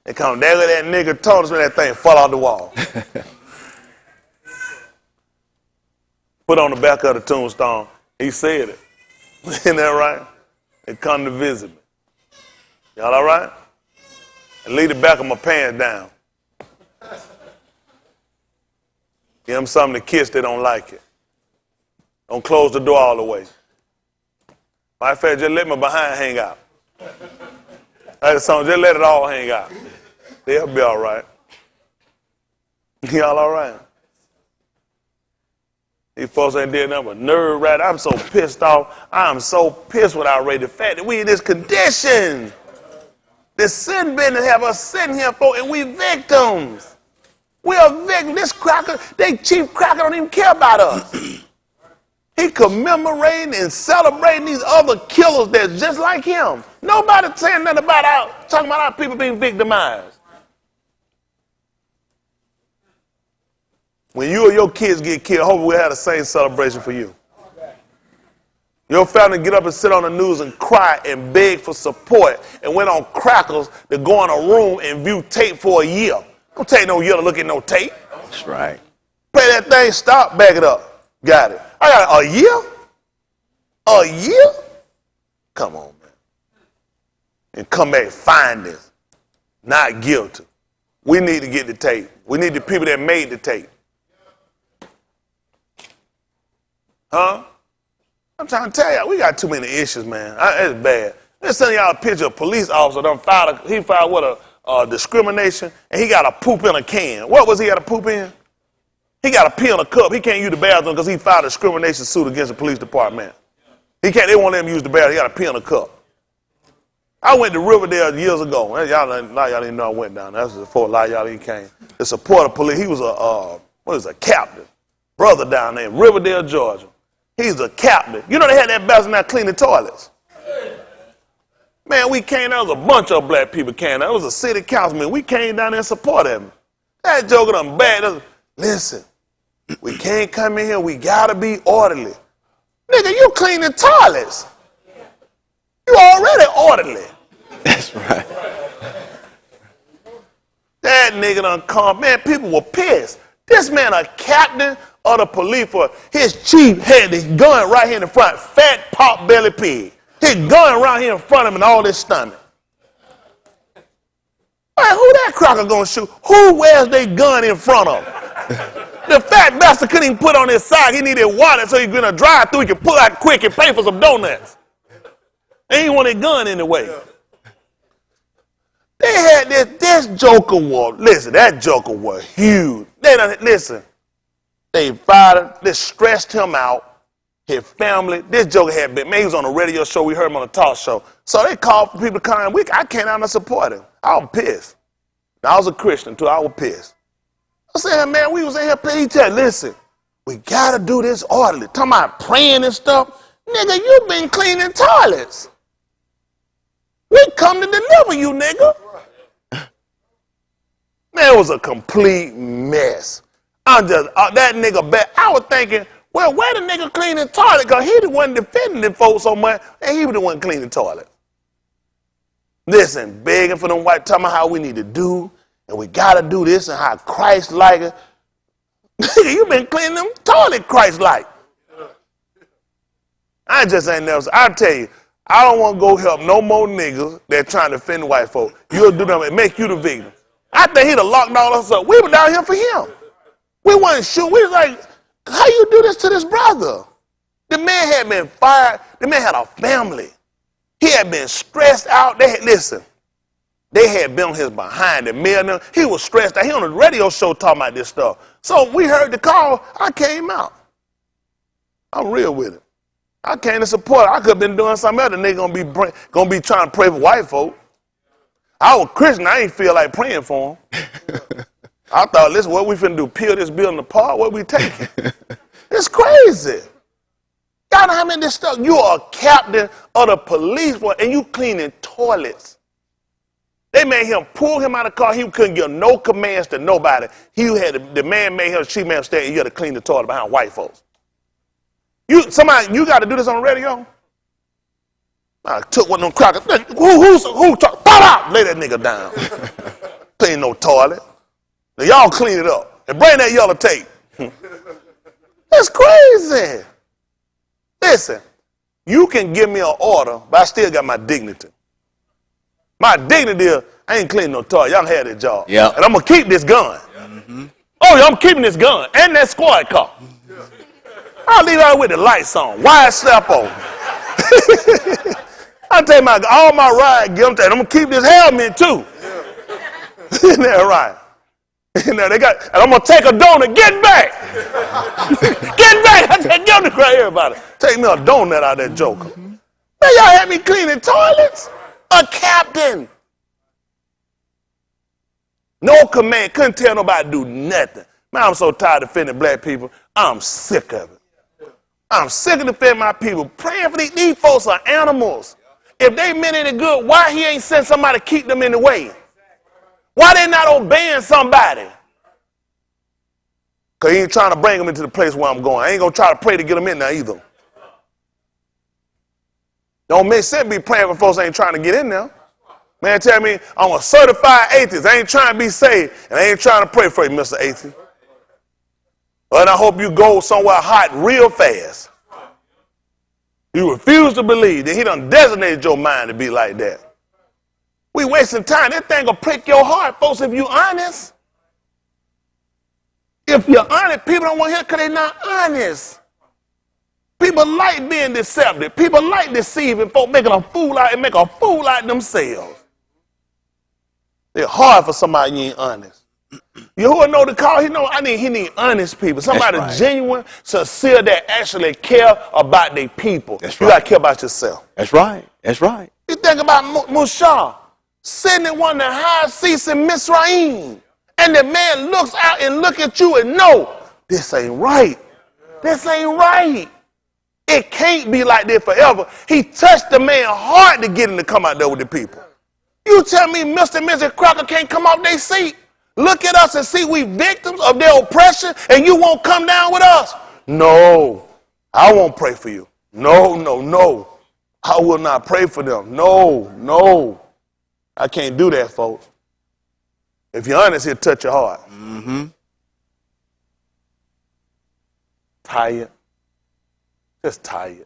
They come, there that nigga told us when that thing fall out the wall. Put on the back of the tombstone. He said it. Isn't that right? They come to visit me. Y'all all right? And leave the back of my pants down. Give them something to kiss, they don't like it. Don't close the door all the way. Matter of fact, just let my behind hang out. Just let it all hang out. They'll be all right. Y'all all right? These folks ain't did nothing but nerve right. I'm so pissed off. I'm so pissed with outrage. The fact that we in this condition. This sin business have us sitting here for, and we victims. We are victims. This cracker, they chief cracker don't even care about us. He commemorating and celebrating these other killers that's just like him. Nobody saying nothing about talking about our people being victimized. When you or your kids get killed, hopefully we'll have the same celebration for you. Your family get up and sit on the news and cry and beg for support and went on crackers to go in a room and view tape for a year. Don't take no year to look at no tape. That's right. Play that thing, stop, back it up. Got it. I got a year? A year? Come on, man. And come back, find this. Not guilty. We need to get the tape. We need the people that made the tape. Huh? I'm trying to tell y'all, we got too many issues, man. It's bad. Let's send y'all a picture of a police officer he filed with a discrimination, and he got a poop in a can. What was he got to poop in? He got to pee in a cup. He can't use the bathroom because he filed a discrimination suit against the police department. They won't let him use the bathroom. He got to pee in a cup. I went to Riverdale years ago. Y'all didn't know I went down. That was before a lot of y'all even came. To support the police. He was a captain. Brother down there in Riverdale, Georgia. He's a captain. You know they had that bastard now cleaning toilets. Man, we came, there was a bunch of black people came down. It was a city councilman. We came down there and supported him. That joker done bad. Listen, we can't come in here. We got to be orderly. Nigga, you cleaning toilets. You already orderly. That's right. That nigga done come. Man, people were pissed. This man a captain of the police for his chief had his gun right here in the front. Fat pot belly pig. His gun right here in front of him and all this stomach. Right, who that cracker gonna shoot? Who wears their gun in front of him? The fat bastard couldn't even put on his side. He needed wallet so he could gonna drive through. He could pull out quick and pay for some donuts. They ain't want a gun in the way. They had this joker was, listen, that joker was huge. They fired him, they stressed him out. His family, this joker had been, man, he was on a radio show, we heard him on a talk show. So they called for people to come, I came out and support him. I was pissed. I was a Christian too, I was pissed. I said, man, we was in here paying listen, we gotta do this orderly. Talking about praying and stuff. Nigga, you been cleaning toilets. We come to deliver you, nigga. Man, it was a complete mess. I'm just, that nigga back. I was thinking, well, where the nigga clean the toilet? Because he the one defending the folks so much, and he was the one cleaning the toilet. Listen, begging for them white, talking about how we need to do, and we got to do this, and how Christ-like it. Nigga, you been cleaning them toilet Christ-like. I just ain't never, I'll tell you, I don't want to go help no more niggas that trying to defend the white folk. You'll do them and make you the victim. I think he'd have locked all us up. We were down here for him. We wasn't sure. We was like, how you do this to this brother? The man had been fired. The man had a family. He had been stressed out. They had been on his behind. The mayor, he was stressed out. He on a radio show talking about this stuff. So we heard the call. I came out. I'm real with it. I came to support it. I could have been doing something else. The nigga gonna be trying to pray for white folk. I was Christian. I ain't feel like praying for him. I thought, listen, what we finna do? Peel this building apart? What we taking? It's crazy. Y'all know how many this stuff? You are a captain of the police force and you cleaning toilets. They made him pull him out of the car. He couldn't give no commands to nobody. The man made him, she made him stay. You got to clean the toilet behind white folks. You got to do this on the radio? I took one of them crackers. Who talk? Pop out! Lay that nigga down. Clean no toilet. Now y'all clean it up and bring that yellow tape. That's crazy. Listen, you can give me an order, but I still got my dignity. My dignity is, I ain't cleaning no toilet. Y'all had that job. Yep. And I'm going to keep this gun. Mm-hmm. Oh, yeah, I'm keeping this gun and that squad car. I'll leave out with the lights on. Wide strap on. I take all my ride gear, I'm going to keep this helmet too. Isn't that right? And I'm going to take a donut. Get back. Get back. I take you to cry everybody. Take me a donut out of that joker. Man, y'all had me cleaning toilets? A captain. No command. Couldn't tell nobody to do nothing. Man, I'm so tired of defending black people. I'm sick of it. I'm sick of defending my people. Praying for these folks are animals. If they meant any good, why he ain't sent somebody to keep them in the way? Why they not obeying somebody? Because he ain't trying to bring them into the place where I'm going. I ain't going to try to pray to get them in there either. Don't make sense be praying for folks that ain't trying to get in there. Man, tell me, I'm a certified atheist. I ain't trying to be saved, and I ain't trying to pray for you, Mr. Atheist. And I hope you go somewhere hot real fast. You refuse to believe that he done designated your mind to be like that. We wasting time. That thing will prick your heart, folks, if you honest. If you're honest, people don't want to hear because they're not honest. People like being deceptive. People like deceiving folks, making a fool out and make a fool out of themselves. It's hard for somebody you ain't honest. You who know the call? He need honest people. Somebody right. Genuine, sincere that actually care about their people. That's you right. got to care about yourself. That's right. That's right. You think about Musa sitting in one of the high seats in Misraim, and the man looks out and look at you and know this ain't right. This ain't right. It can't be like this forever. He touched the man's heart to get him to come out there with the people. You tell me Mr. and Mrs. Crocker can't come off their seat, look at us and see we victims of their oppression, and you won't come down with us? No, I won't pray for you. No. I will not pray for them. No. I can't do that, folks. If you're honest, he'll touch your heart. Mm-hmm. Tired. Just tired.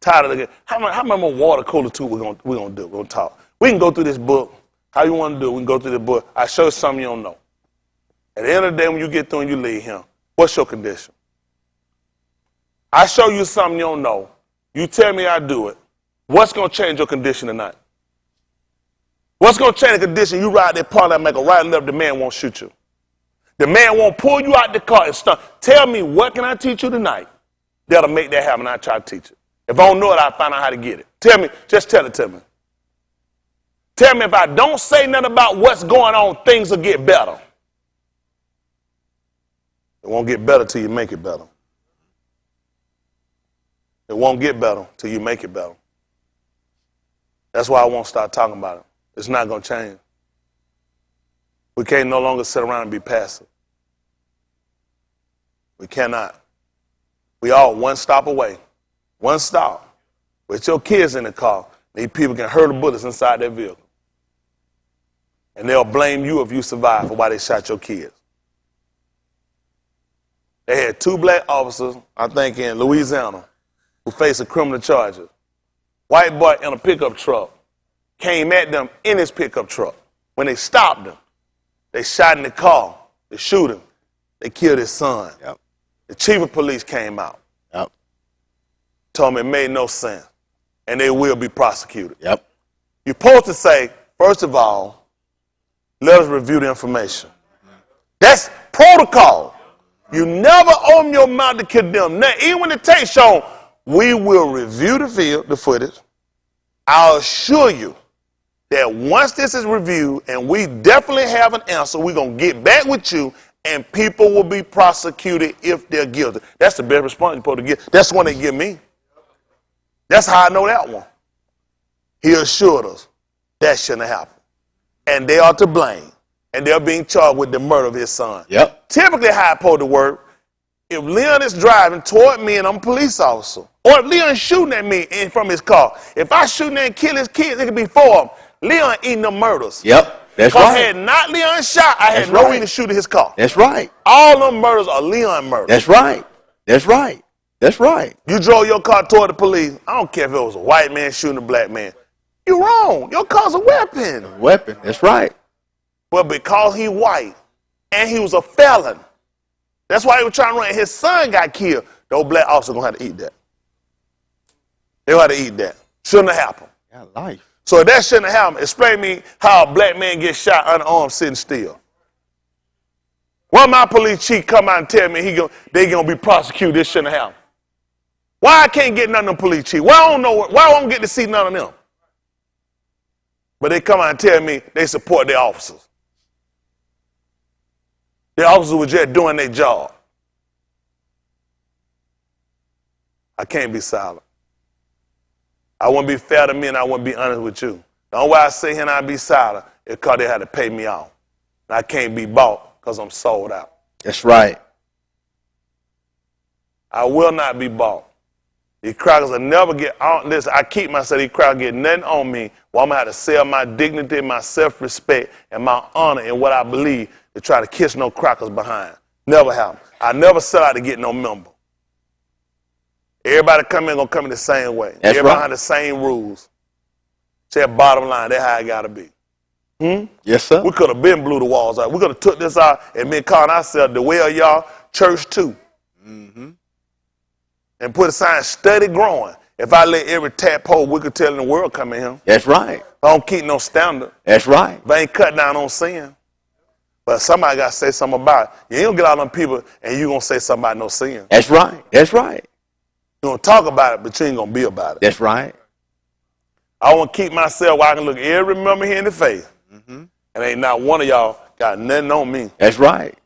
Tired of the. How many more water cooler two we're gonna do? We're gonna talk. We can go through this book. How you want to do it? We can go through the book. I show you something you don't know. At the end of the day, when you get through and you leave him, what's your condition? I show you something you don't know. You tell me I do it. What's gonna change your condition tonight? What's gonna change the condition? You ride that part and make a right and left. The man won't shoot you. The man won't pull you out the car and start. Tell me, what can I teach you tonight that'll make that happen? I try to teach it. If I don't know it, I'll find out how to get it. Tell me, just tell it to me. Tell me if I don't say nothing about what's going on, things will get better. It won't get better till you make it better. It won't get better till you make it better. That's why I won't start talking about it. It's not going to change. We can't no longer sit around and be passive. We cannot. We all one stop away. One stop. With your kids in the car, these people can hurl the bullets inside their vehicle. And they'll blame you if you survive for why they shot your kids. They had 2 black officers, I think in Louisiana, who faced criminal charges. White boy in a pickup truck came at them in his pickup truck. When they stopped him, they shot in the car. They shoot him. They killed his son. Yep. The chief of police came out. Yep. Told me it made no sense. And they will be prosecuted. Yep. You're supposed to say, first of all, let us review the information. That's protocol. You never open your mouth to condemn. Now, even when the tape shown, we will review the footage. I'll assure you that once this is reviewed and we definitely have an answer, we're going to get back with you and people will be prosecuted if they're guilty. That's the best response you're supposed to get. That's the one they give me. That's how I know that one. He assured us that shouldn't have happened. And they are to blame. And they're being charged with the murder of his son. Yep. Typically how it's supposed to work, if Leon is driving toward me and I'm a police officer, or if Leon's shooting at me from his car, if I shoot and kill his kids, it could be 4 of them. Leon eating the murders. Yep. That's Because right. had not Leon shot, I had no reason to shoot at his car. That's right. All them murders are Leon murders. That's right. That's right. That's right. You drove your car toward the police. I don't care if it was a white man shooting a black man. You're wrong. Your car's a weapon. Weapon. That's right. But because he white and he was a felon, that's why he was trying to run. His son got killed. Those black officers gonna have to eat that. They gonna have to eat that. Shouldn't have happened. Got life. So if that shouldn't have happened, explain to me how a black man gets shot unarmed sitting still. Why my police chief come out and tell me they gonna be prosecuted, this shouldn't have happened? Why I can't get none of them police chief? Why I don't get to see none of them? But they come out and tell me they support their officers. The officers were just doing their job. I can't be silent. I wouldn't be fair to me and I wouldn't be honest with you. The only way I sit here and I be silent is because they had to pay me off. And I can't be bought because I'm sold out. That's right. I will not be bought. These crackers will never get on this. I keep myself, these crackers get nothing on me. Well, I'm going to have to sell my dignity, my self-respect, and my honor in what I believe to try to kiss no crackers behind. Never happen. I never set out to get no member. Everybody come in going to come in the same way. That's Everybody right. have the same rules. Say bottom line, that's how it got to be. Yes, sir. We could have been blew the walls out. We could have took this out and been calling ourselves the way of y'all, church too. And put a sign, study growing. If I let every tadpole we could tell in the world come in here, That's right. I don't keep no standard. That's right. If I ain't cut down on sin. But somebody got to say something about it. You ain't going to get all them people and you going to say something about no sin. That's right. That's right. You going to talk about it, but you ain't going to be about it. That's right. I want to keep myself where I can look every member here in the face. And ain't not one of y'all got nothing on me. That's right.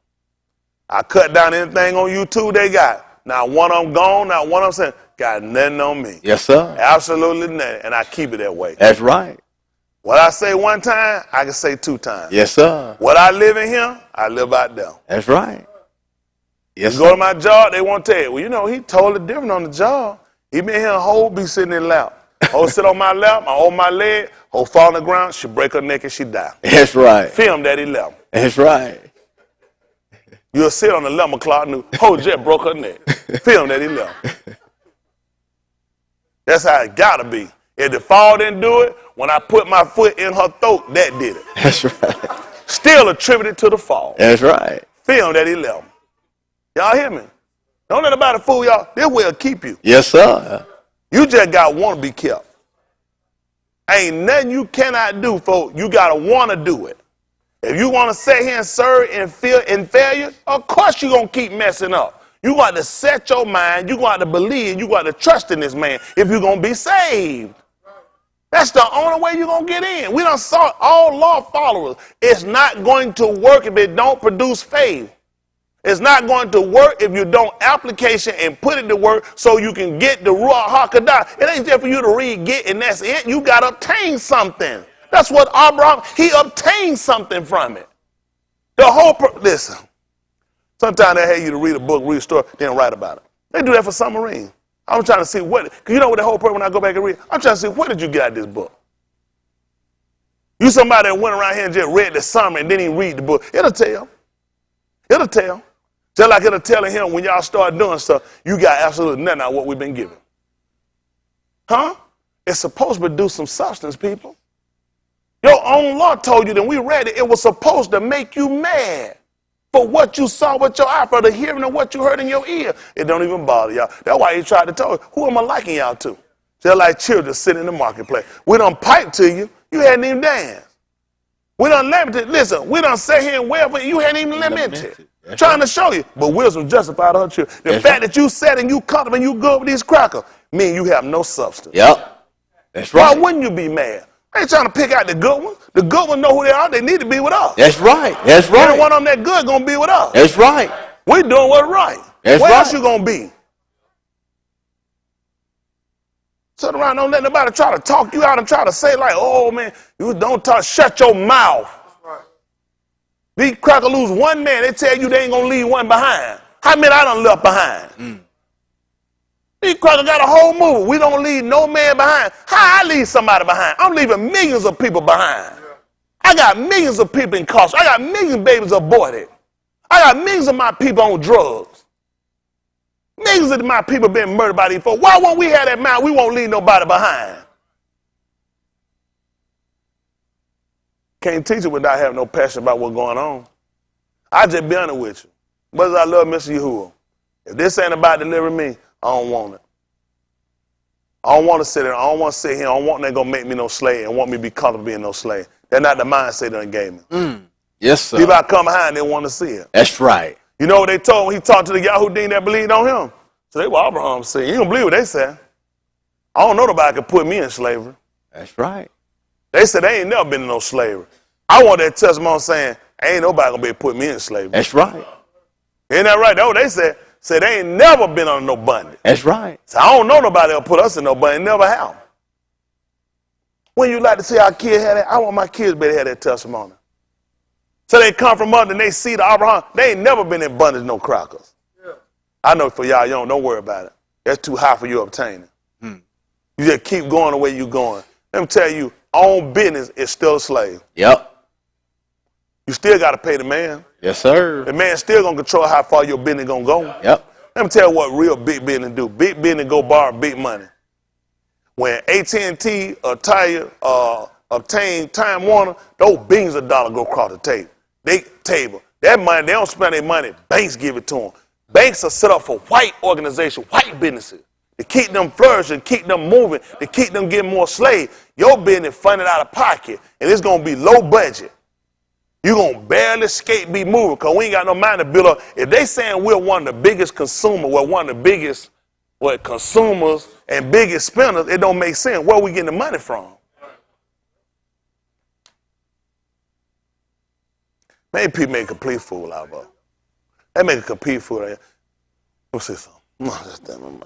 I cut down anything on YouTube they got. Not one of them gone, not one of them saying, got nothing on me. Yes, sir. Absolutely nothing. And I keep it that way. That's right. What I say one time, I can say 2 times. Yes, sir. What I live in here, I live out there. That's right. Yes, You go to sir. my job, they won't tell you. Well, you know, he totally different on the job. He been here, whole be sitting in the lap. Whole sit on my lap, I hold my leg, whole fall on the ground, she break her neck and she die. That's right. Film that he left. That's right. You'll sit on the 11 o'clock and whole jet broke her neck. Film that he left. That's how it gotta be. If the fall didn't do it, when I put my foot in her throat, that did it. That's right. Still attributed to the fall. That's right. Film that he left. Y'all hear me? Don't let nobody fool y'all. This will keep you. Yes, sir. You just got to want to be kept. Ain't nothing you cannot do, folks. You got to want to do it. If you want to sit here and serve and feel in failure, of course you're going to keep messing up. You got to set your mind. You got to believe. You got to trust in this man if you're going to be saved. That's the only way you're going to get in. We done saw all law followers. It's not going to work if it don't produce faith. It's not going to work if you don't application and put it to work so you can get the Ruach HaKodesh. It ain't just for you to read, get, and that's it. You got to obtain something. That's what Abraham, he obtained something from it. The whole, listen, sometimes they have you to read a book, read a story, then write about it. They do that for submarine. I'm trying to see what, because you know what the whole purpose when I go back and read, I'm trying to see what did you get out of this book? You somebody that went around here and just read the summary and didn't even read the book. It'll tell. It'll tell. Just like it'll tell him when y'all start doing stuff, you got absolutely nothing out of what we've been given. Huh? It's supposed to produce some substance, people. Your own law told you that we read it. It was supposed to make you mad for what you saw with your eye, for the hearing of what you heard in your ear. It don't even bother y'all. That's why he tried to tell you, who am I liking y'all to? They're like children sitting in the marketplace. We done piped to you. You hadn't even danced. We done lamented. Listen, we done sat here and wailed, but you hadn't even lamented. Trying to show you. But wisdom justified her children. The fact that you sat and you comfortable and you good with these crackers mean you have no substance. Yep. That's right. Why wouldn't you be mad? I ain't trying to pick out the good ones. The good ones know who they are. They need to be with us. That's right. That's right. Any one of them that good going to be with us. That's right. We doing what's right. That's Where right. else you going to be? Sit around, don't let nobody try to talk you out and try to say like, oh man, you don't talk, shut your mouth. These crackers lose one man, they tell you they ain't gonna leave one behind. How many I done left behind? These crackers got a whole movement. We don't leave no man behind. How I leave somebody behind? I'm leaving millions of people behind. I got millions of people incarcerated. I got millions of babies aborted. I got millions of my people on drugs. Millions of my people been murdered by these folks. Why won't we have that mind? We won't leave nobody behind. Can't teach it without having no passion about what's going on. I just be honest with you. Much as I love Mr. Yahuwah, if this ain't about delivering me, I don't want it. I don't want to sit there. I don't want to sit here. I don't want them going to make me no slave and want me to be comfortable being no slave. That's not the mindset they gave me. Yes, sir. People I come behind, they want to see it. That's right. You know what they told when he talked to the Yahudim that believed on him? So they were Abraham said, you don't believe what they said. I don't know nobody could put me in slavery. That's right. They said they ain't never been in no slavery. I want that testimony saying, ain't nobody gonna be able to put me in slavery. That's right. Ain't that right? That's what they said. Said they ain't never been under no bondage. That's right. So I don't know nobody that'll put us in no bondage. Never have. When you like to see our kids have that, I want my kids to be able to have that testimony. So they come from under and they see the Abraham. They ain't never been in bondage, no crackers. Yeah. I know for y'all, don't worry about it. That's too high for you obtaining. You just keep going the way you're going. Let me tell you, own business is still a slave. Yep. You still got to pay the man. Yes, sir. The man still going to control how far your business going to go. Yep. Let me tell you what real big business do. Big business go borrow big money. When AT&T obtain Time Warner, those billions of dollars go across the table. That money, they don't spend their money. Banks give it to them. Banks are set up for white organizations, white businesses, to keep them flourishing, keep them moving, to keep them getting more slaves. Your business funded out of pocket, and it's going to be low budget. You're going to barely escape be moving because we ain't got no mind to build up. If they saying we're one of the biggest consumers, we're one of the biggest consumers and biggest spenders, it don't make sense. Where are we getting the money from? Maybe people make a complete fool out of us. They make a complete fool out of us. Let me say something. No, just that, man.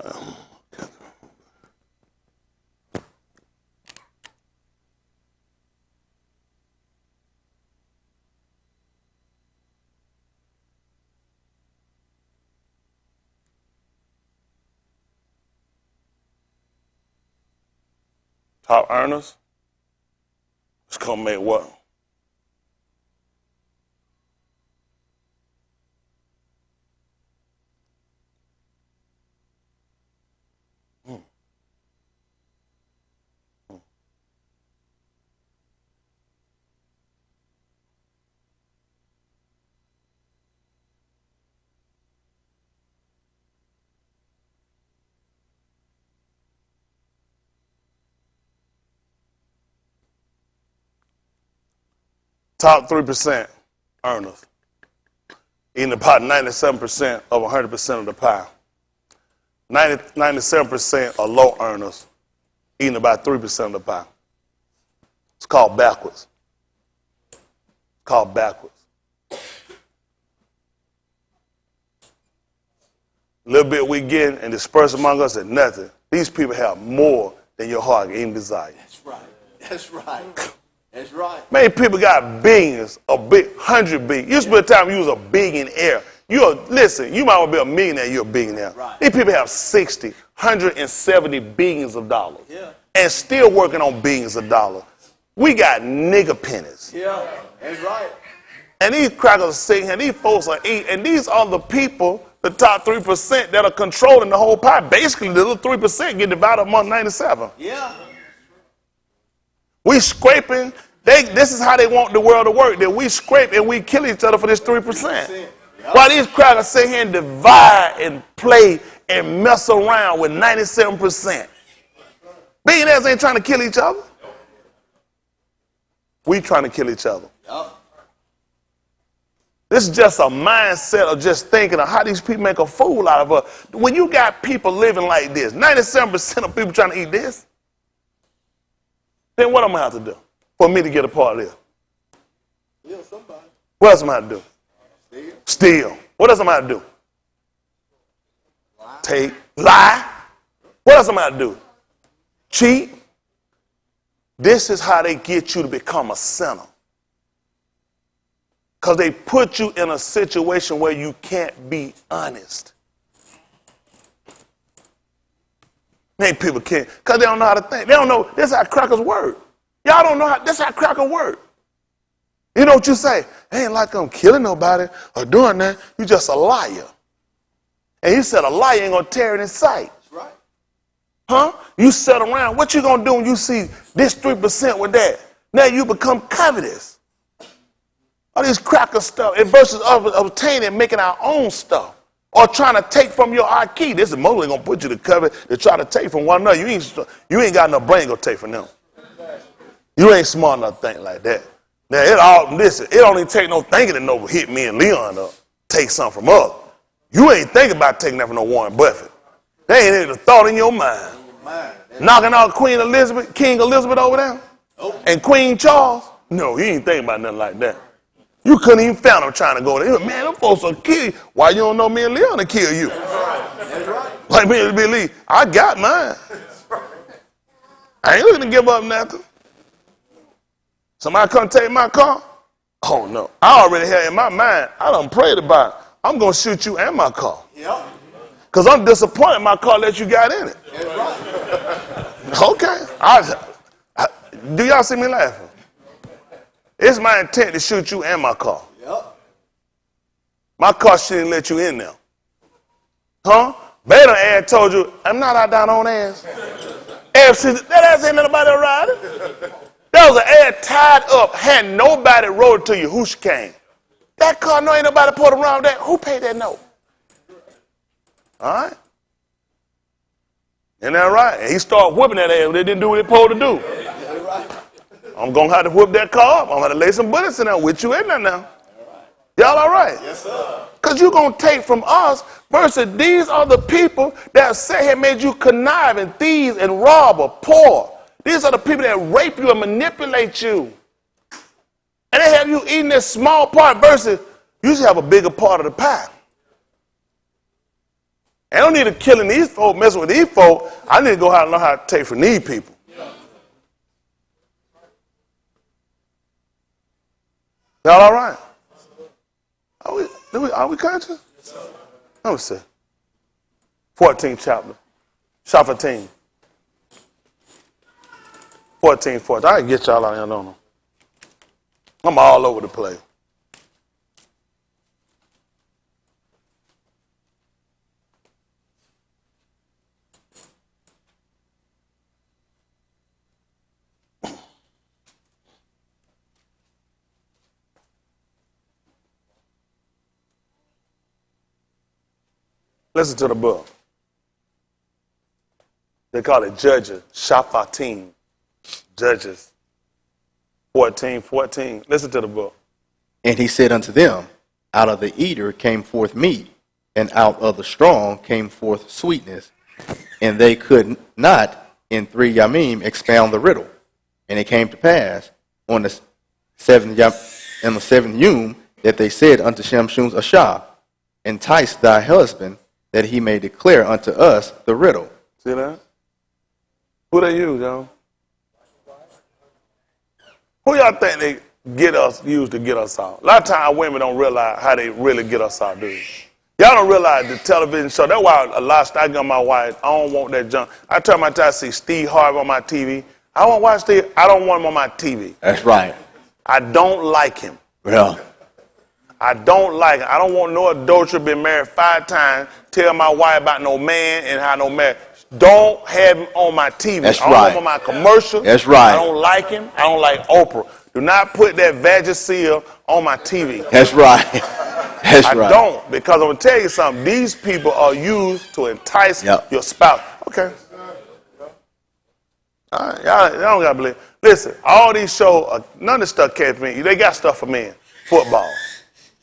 Top earners, it's going to make what? Top 3% earners, eating about 97% of 100% of the pie. 97% are low earners, eating about 3% of the pie. It's called backwards. It's called backwards. A little bit we get and disperse among us is nothing. These people have more than your heart can even desire. That's right. That's right. That's right. Many people got billions, $100 billion. You spend time you was a billionaire. Listen, you might well be a millionaire, you're a billionaire. Right. These people have 60, 170 billions of dollars. Yeah. And still working on billions of dollars. We got nigger pennies. Yeah. That's right. And these crackers are sitting here, these folks are eating, and these are the people, the top 3% that are controlling the whole pie. Basically, the little 3% get divided among 97. Yeah. We scraping. This is how they want the world to work. That we scrape and we kill each other for this 3%. Yep. While these crackers sit here and divide and play and mess around with 97%. Billionaires ain't trying to kill each other. We trying to kill each other. Yep. This is just a mindset of just thinking of how these people make a fool out of us. When you got people living like this, 97% of people trying to eat this, then what am I going to have to do for me to get a part of this? Steal somebody. What else am I going to do? Steal. What else am I going to do? Take, lie. What else am I going to do? Cheat. This is how they get you to become a sinner. Because they put you in a situation where you can't be honest. Many people can't, because they don't know how to think. They don't know, this is how crackers work. Y'all don't know how, this is how crackers work. You know what you say? It ain't like I'm killing nobody or doing that. You just a liar. And he said a liar ain't going to tear it in sight. That's right. Huh? You sit around, what you going to do when you see this 3% with that? Now you become covetous. All these cracker stuff, and versus obtaining and making our own stuff, or trying to take from your key. This is mostly gonna put you to cover to try to take from one another. You ain't got no brain to take from them. You ain't smart enough to think like that. Now it don't even take no thinking to know hit me and Leon up, take something from us. You ain't thinking about taking that from no Warren Buffett. They ain't even a thought in your mind. Knocking out King Elizabeth over there, and Queen Charles. No, he ain't thinking about nothing like that. You couldn't even find him trying to go there. Man, them folks will kill you. Why you don't know me and Leon to kill you? That's right. Like me and Billy, I got mine. I ain't looking to give up nothing. Somebody come take my car? Oh no. I already had in my mind, I done prayed about it. I'm going to shoot you and my car. Yep. Because I'm disappointed my car that you got in it. That's right. Okay. Do y'all see me laughing? It's my intent to shoot you and my car. Yep. My car shouldn't let you in there. Huh? Better ad told you, I'm not out down on ass. That ass ain't nobody riding. That was an ad tied up, had nobody rode it to you. Who came? That car, no ain't nobody put around that. Who paid that note? All right? Isn't that right? And he started whipping that ass when they didn't do what they supposed to do. That's right. I'm going to have to whip that car up. I'm going to lay some bullets in there with you in there now. Y'all all right? Yes, sir. Because you're going to take from us versus these are the people that say have made you conniving, thieves, and robber, poor. These are the people that rape you and manipulate you. And they have you eating this small part versus you should have a bigger part of the pie. I don't need to killing these folk, messing with these folk. I need to go out and learn how to take from these people. Y'all all right? Are we conscious? Let me see. 14th chapter. Shaphatim. 14. I can get y'all out here, don't know. I'm all over the place. Listen to the book. They call it Judges, Shaphatim. Judges 14. Listen to the book. And he said unto them, out of the eater came forth meat, and out of the strong came forth sweetness. And they could not in 3 yamim expound the riddle. And it came to pass on the seventh yom that they said unto Shamshun Ashah, entice thy husband, that he may declare unto us the riddle. See that? Who they use, y'all? Who y'all think they use to get us out? A lot of times women don't realize how they really get us out, do you? Y'all don't realize the television show. That's why a lot of I got my wife, I don't want that junk. I tell my time I see Steve Harvey on my TV. I won't watch Steve. I don't want him on my TV. That's right. I don't like him. Well, I don't like it. I don't want no adulterer, been married 5 times, tell my wife about no man and how no man. Don't have him on my TV. That's I don't right. want him on my commercial. That's right. I don't like him. I don't like Oprah. Do not put that Vagisil on my TV. that's right. That's I right. don't, because I'm going to tell you something. These people are used to entice your spouse. Okay. All right. Y'all don't got to believe. Listen, all these shows, none of this stuff came for me. They got stuff for men. Football.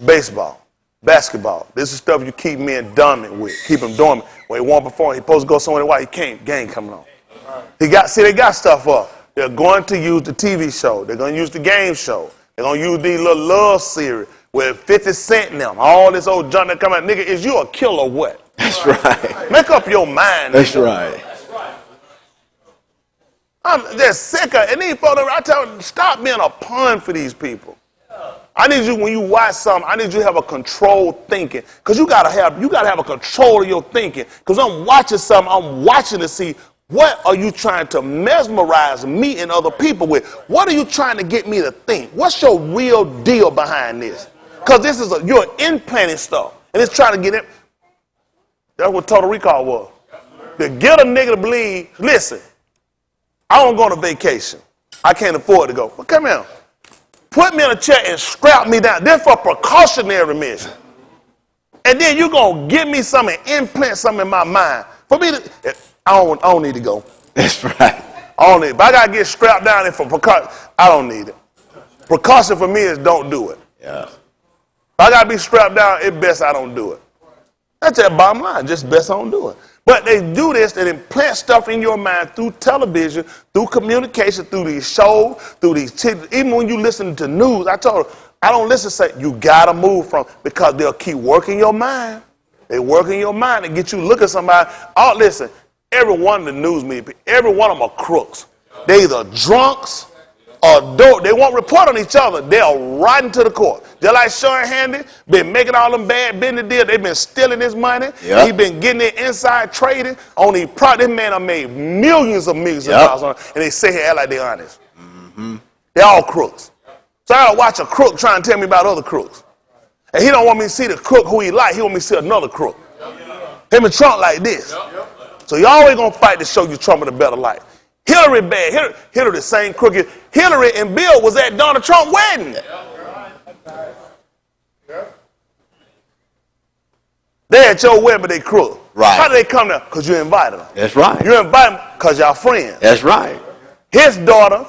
baseball, basketball. This is stuff you keep men dormant with. Keep them dormant. When he won't perform, he's supposed to go somewhere. Why he can't? Game coming on. They got stuff up. They're going to use the TV show. They're going to use the game show. They're going to use these little love series with 50 Cent in them. All this old junk that come out. Nigga, is you a killer or what? That's right. Make up your mind. That's nigga. right. I'm just sick of it. And these folks, I tell them, stop being a pawn for these people. I need you, when you watch something, I need you to have a controlled thinking. Because you gotta have a control of your thinking. Because I'm watching something, I'm watching to see what are you trying to mesmerize me and other people with? What are you trying to get me to think? What's your real deal behind this? Because this is you're implanting stuff. And it's trying to get it. That's what total recall was. To get a nigga to believe, listen, I don't go on a vacation. I can't afford to go. Well, come here. Put me in a chair and strap me down. This for precautionary measure. And then you're going to give me something, implant something in my mind. For me to, I don't need to go. That's right. I don't need it. If I got to get strapped down for precaution, I don't need it. Precaution for me is don't do it. Yeah. If I got to be strapped down, it's best I don't do it. That's the bottom line. Just best I don't do it. But they do this, they implant stuff in your mind through television, through communication, through these shows, through these even when you listen to news, I told her, I don't listen to say, you got to move from, because they'll keep working your mind. They work in your mind and get you to look at somebody. Oh, listen, every one of the news media, every one of them are crooks. They either drunks or dope. They won't report on each other. They'll right into the court. Just like Sean Handy, been making all them bad business deals. They've been stealing his money. Yep. He been getting it inside trading on these products. This man have made millions of dollars on it, and they say he act like they're honest. Mm-hmm. They're all crooks. So I gotta watch a crook trying to tell me about other crooks. And he don't want me to see the crook who he like. He want me to see another crook. Him and Trump like this. So you always gonna fight to show you Trump in a better light. Hillary bad. Hillary the same crooked. Hillary and Bill was at Donald Trump's wedding. They at your wedding, but they crook. Right. How did they come there? Because you invited them. That's right. You invited them because y'all friends. That's right. His daughter,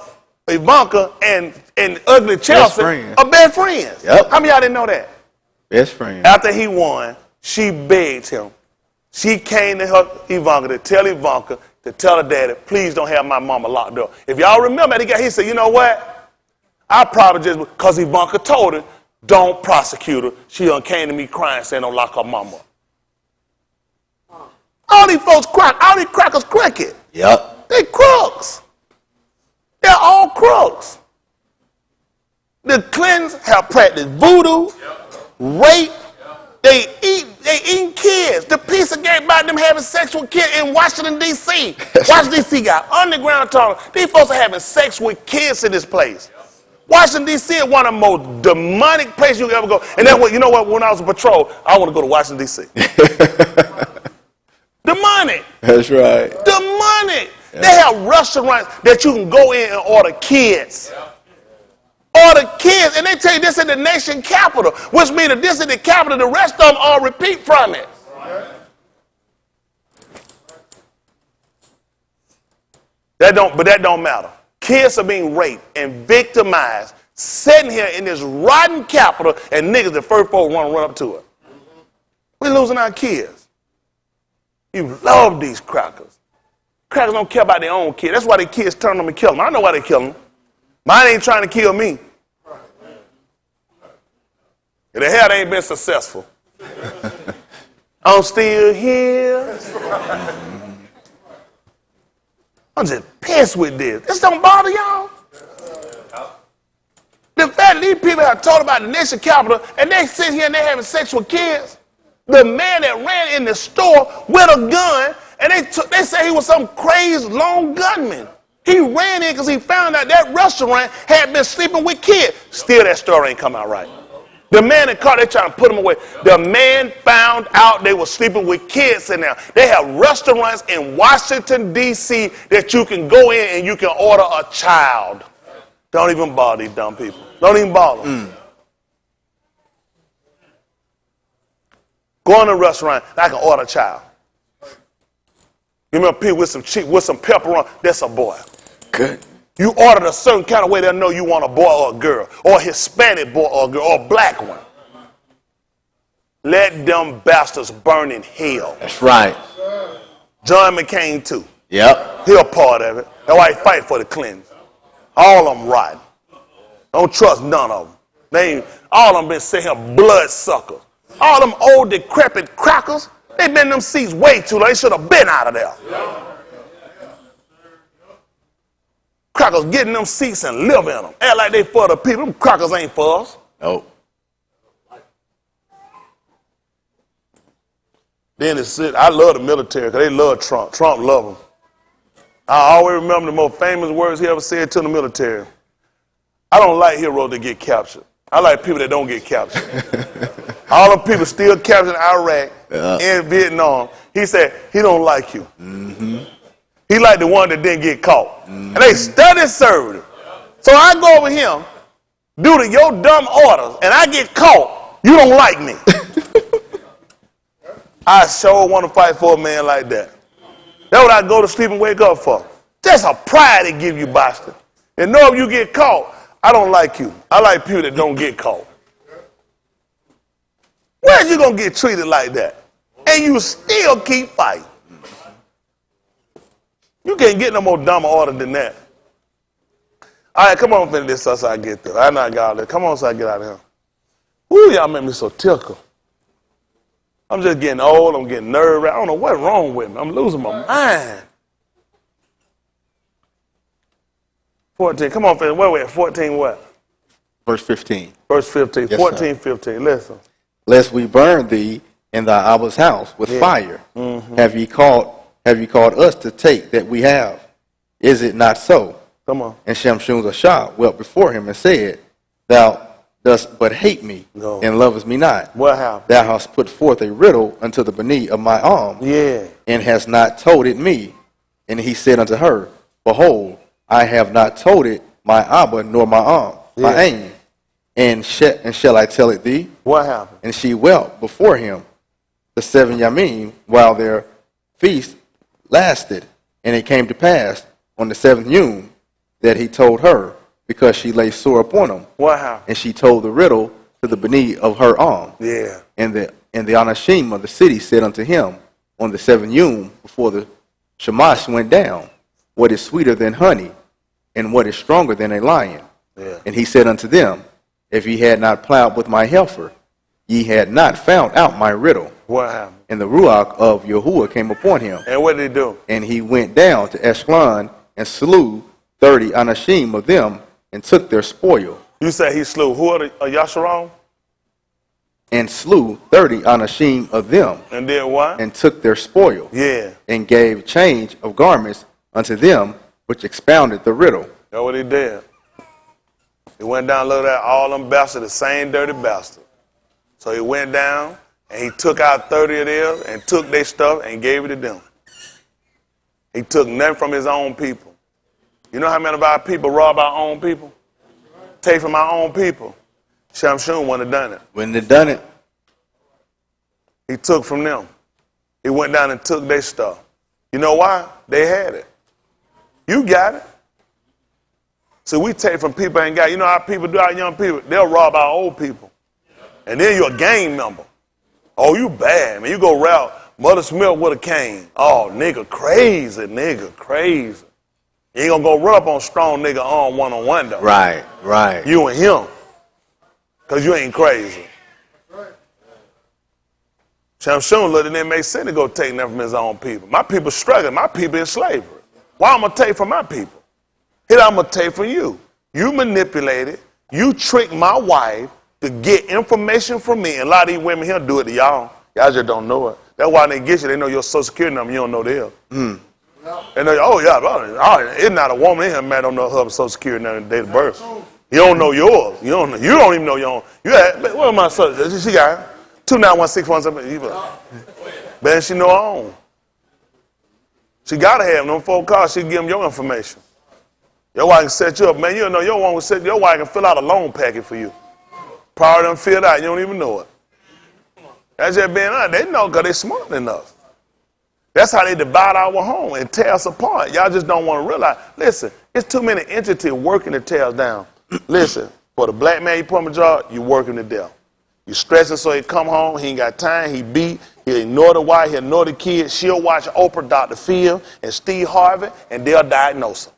Ivanka, and ugly Chelsea are best friends. Yep. How many of y'all didn't know that? Best friend. After he won, she begged him. She came to her Ivanka to tell her daddy, please don't have my mama locked up. If y'all remember, he said, you know what? I probably just, because Ivanka told her, don't prosecute her. She done came to me crying saying don't lock her mama up. All these folks crack, all these crackers crooked. Yep. They crooks. They're all crooks. The Clintons have practiced voodoo, rape. They eat kids. The piece of game about them having sex with kids in Washington, D.C. Washington, D.C. got underground tunnels. These folks are having sex with kids in this place. Washington, D.C. is one of the most demonic places you can ever go. And that's what, you know what, when I was on patrol, I want to go to Washington, D.C. Demonic. That's right. Demonic. Yeah. They have restaurants that you can go in and order kids. Order kids. And they tell you this is the nation capital, which means if this is the capital, the rest of them all repeat from it. That don't matter. Kids are being raped and victimized, sitting here in this rotten capital, and niggas, the first folks want to run up to it. We're losing our kids. You love these crackers. Crackers don't care about their own kids. That's why their kids turn them and kill them. I know why they kill them. Mine ain't trying to kill me. If the hell they ain't been successful. I'm still here. I'm just pissed with this. This don't bother y'all. The fact these people have told about the nation capital and they sit here and they having sex with kids. The man that ran in the store with a gun and they say he was some crazed lone gunman. He ran in because he found out that restaurant had been sleeping with kids. Still, that story ain't come out right. The man in the car, they trying to put him away. The man found out they were sleeping with kids in there. They have restaurants in Washington, D.C. that you can go in and you can order a child. Don't even bother these dumb people. Don't even bother them. Go in a restaurant, I can order a child. You remember people with some pepper on, that's a boy. Good. You ordered a certain kind of way, they'll know you want a boy or a girl, or a Hispanic boy or a girl, or a black one. Let them bastards burn in hell. That's right. John McCain too. Yep. He a part of it. That's why he fight for the Clintons. All of them rotten. Don't trust none of them. All of them been sitting here bloodsuckers. All them old decrepit crackers, they been in them seats way too long. They should have been out of there. Crackers get in them seats and live in them. Act like they for the people. Them crackers ain't for us. Nope. Then it's I love the military because they love Trump. Trump love them. I always remember the most famous words he ever said to the military. I don't like heroes that get captured. I like people that don't get captured. All them people still captured in Iraq and Vietnam. He said he don't like you. Mm-hmm. He like the one that didn't get caught. Mm-hmm. And they studied served him. So I go over him, due to your dumb orders, and I get caught, you don't like me. I sure want to fight for a man like that. That's what I go to sleep and wake up for. Just a pride they give you, bastard. And know if you get caught, I don't like you. I like people that don't get caught. Where's you going to get treated like that? And you still keep fighting. You can't get no more dumber order than that. All right, come on, finish this so I get there. I know I got all that. Come on so I get out of here. Ooh, y'all make me so tickled. I'm just getting old. I'm getting nervous. I don't know what's wrong with me. I'm losing my mind. 14. Come on, finish. Where we at? 14 what? Verse 15. Verse 15. Yes, 14, sir. 15. Listen. Lest we burn thee in thy Abba's house with fire. Mm-hmm. Have ye called us to take that we have? Is it not so? Come on. And Shamshun Ashah wept before him and said, Thou dost but hate me and lovest me not. What happened? Thou hast put forth a riddle unto the beneath of my arm, and hast not told it me. And he said unto her, Behold, I have not told it my Abba nor my arm, my aim. And shall I tell it thee? What happened? And she wept before him the 7 Yamim while their feast lasted. And it came to pass on the 7th Yom that he told her, because she lay sore upon him. What happened? And she told the riddle to the beneath of her arm. Yeah. And the Anashim of the city said unto him on the 7th Yom before the Shamash went down, What is sweeter than honey, and what is stronger than a lion? Yeah. And he said unto them, If ye had not plowed with my heifer, ye had not found out my riddle. What happened? And the Ruach of Yahuwah came upon him. And what did he do? And he went down to Eshkelon and slew 30 Anashim of them and took their spoil. You say he slew who are Yasharon? And slew 30 Anashim of them. And did what? And took their spoil. Yeah. And gave change of garments unto them which expounded the riddle. That's what he did. He went down, looked at all them bastards, the same dirty bastard. So he went down and he took out 30 of theirs and took their stuff and gave it to them. He took nothing from his own people. You know how many of our people rob our own people? Take from our own people. Shamshun wouldn't have done it. Wouldn't have done it. He took from them. He went down and took their stuff. You know why? They had it. You got it. So we take from people ain't got it. You know how people do, our young people? They'll rob our old people. And then you're a gang member. Oh, you bad, man. You go route Mother Smith with a cane. Oh, nigga crazy, nigga crazy. You ain't gonna go run up on strong nigga on one-on-one though. Right, right. You and him. Because you ain't crazy. Shamshun looked and it made sense to go take nothing from his own people. My people struggling. My people in slavery. Why I'm going to take from my people? Here I'm going to take from you. You manipulated. You tricked my wife to get information from me. And a lot of these women here do it to y'all. Y'all just don't know it. That's why they get you. They know your social security number. You don't know theirs. They know, oh, yeah, it's not a woman in here, man, don't know her social security number and date of birth. You don't know yours. You don't even know your own. You had, what am I? She got 29161. Better she know her own. She gotta have them 4 cars. She give them your information. Your wife can set you up, man. You know your one will set your wife can fill out a loan packet for you. Prior to them filled out, you don't even know it. That's just being honest. They know because they smart than us. That's how they divide our home and tear us apart. Y'all just don't want to realize. Listen, it's too many entities working to tear us down. Listen, for the black man you put him in a job, you work him to death. He's stressing, so he come home, he ain't got time, he beat, he ignore the wife, he ignore the kids. She'll watch Oprah, Dr. Phil, and Steve Harvey, and they'll diagnose him.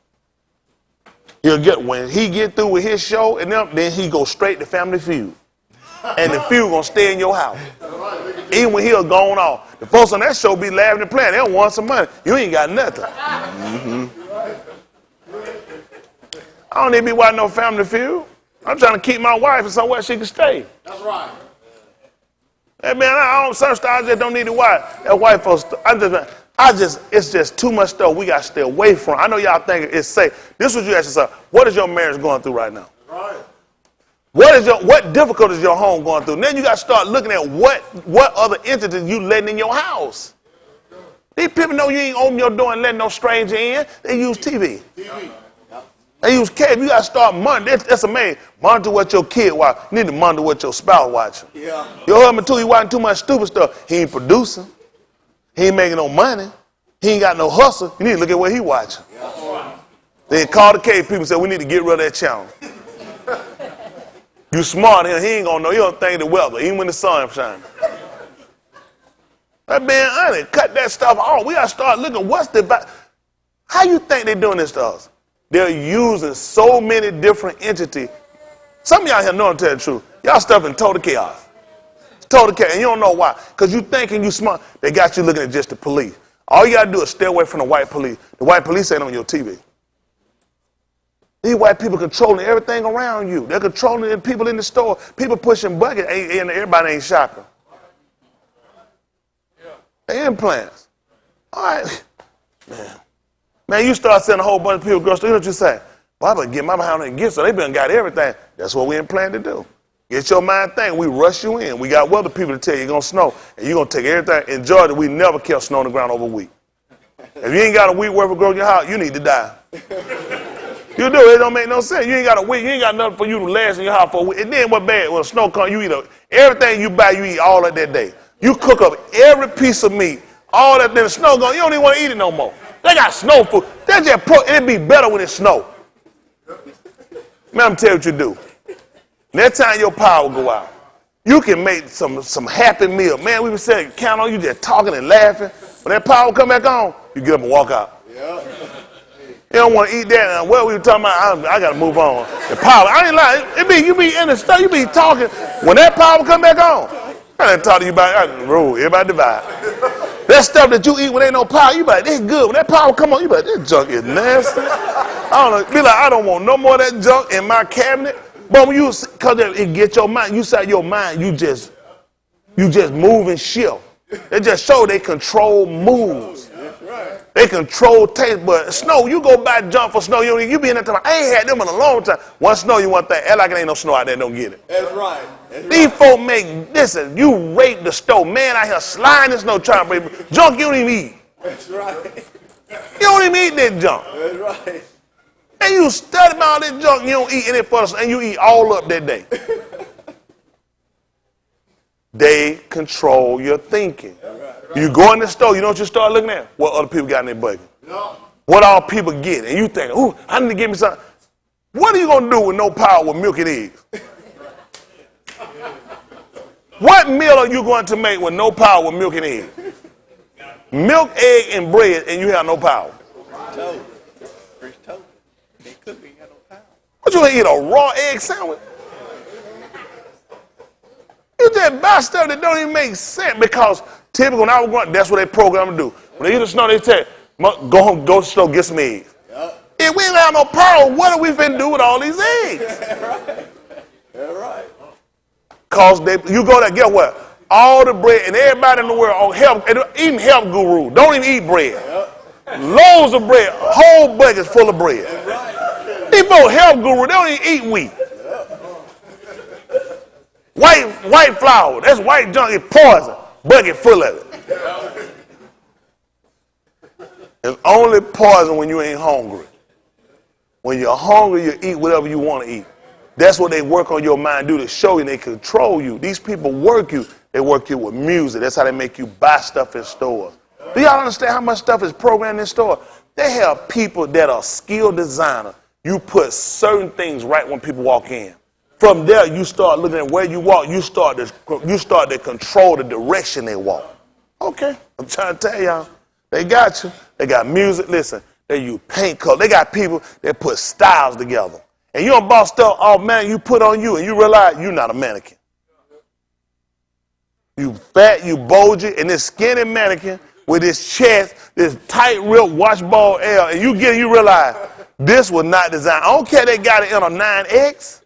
When he get through with his show, and then he go straight to Family Feud. And the feud gonna stay in your house. Even when he'll gone off. The folks on that show be laughing and playing. They don't want some money. You ain't got nothing. I don't need to be watching no Family Feud. I'm trying to keep my wife and somewhere she can stay. That's right. Hey man, I just don't need to watch. That white folks, it's just too much stuff we got to stay away from. I know y'all think it's safe. This was you ask yourself, what is your marriage going through right now? Right. What difficulties is your home going through? And then you got to start looking at what other entities you letting in your house. These people know you ain't open your door and letting no stranger in. They use TV. They use cable. You got to start monitoring. That's amazing. Monitor what your kid watch. You need to monitor what your spouse watching. Yeah. Your husband too, he watching too much stupid stuff. He ain't producing. He ain't making no money. He ain't got no hustle. You need to look at what he watching. Yeah. Then call the cable people and say, we need to get rid of that channel. You smart, he ain't gonna know. He don't think the weather, even when the sun shines. That man, honey, cut that stuff off. We gotta start looking. How you think they doing this to us? They're using so many different entities. Some of y'all here know, to tell the truth. Y'all stuff in total chaos. Total chaos, and you don't know why. Because you thinking you smart. They got you looking at just the police. All you gotta do is stay away from the white police. The white police ain't on your TV. These white people controlling everything around you. They're controlling the people in the store. People pushing buckets, and everybody ain't shopping. They implants. All right. Man, you start sending a whole bunch of people to the store. You know what you say? Well, I better get my behind and get so they been got everything. That's what we ain't planning to do. Get your mind thing. We rush you in. We got weather people to tell you it's going to snow. And you're going to take everything. In Georgia, we never kept snow on the ground over a week. If you ain't got a week worth of growth in your house, you need to die. You do. It don't make no sense. You ain't got a week. You ain't got nothing for you to last in your house for a week. And then what bad? When snow comes, you eat everything you buy, you eat all of that day. You cook up every piece of meat. All that, then the snow gone. You don't even want to eat it no more. They got snow food. It'd be better when it snow. Man, I'm tell you what you do. Next time your power go out, you can make some happy meal. Man, we been saying, count on you just talking and laughing. When that power come back on, you get up and walk out. Yeah. You don't want to eat that. What we were talking about, I got to move on. The power, I ain't lying. You be in the stuff, you be talking. When that power come back on, I didn't talk to you about rule. Everybody divide. That stuff that you eat when ain't no power, you be like, this good. When that power come on, you be like, this junk is nasty. I don't know. Be like, I don't want no more of that junk in my cabinet. But when because it gets your mind, you set your mind, you just move and shift. They just show they control moves. They control taste, but snow, you go buy junk for snow, you be in that time. I ain't had them in a long time. One snow, you want that. Act like it ain't no snow out there, don't get it. That's right. These folk listen, you rape the stove. Man out here sliding the snow trying to break junk you don't even eat. That's right. You don't even eat that junk. That's right. And you study about this junk, you don't eat any first, and you eat all up that day. They control your thinking. You go in the store, you know what you start looking at? What other people got in their budget? No. What all people get? And you think, ooh, I need to get me something. What are you going to do with no power with milk and eggs? What meal are you going to make with no power with milk and eggs? Milk, egg, and bread, and you have no power. Toast. Fresh toast. They cook, ain't got no power. What you going to eat, a raw egg sandwich? You just buy stuff that don't even make sense because typically when I was going, that's what they program to do. When they eat the snow, they say, go home, go to the store, get some eggs. Yep. If we ain't have no power, what are we finna do with all these eggs? That's right. That's right. Because you go there, get what? All the bread and everybody in the world on health, even health guru, don't even eat bread. Yep. Loads of bread, whole buckets full of bread. That's right. These folks health guru, they don't even eat wheat. White flour, that's white junk, it's poison. Bucket full of it. It's only poison when you ain't hungry. When you're hungry, you eat whatever you want to eat. That's what they work on your mind, do to show you they control you. These people work you. They work you with music. That's how they make you buy stuff in stores. Do y'all understand how much stuff is programmed in stores? They have people that are skilled designers. You put certain things right when people walk in. From there, you start looking at where you walk. You start to control the direction they walk. Okay, I'm trying to tell y'all. They got you. They got music. Listen, they use paint color. They got people that put styles together. And you don't boss stuff, oh man, you put on you, and you realize you're not a mannequin. You fat, you bulgy, and this skinny mannequin with this chest, this tight real washball L, and you realize this was not designed. I don't care they got it in a 9X.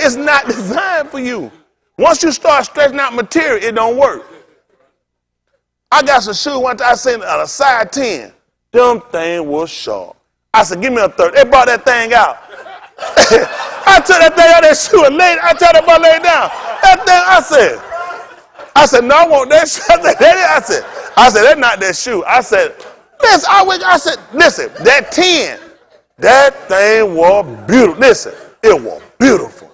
It's not designed for you. Once you start stretching out material, it don't work. I got some shoes one time, I seen a size 10. Them thing was sharp. I said, give me a 30. They brought that thing out. I took that thing out of that shoe and laid, I told that boy lay down. That thing, I said, no, I want that shoe. I said, that's not that shoe. I said, listen, that 10, that thing was beautiful. Listen, it was beautiful.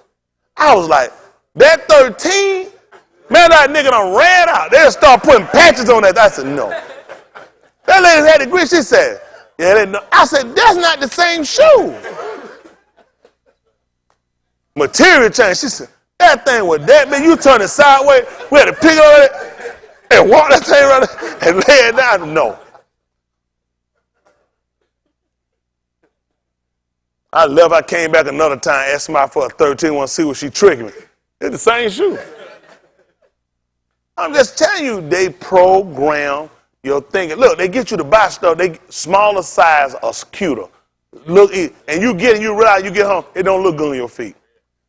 I was like, that 13, man, that nigga done ran out. They start putting patches on that. I said, no. That lady had the grit. She said, yeah, they know. I said, that's not the same shoe. Material change. She said, that thing was that big. You turn it sideways. We had to pick on it and walk that thing around and lay it down. No. I left. I came back another time, asked somebody for a 13, want to see what she tricked me. It's the same shoe. I'm just telling you, they program your thinking. Look, they get you to buy stuff. They smaller size or cuter. Look, and you realize you get home, it don't look good on your feet.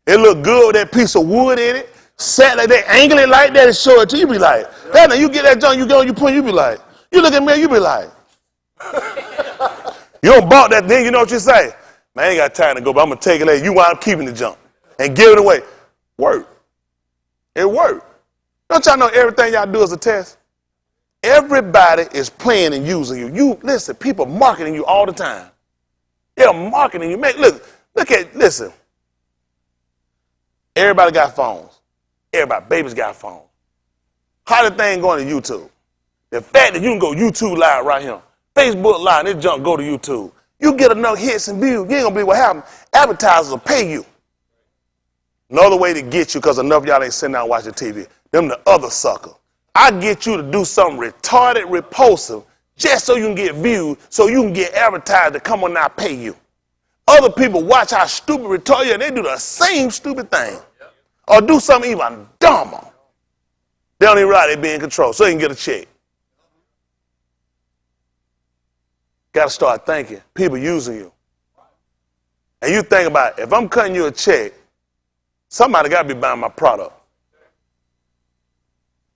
It look good with that piece of wood in it, set like that, angle it like that, and show it to you. You be like, hey, you get that junk, you go, you put, you be like, you look at me, you be like, you don't bought that thing, you know what you say? Man, I ain't got time to go, but I'm going to take it later. You wind up keeping the junk and give it away. Work. It worked. Don't y'all know everything y'all do is a test? Everybody is playing and using you. Listen, people marketing you all the time. They're marketing you. Listen. Everybody got phones. Everybody, babies got phones. How the thing going to YouTube? The fact that you can go YouTube Live right here, Facebook Live, this junk go to YouTube. You get enough hits and views, you ain't going to believe what happened. Advertisers will pay you. Another way to get you, because enough of y'all ain't sitting down watching TV, them the other sucker. I get you to do something retarded, repulsive, just so you can get views, so you can get advertised to come on now pay you. Other people watch how stupid, retarded, and they do the same stupid thing. Or do something even dumber. They don't even realize they be in control, so they can get a check. Got to start thinking. People using you. And you think about it, if I'm cutting you a check, somebody got to be buying my product.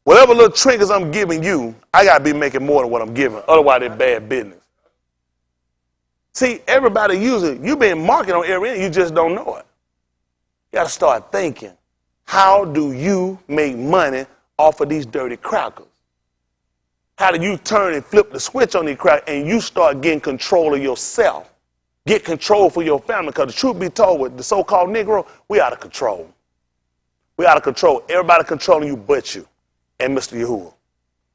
Whatever little trinkets I'm giving you, I got to be making more than what I'm giving. Otherwise, they're bad business. See, everybody using, you've been marketing on every end, you just don't know it. You got to start thinking, how do you make money off of these dirty crackers? How do you turn and flip the switch on these crackers and you start getting control of yourself? Get control for your family, because the truth be told, with the so-called Negro, we out of control. We out of control. Everybody controlling you but you and Mr. Yahuwah.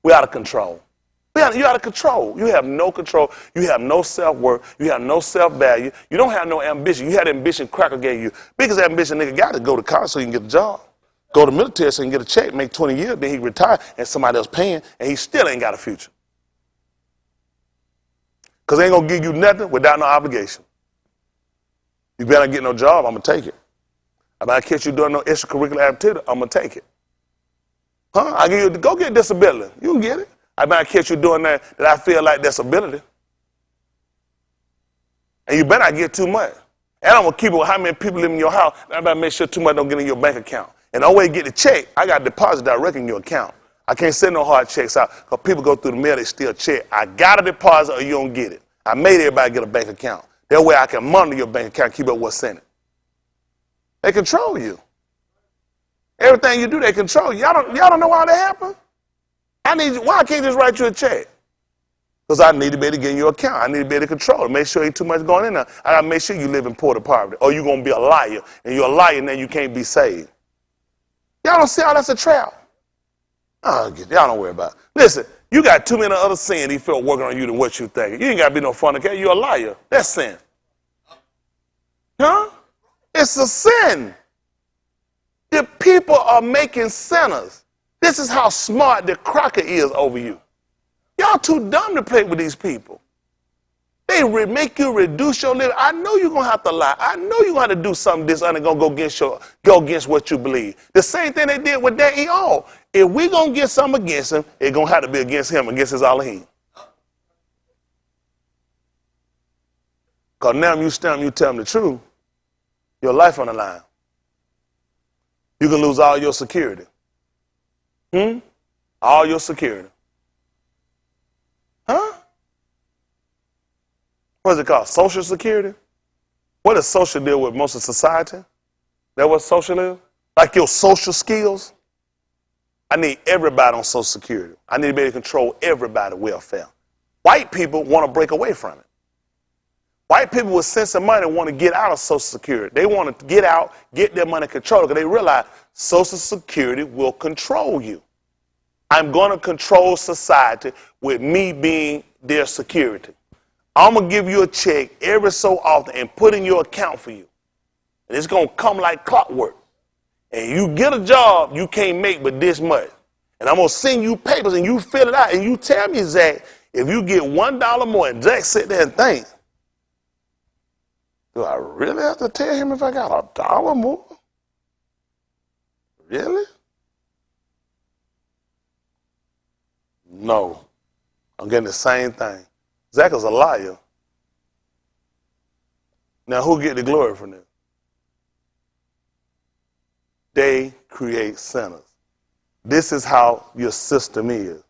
We out of control. You out of control. You have no control. You have no self-worth. You have no self-value. You don't have no ambition. You had ambition Cracker gave you. Biggest ambition nigga got to go to college so you can get a job. Go to military so you can get a check, make 20 years, then he retire and somebody else paying, and he still ain't got a future. Because they ain't going to give you nothing without no obligation. You better not get no job, I'm going to take it. I better catch you doing no extracurricular activity, I'm going to take it. Huh? I give you, go get disability. You can get it. I better catch you doing that I feel like disability. And you better not get too much. And I'm going to keep it with how many people live in your house. I better make sure too much don't get in your bank account. And the only way to get the check, I got to deposit directly in your account. I can't send no hard checks out because people go through the mail, they still check. I got to deposit or you don't get it. I made everybody get a bank account. That way I can monitor your bank account, keep up what's in it. They control you. Everything you do, they control you. Y'all don't know how that happened? Why I can't just write you a check? Because I need to be able to get in your account. I need to be able to control it. Make sure ain't too much going in there. I got to make sure you live in poor poverty. Or you're going to be a liar. And you're a liar and then you can't be saved. Y'all don't see how that's a trap? Y'all don't worry about it. Listen, you got too many other sin he felt working on you than what you think. You ain't got to be no fornicator. You're a liar. That's sin. Huh? It's a sin. The people are making sinners. This is how smart the crocker is over you. Y'all too dumb to play with these people. They make you reduce your living. I know you're going to have to lie. I know you're going to have to do something dishonest going to go against what you believe. The same thing they did with that Eol. If we're going to get something against him, it's going to have to be against him, against his Elohim. Because now you tell them the truth, your life on the line. You can lose all your security. All your security. Huh? What is it called? Social security? What does social deal with most of society? That what social is? Like your social skills? I need everybody on Social Security. I need to be able to control everybody's welfare. White people want to break away from it. White people with sense of money want to get out of Social Security. They want to get out, get their money controlled, because they realize Social Security will control you. I'm going to control society with me being their security. I'm going to give you a check every so often and put in your account for you. And it's going to come like clockwork. And you get a job you can't make but this much. And I'm going to send you papers and you fill it out. And you tell me, Zach, if you get $1 more, and Zach sit there and think, do I really have to tell him if I got $1 more? Really? No. I'm getting the same thing. Zach is a liar. Now who get the glory from this? They create sinners. This is how your system is.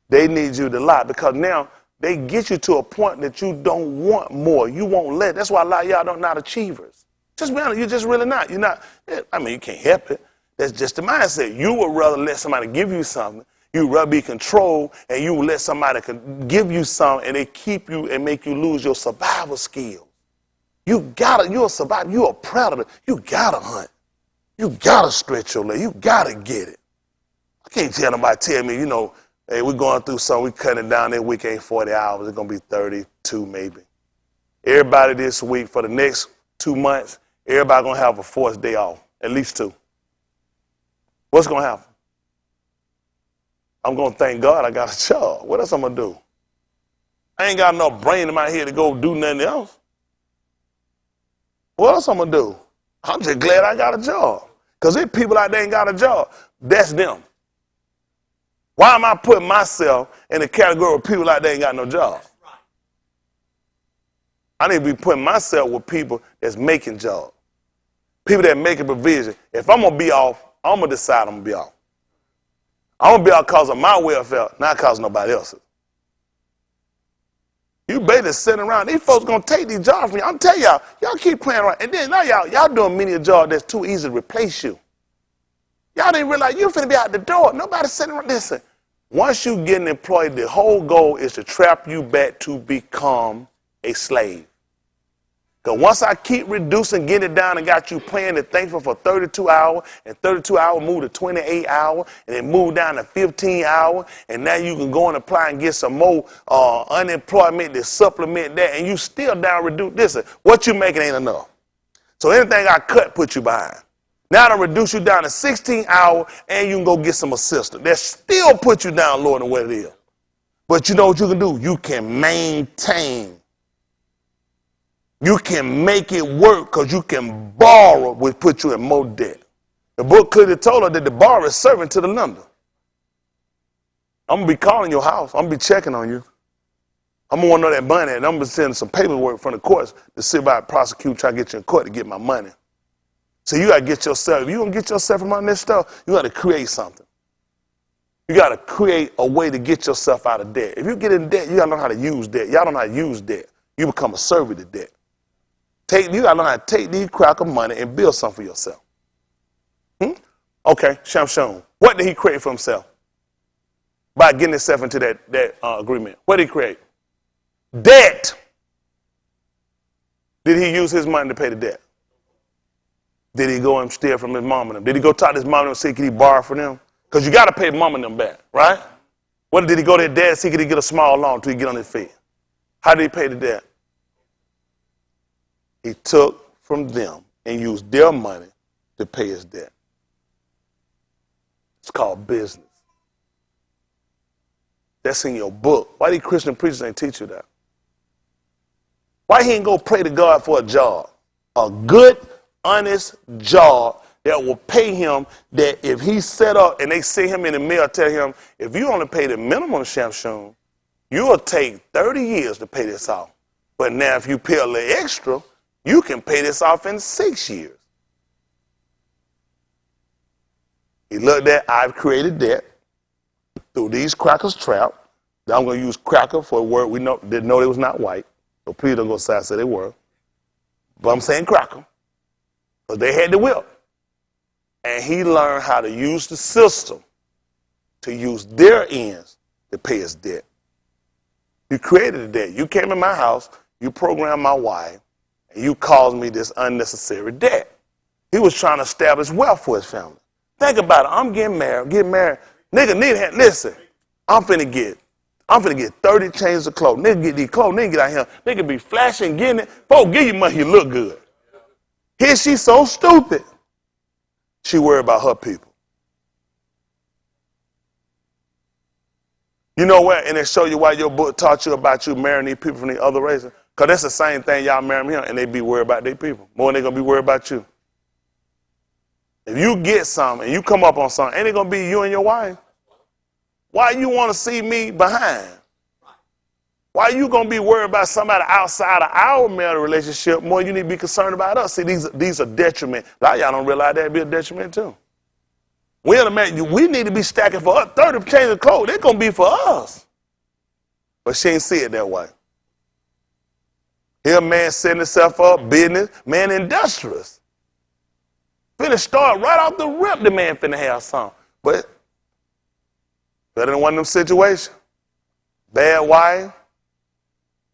They need you to lie because now they get you to a point that you don't want more. You won't let. That's why a lot of y'all not achievers. Just be honest, you're just really not. You're not. I mean, you can't help it. That's just the mindset. You would rather let somebody give you something. You rather be controlled, and you let somebody give you something, and they keep you and make you lose your survival skills. You're a survivor. You're a predator. You gotta hunt. You gotta stretch your leg. You gotta get it. I can't tell nobody tell me, hey, we're going through something, we cutting it down, that week ain't 40 hours, it's gonna be 32 maybe. Everybody this week, for the next 2 months, everybody gonna have a forced day off, at least 2. What's gonna happen? I'm gonna thank God I got a job. What else I'm gonna do? I ain't got enough brain in my head to go do nothing else. What else I'm gonna do? I'm just glad I got a job. Because if people out there ain't got a job, that's them. Why am I putting myself in the category of people out there ain't got no job? I need to be putting myself with people that's making jobs. People that making provision. If I'm going to be off, I'm going to decide I'm going to be off. I'm going to be off because of my welfare, not because of nobody else's. You basically sitting around. These folks going to take these jobs from you. I'm telling y'all keep playing around. And then now y'all doing many a job that's too easy to replace you. Y'all didn't realize you're finna be out the door. Nobody's sitting around. Listen, once you get employed, the whole goal is to trap you back to become a slave. Because once I keep reducing, getting it down and got you paying and thankful for 32 hours, and 32 hours move to 28 hours, and then move down to 15 hours, and now you can go and apply and get some more unemployment to supplement that, and you still down reduce. Listen, what you making ain't enough. So anything I cut put you behind. Now to reduce you down to 16 hours, and you can go get some assistance. That still put you down lower than what it is. But you know what you can do? You can maintain. You can make it work because you can borrow, which put you in more debt. The book clearly told her that the borrower is servant to the lender. I'm going to be calling your house. I'm going to be checking on you. I'm going to want to know that money, and I'm going to be sending some paperwork from the courts to see about prosecute, try to get you in court to get my money. So you got to get yourself, if you don't get yourself from under this stuff, you got to create something. You got to create a way to get yourself out of debt. If you get in debt, you got to learn how to use debt. Y'all don't know how to use debt. You become a servant to debt. You got to learn how to take these crack of money and build something for yourself. Okay, Shamshun. What did he create for himself? By getting himself into that agreement. What did he create? Debt. Did he use his money to pay the debt? Did he go and steal from his mom and them? Did he go talk to his mom and see could he borrow from them? Because you got to pay mom and them back, right? What did he go to their dad and see could he get a small loan until he get on his feet? How did he pay the debt? He took from them and used their money to pay his debt. It's called business. That's in your book. Why these Christian preachers ain't teach you that? Why he ain't go pray to God for a job? A good, honest job that will pay him, that if he set up and they see him in the mail, tell him, if you only pay the minimum, Shamshun, you'll take 30 years to pay this off. But now if you pay a little extra, you can pay this off in 6 years. He looked at, I've created debt through these crackers trap. Now I'm going to use cracker for a word we didn't know they was not white. So please don't go say I said they were. But I'm saying cracker. Because they had the whip. And he learned how to use the system to use their ends to pay his debt. You created a debt. You came in my house, you programmed my wife, and you caused me this unnecessary debt. He was trying to establish wealth for his family. Think about it. I'm getting married. Nigga need help. Listen, I'm finna get 30 changes of clothes. Nigga get these clothes. Nigga get out here. Nigga be flashing, getting it. Folks give you money, you look good. Here she so stupid. She worried about her people. You know what? And it show you why your book taught you about you marrying these people from the other races. Because that's the same thing y'all marry me and they be worried about their people. More than they going to be worried about you. If you get something and you come up on something, ain't it going to be you and your wife? Why you want to see me behind? Why you going to be worried about somebody outside of our marital relationship more than you need to be concerned about us? See, these are detriment. A lot of y'all don't realize that'd be a detriment too. We need to be stacking for us. 30 change of clothes, they're going to be for us. But she ain't see it that way. Here a man setting himself up, business, man industrious. Finna start right off the rip, the man finna have something. But better than one of them situations. Bad wife,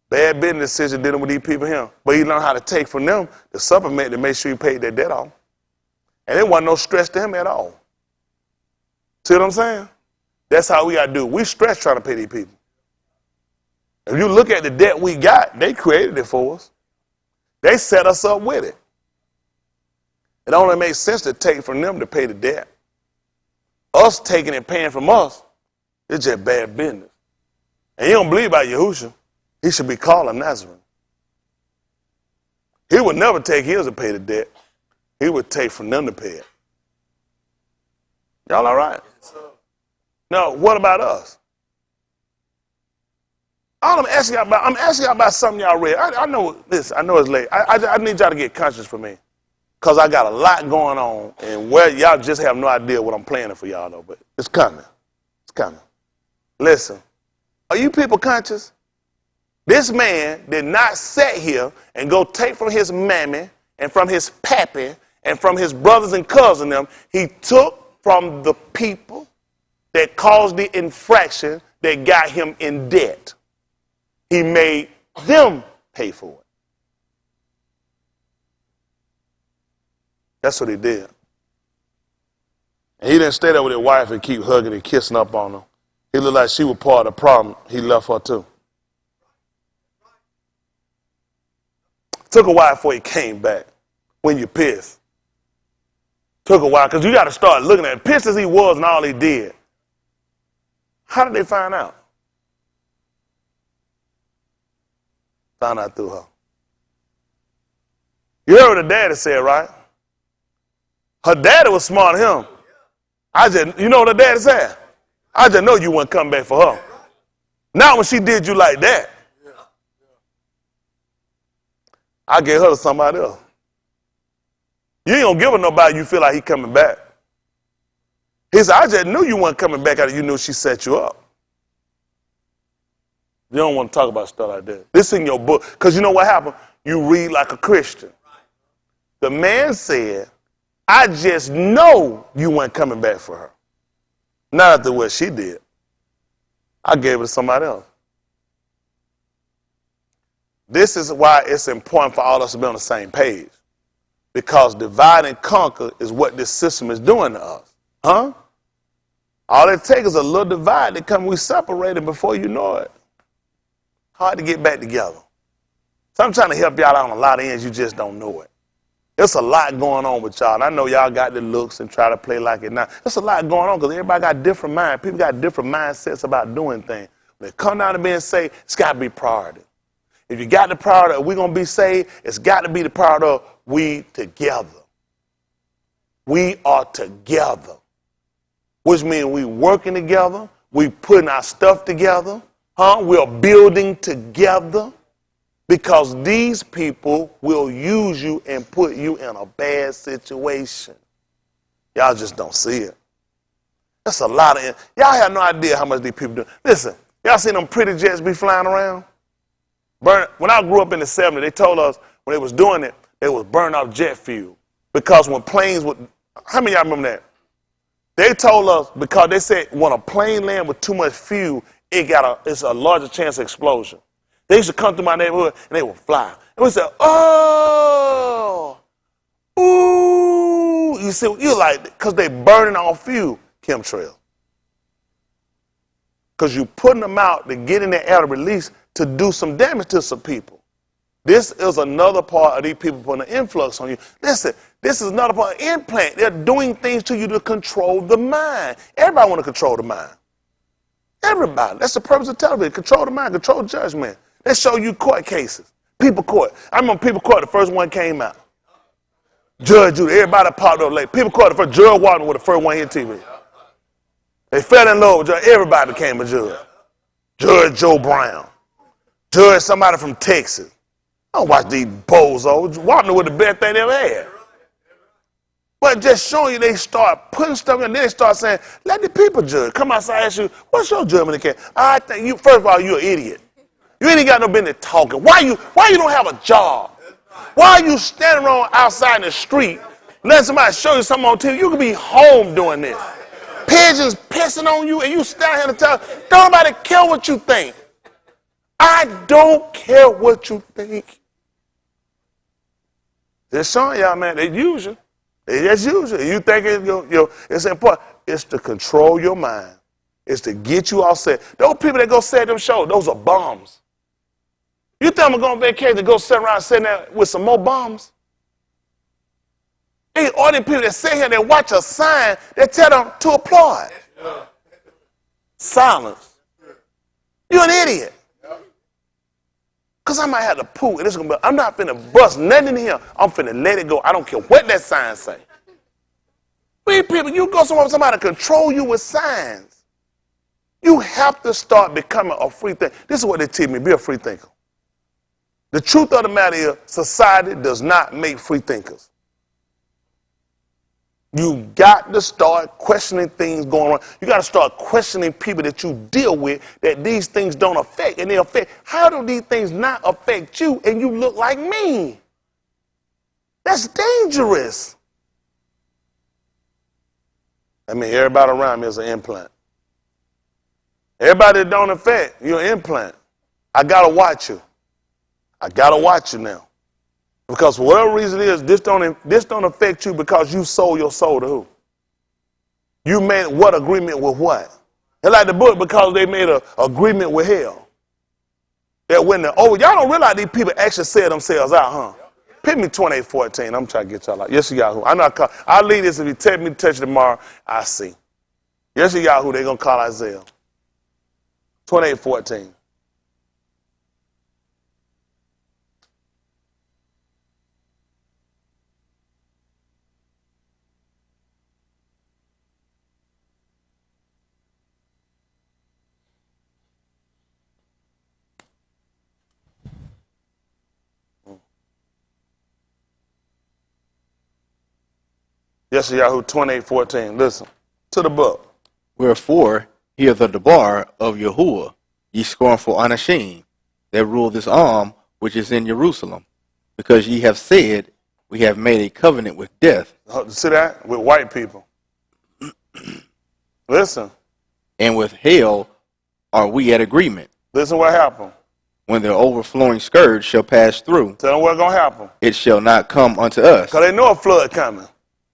bad business decision dealing with these people here. But he learned how to take from them the supplement to make sure he paid their debt off. And it wasn't no stress to him at all. See what I'm saying? That's how we got to do. We stress trying to pay these people. If you look at the debt we got, they created it for us. They set us up with it. It only makes sense to take from them to pay the debt. Us taking and paying from us, it's just bad business. And you don't believe about Yahusha, he should be called a Nazarene. He would never take his to pay the debt. He would take from them to pay it. Y'all all right? Now, what about us? All I'm asking y'all about something y'all read. I know this. I know it's late. I need y'all to get conscious for me. Because I got a lot going on, and y'all just have no idea what I'm planning for y'all, though, but it's coming. It's coming. Listen, are you people conscious? This man did not sit here and go take from his mammy and from his pappy and from his brothers and cousins them. He took from the people that caused the infraction that got him in debt. He made them pay for it. That's what he did. And he didn't stay there with his wife and keep hugging and kissing up on her. He looked like she was part of the problem. He left her too. Took a while before he came back. When you pissed. Took a while because you got to start looking at it. Pissed as he was and all he did. How did they find out? Found out through her. You heard what her daddy said, right? Her daddy was smart than him. You know what her daddy said? I just know you wouldn't come back for her. Not when she did you like that. I gave her to somebody else. You ain't gonna give her nobody you feel like he coming back. He said, I just knew you weren't coming back after you knew she set you up. You don't want to talk about stuff like that. This in your book. Because you know what happened? You read like a Christian. The man said, I just know you weren't coming back for her. Not after what she did. I gave it to somebody else. This is why it's important for all of us to be on the same page. Because divide and conquer is what this system is doing to us. Huh? All it takes is a little divide to come, we separated before you know it. Hard to get back together. So I'm trying to help y'all out on a lot of ends, you just don't know it. There's a lot going on with y'all. And I know y'all got the looks and try to play like it now. There's a lot going on because everybody got different minds. People got different mindsets about doing things. When it come down to being saved, it's got to be priority. If you got the priority of we going to be saved, it's got to be the priority of we together. We are together, which means we working together. We putting our stuff together. We're building together. Because these people will use you and put you in a bad situation. Y'all just don't see it. That's a lot of, y'all have no idea how much these people do. Listen, y'all seen them pretty jets be flying around? When I grew up in the 70s, they told us when they was doing it, they was burning off jet fuel. Because when planes would, how many of y'all remember that? They told us because they said when a plane land with too much fuel, it's a larger chance of explosion. They used to come through my neighborhood and they would fly. And we said, oh, ooh. You see, you like, because they burning off fuel, chemtrail. Because you putting them out to get in the air to release to do some damage to some people. This is another part of these people putting an influx on you. Listen, this is another part of implant. They're doing things to you to control the mind. Everybody want to control the mind. Everybody. That's the purpose of television. Control the mind, control judgment. They show you court cases. People court. I remember people court, the first one came out. Judge Judy, everybody popped up late. People court, the first Judge Walton was the first one hit TV. They fell in love with Judge. Everybody became a judge. Judge Joe Brown. Judge somebody from Texas. I don't watch these bozos. Walton was the best thing they ever had. But just showing you, they start putting stuff in, and then they start saying, let the people judge. Come outside and ask you, what's your judgment? I think you, first of all, you're an idiot. You ain't got no business talking. Why you don't have a job? Why are you standing around outside in the street, letting somebody show you something on TV? You could be home doing this. Pigeons pissing on you, and you stand here and tell, don't nobody care what you think. I don't care what you think. They're showing y'all, man, they use you. They just use you. You think it's important. It's to control your mind. It's to get you all set. Those people that go set them shows, those are bombs. You think I'm going on vacation to go sit around sitting there with some more bombs? These all these people that sit here, they watch a sign, they tell them to applaud. Silence. You're an idiot. Because I might have to poo, and it's gonna be, I'm not finna bust nothing in here. I'm finna let it go. I don't care what that sign say. We people, you go somewhere with somebody to control you with signs. You have to start becoming a free thinker. This is what they teach me, be a free thinker. The truth of the matter is, society does not make free thinkers. You got to start questioning things going on. You got to start questioning people that you deal with that these things don't affect, and they affect. How do these things not affect you and you look like me? That's dangerous. I mean, everybody around me is an implant. Everybody that don't affect, you're an implant. I got to watch you. I got to watch you now. Because for whatever reason it is, this don't affect you because you sold your soul to who? You made what agreement with what? It's like the book because they made an agreement with hell. That when y'all don't realize these people actually sell themselves out, huh? Pick me 28:14. I'm trying to get y'all out. Yes, Yahoo. I'm not calling. I'll leave this if you tell me to touch it tomorrow. I see. Yes, Yahoo. They're gonna call Isaiah. 28:14. Yes, Yahoo 28:14. Listen to the book. Wherefore, hear the debar of Yahuwah, ye scornful unashamed, that rule this arm which is in Jerusalem, because ye have said, we have made a covenant with death. See that? With white people. Listen. And with hell are we at agreement. Listen what happened. When the overflowing scourge shall pass through, Tell them what's going to happen. it shall not come unto us. Because they know a flood coming.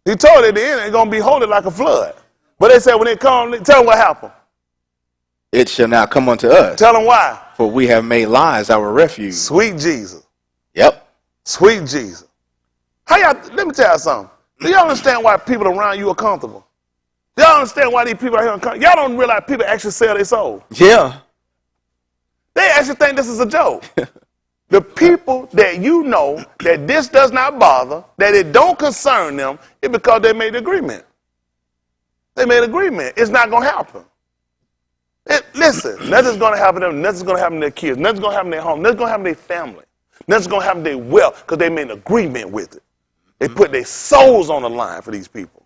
He told it at the end it's going to be holy like a flood. But they said when it comes, tell them what happened. It shall not come unto us. Tell them why. For we have made lies our refuge. Sweet Jesus. Yep. Sweet Jesus. Let me tell you something. Do y'all understand why people around you are comfortable? Do y'all understand why these people are here uncomfortable? Y'all don't realize people actually sell their soul. Yeah. They actually think this is a joke. The people that you know that this does not bother, that it don't concern them, it's because they made the agreement. They made an agreement. It's not going to happen. Listen, nothing's going to happen to them. Nothing's going to happen to their kids. Nothing's going to happen to their home. Nothing's going to happen to their family. Nothing's going to happen to their wealth because they made an agreement with it. They put their souls on the line for these people.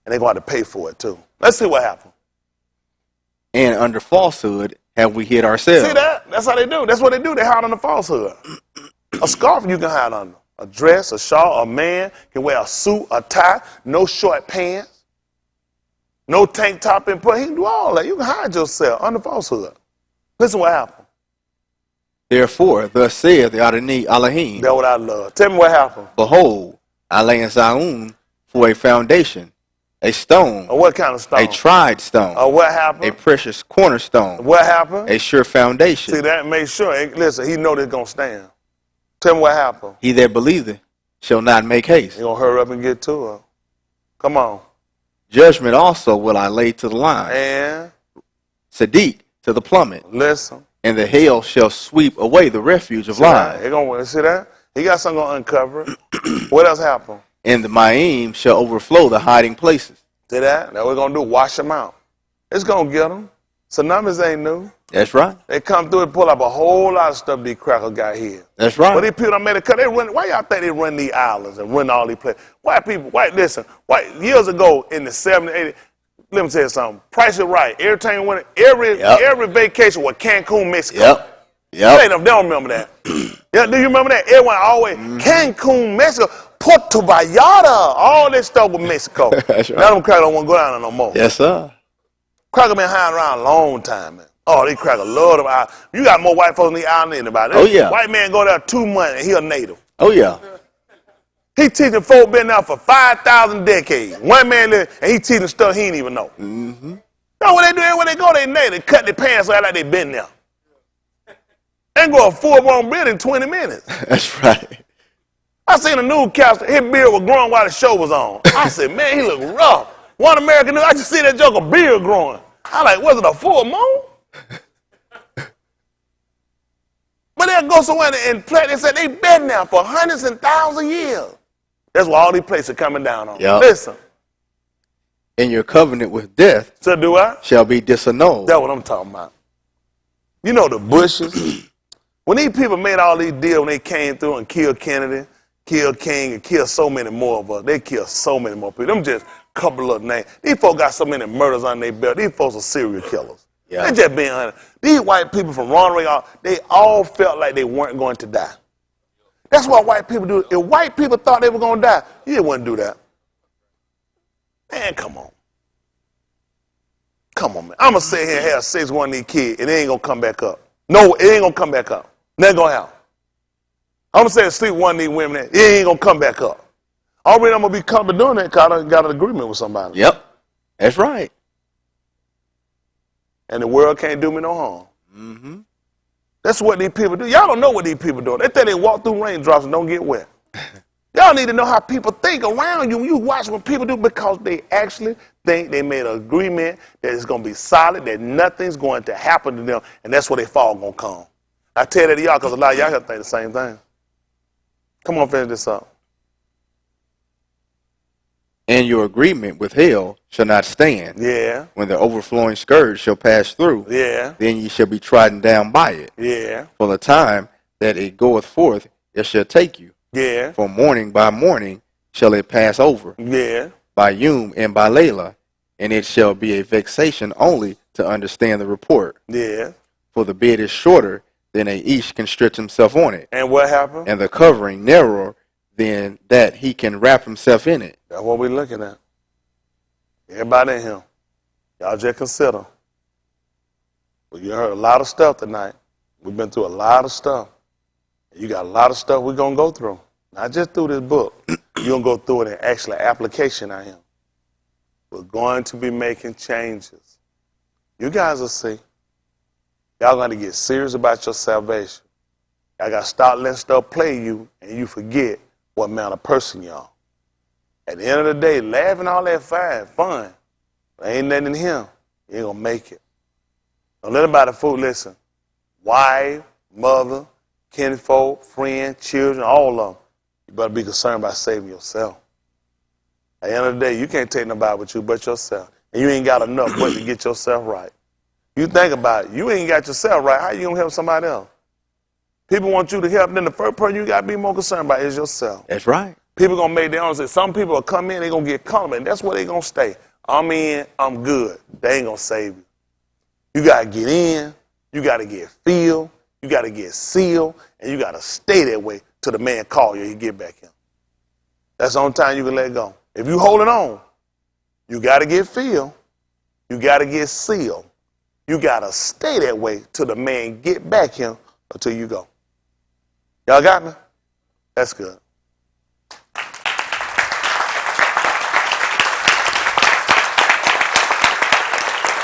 And they're going to have to pay for it too. Let's see what happens. And under falsehood have we hid ourselves. See that? That's how they do. That's what they do. They hide under falsehood. A scarf you can hide under. A dress, a shawl, a man can wear a suit, a tie, no short pants, no tank top and put. He can do all that. You can hide yourself under falsehood. Listen what happened. Therefore, thus saith the Adonai Elohim, That's what I love. Tell me what happened. behold, I lay in Zion for a foundation, a stone, Or what kind of stone? a tried stone, Or what a happened? precious cornerstone, What happened? a sure foundation. See that? Make sure. Listen, he know they're going to stand. Tell me what happened. He that believeth shall not make haste. You're going to hurry up and get to her. Come on. Judgment also will I lay to the line, And Sadiq to the plummet, listen. and the hail shall sweep away the refuge of See that? lies. See that? He got something going to uncover it. What else happened? And the Ma'im shall overflow the hiding places. See that? Now we're going to do, wash them out. It's going to get them. Tsunamis ain't new. That's right. They come through and pull up a whole lot of stuff these crackers got here. That's But right. these people done made a cut. Why y'all think they run these islands and run all these places? Listen, years ago in the 70s, 80s, let me tell you something. Price is right. Every time you went, every vacation was Cancun, Mexico. Yep. They Yep. don't remember that. Yeah, do you remember that? Everyone always, Cancun, Mexico, Puerto Vallarta, all this stuff with Mexico. That's right. Now them crackers don't want to go down there no more. Yes, sir. Cracker been hiding around a long time, man. Oh, they cracker love them islands. You got more white folks in the island than anybody. Oh, yeah. White man go there 2 months and he a native. Oh, yeah. He teaching folk been there for 5,000 decades. One man live and he teaching stuff he ain't even know. Mm-hmm. Know what they do? Everywhere they go, they native. They cut their pants out like they been there. They can go a full-blown beard in 20 minutes. That's right. I seen a newscaster, his beard was growing while the show was on. I said, man, he look rough. One American news, I just see that joker beard growing. I like, was it a full moon? But they'll go somewhere and play. They said they been there for hundreds and thousands of years. That's why all these places are coming down on. Yep. Listen. And your covenant with death So do I? shall be disannulled. That's what I'm talking about. You know the Bushes. When these people made all these deals when they came through and killed Kennedy, killed King, and killed so many more of us. They killed so many more people. Them just a couple of names. These folks got so many murders on their belt. These folks are serial killers. Yeah. They just being honest. These white people from Ronald Reagan, they all felt like they weren't going to die. That's what white people do. If white people thought they were going to die, you wouldn't do that. Man, come on. Come on, man. I'm going to sit here and have sex with one of these kids, and it ain't going to come back up. No, it ain't going to come back up. Nothing going to happen. I'm going to say sleep with one of these women, it ain't going to come back up. Already I'm going to be comfortable doing that because I got an agreement with somebody. Yep. That's right. And the world can't do me no harm. Mm-hmm. That's what these people do. Y'all don't know what these people do. They think they walk through raindrops and don't get wet. Y'all need to know how people think around you. You watch what people do because they actually think they made an agreement that it's going to be solid, that nothing's going to happen to them, and that's where they fall going to come. I tell that to y'all because a lot of y'all here think the same thing. Come on, finish this up. And your agreement with hell shall not stand. Yeah, When the overflowing scourge shall pass through, yeah, then ye shall be trodden down by it. yeah, For the time that it goeth forth, it shall take you. yeah, For morning by morning shall it pass over, yeah, by Yum and by Layla, and it shall be a vexation only to understand the report. yeah. For the bed is shorter than a each can stretch himself on it, And what happened? and the covering narrower than that he can wrap himself in it. That's what we're looking at. Everybody in here, y'all just consider. Well, you heard a lot of stuff tonight. We've been through a lot of stuff. You got a lot of stuff we're going to go through. Not just through this book. You're going to go through it in actual application I am. We're going to be making changes. You guys will see. Y'all going to get serious about your salvation. Y'all got to start letting stuff play you and you forget what manner of person you are. At the end of the day, laughing all that fun. But ain't nothing in him. You ain't gonna make it. Don't let nobody fool. Listen, wife, mother, kinfolk, friend, children, all of them. You better be concerned about saving yourself. At the end of the day, you can't take nobody with you but yourself. And you ain't got enough but to get yourself right. You think about it. You ain't got yourself right. How you gonna help somebody else? People want you to help, then the first person you got to be more concerned about is yourself. That's right. People going to make their own say, some people will come in, they're going to get comfortable, and that's where they're going to stay. I'm in, I'm good. They ain't going to save you. You got to get in, you got to get filled, you got to get sealed, and you got to stay that way till the man call you and you get back in. That's the only time you can let go. If you holding on, you got to get filled, you got to get sealed, you got to stay that way till the man get back in until you go. Y'all got me? That's good.